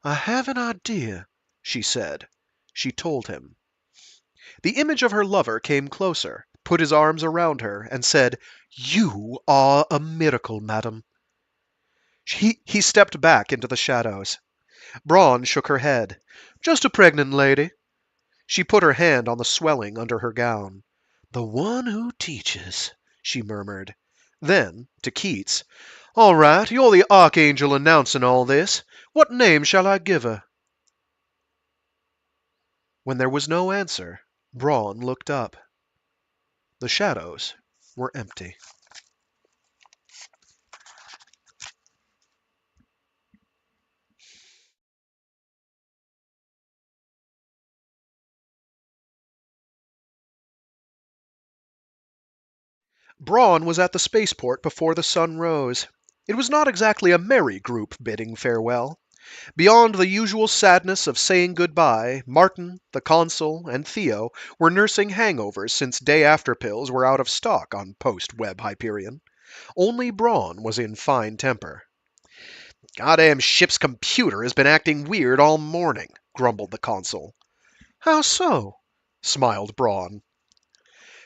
"I have an idea," she said. She told him. The image of her lover came closer, put his arms around her, and said, "You are a miracle, madam." He stepped back into the shadows. Braun shook her head. "Just a pregnant lady." She put her hand on the swelling under her gown. "The one who teaches," she murmured. Then, to Keats, "All right, you're the archangel announcing all this. What name shall I give her?" When there was no answer, Braun looked up. The shadows were empty. Braun was at the spaceport before the sun rose. It was not exactly a merry group bidding farewell. Beyond the usual sadness of saying goodbye, Martin, the Consul, and Theo were nursing hangovers since day-after pills were out of stock on post-Web Hyperion. Only Braun was in fine temper. "Goddamn ship's computer has been acting weird all morning," grumbled the Consul. "How so?" smiled Braun.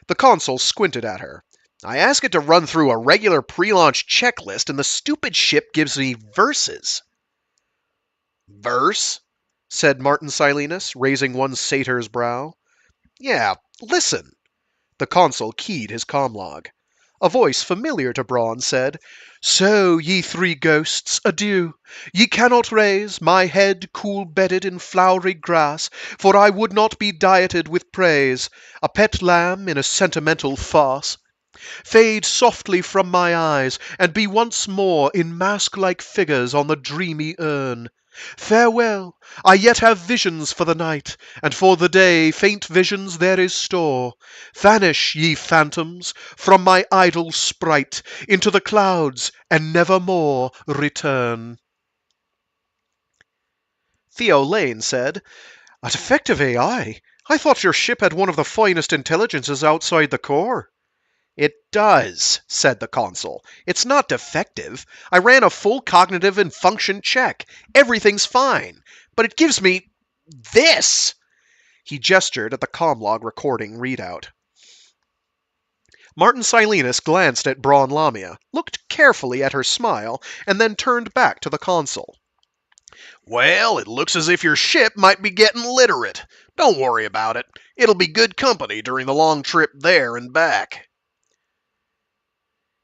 The Consul squinted at her. "I ask it to run through a regular pre-launch checklist, and the stupid ship gives me verses." "Verse?" said Martin Silenus, raising one satyr's brow. "Yeah, listen." The Consul keyed his comlog. A voice familiar to Braun said, "So, ye three ghosts, adieu. Ye cannot raise my head cool-bedded in flowery grass, for I would not be dieted with praise, a pet lamb in a sentimental farce. Fade softly from my eyes, and be once more in mask-like figures on the dreamy urn. Farewell! I yet have visions for the night, and for the day faint visions there is store. Vanish, ye phantoms, from my idle sprite, into the clouds, and never more return." Theo Lane said, "A defective AI? I thought your ship had one of the finest intelligences outside the core." "It does," said the Consul. "It's not defective. I ran a full cognitive and function check. Everything's fine. But it gives me this." He gestured at the comlog recording readout. Martin Silenus glanced at Braun Lamia, looked carefully at her smile, and then turned back to the Consul. "Well, it looks as if your ship might be getting literate. Don't worry about it. It'll be good company during the long trip there and back."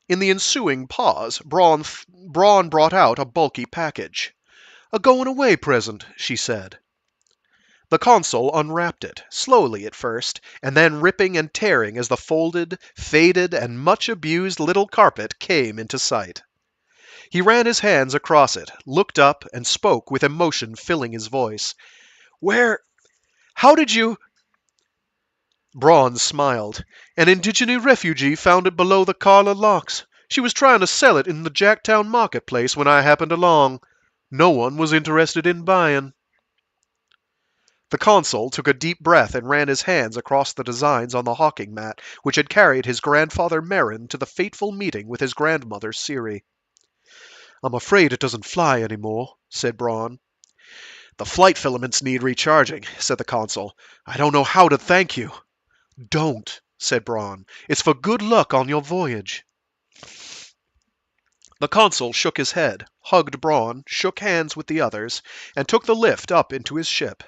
In the ensuing pause, Braun brought out a bulky package. "A going-away present," she said. The Consul unwrapped it, slowly at first, and then ripping and tearing as the folded, faded, and much abused little carpet came into sight. He ran his hands across it, looked up, and spoke with emotion filling his voice. How did you... Braun smiled. An Indigene refugee found it below the Carla locks. She was trying to sell it in the Jacktown marketplace when I happened along. No one was interested in buying. The Consul took a deep breath and ran his hands across the designs on the hawking mat which had carried his grandfather Merrin to the fateful meeting with his grandmother Siri. I'm afraid it doesn't fly anymore, said Braun. The flight filaments need recharging, said the Consul. I don't know how to thank you. Don't, said Braun. It's for good luck on your voyage. The Consul shook his head, hugged Braun, shook hands with the others, and took the lift up into his ship.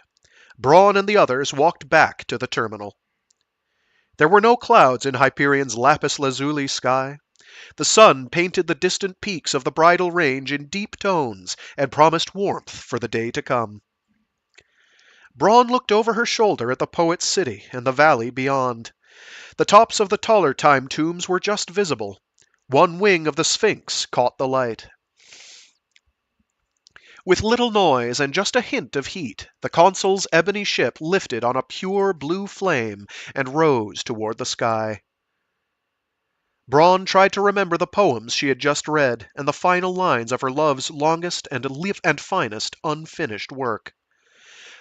Braun and the others walked back to the terminal. There were no clouds in Hyperion's lapis lazuli sky. The sun painted the distant peaks of the Bridal Range in deep tones and promised warmth for the day to come. Braun looked over her shoulder at the Poet's City and the valley beyond. The tops of the taller time tombs were just visible. One wing of the Sphinx caught the light. With little noise and just a hint of heat, the Consul's ebony ship lifted on a pure blue flame and rose toward the sky. Braun tried to remember the poems she had just read and the final lines of her love's longest and finest unfinished work.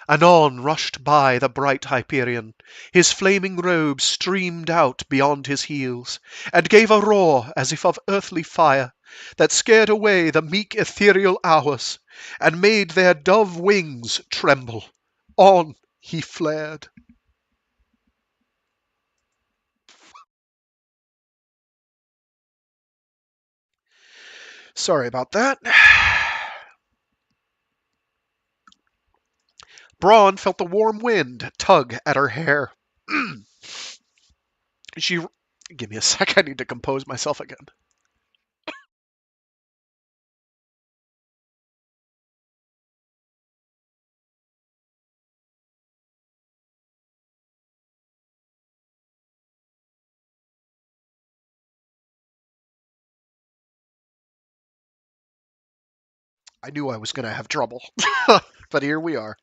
Anon rushed by the bright Hyperion. His flaming robe streamed out beyond his heels, and gave a roar as if of earthly fire, that scared away the meek ethereal hours, and made their dove wings tremble. On he flared. Sorry about that. Braun felt the warm wind tug at her hair. Give me a sec, I need to compose myself again. I knew I was going to have trouble, but here we are.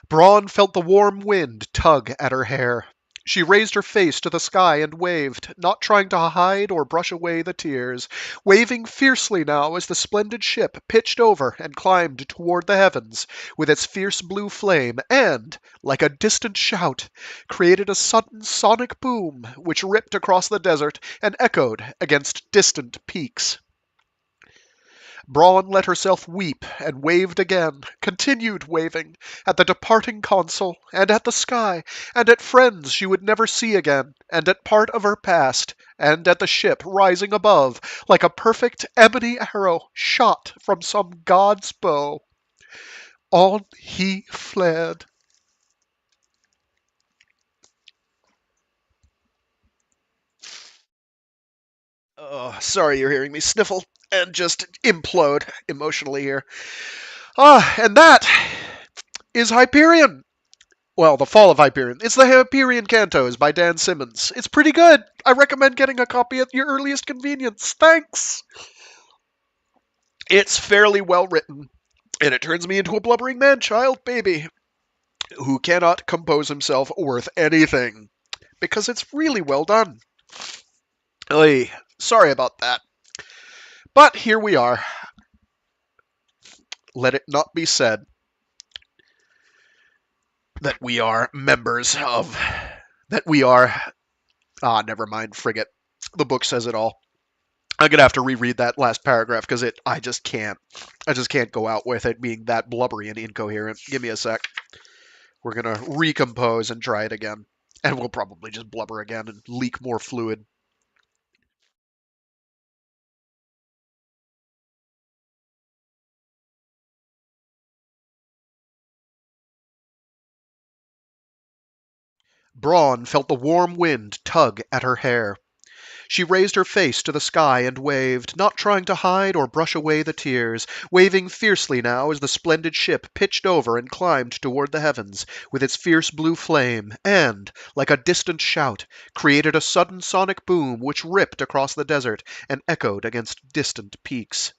Braun felt the warm wind tug at her hair. She raised her face to the sky and waved, not trying to hide or brush away the tears, waving fiercely now as the splendid ship pitched over and climbed toward the heavens with its fierce blue flame and, like a distant shout, created a sudden sonic boom which ripped across the desert and echoed against distant peaks. Braun let herself weep and waved again, continued waving, at the departing Consul, and at the sky, and at friends she would never see again, and at part of her past, and at the ship rising above, like a perfect ebony arrow shot from some god's bow. On he fled. Oh, sorry you're hearing me sniffle and just implode emotionally here. And that is Hyperion. Well, The Fall of Hyperion. It's the Hyperion Cantos by Dan Simmons. It's pretty good. I recommend getting a copy at your earliest convenience. Thanks. It's fairly well written, and it turns me into a blubbering man-child baby who cannot compose himself worth anything because it's really well done. Oy, sorry about that. But here we are. Let it not be said that we are members of... that we are... never mind, frigate. The book says it all. I'm going to have to reread that last paragraph because I just can't go out with it being that blubbery and incoherent. Give me a sec. We're going to recompose and try it again. And we'll probably just blubber again and leak more fluid. Braun felt the warm wind tug at her hair. She raised her face to the sky and waved, not trying to hide or brush away the tears, waving fiercely now as the splendid ship pitched over and climbed toward the heavens with its fierce blue flame, and, like a distant shout, created a sudden sonic boom which ripped across the desert and echoed against distant peaks.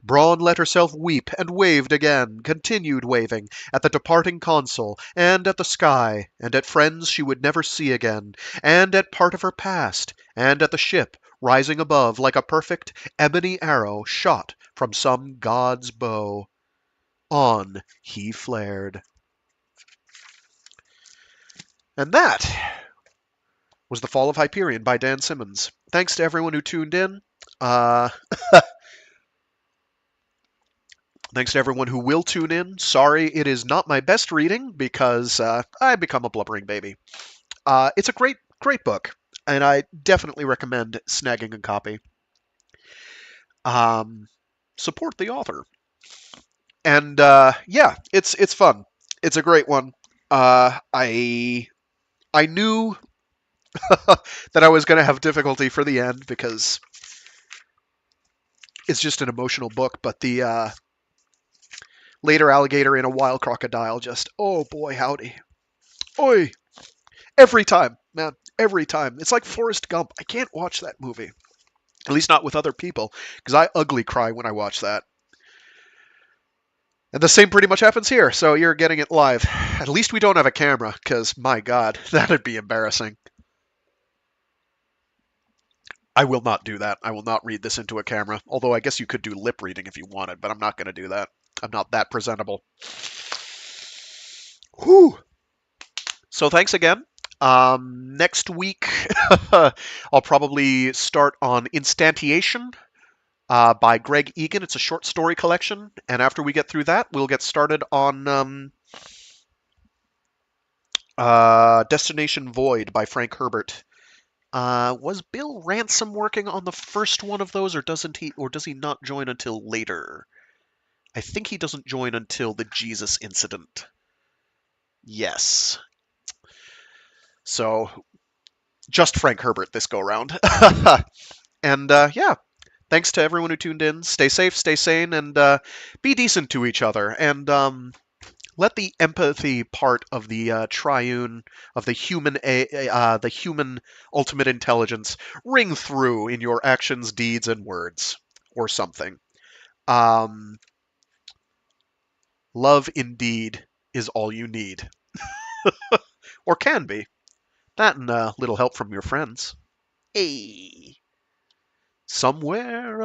Braun let herself weep and waved again, continued waving, at the departing consul, and at the sky, and at friends she would never see again, and at part of her past, and at the ship rising above like a perfect ebony arrow shot from some god's bow. On he flared. And that was The Fall of Hyperion by Dan Simmons. Thanks to everyone who tuned in. Thanks to everyone who will tune in. Sorry it is not my best reading because I become a blubbering baby. It's a great book, and I definitely recommend snagging a copy. Support the author. And yeah, it's fun. It's a great one. I knew that I was going to have difficulty for the end because it's just an emotional book, but the later alligator in a wild crocodile just, oh boy, howdy. Oi! Every time, man, every time. It's like Forrest Gump. I can't watch that movie. At least not with other people, because I ugly cry when I watch that. And the same pretty much happens here, so you're getting it live. At least we don't have a camera, because, my god, that'd be embarrassing. I will not do that. I will not read this into a camera, although I guess you could do lip reading if you wanted, but I'm not going to do that. I'm not that presentable. Whew. So thanks again. Next week, I'll probably start on Instantiation by Greg Egan. It's a short story collection, and after we get through that, we'll get started on Destination Void by Frank Herbert. Was Bill Ransom working on the first one of those, or does he not join until later? I think he doesn't join until the Jesus incident. Yes. So, just Frank Herbert this go round. And yeah, thanks to everyone who tuned in. Stay safe, stay sane, and be decent to each other. And let the empathy part of the triune of the human ultimate intelligence ring through in your actions, deeds, and words, or something. Love indeed is all you need, or can be. That and a little help from your friends. Hey, somewhere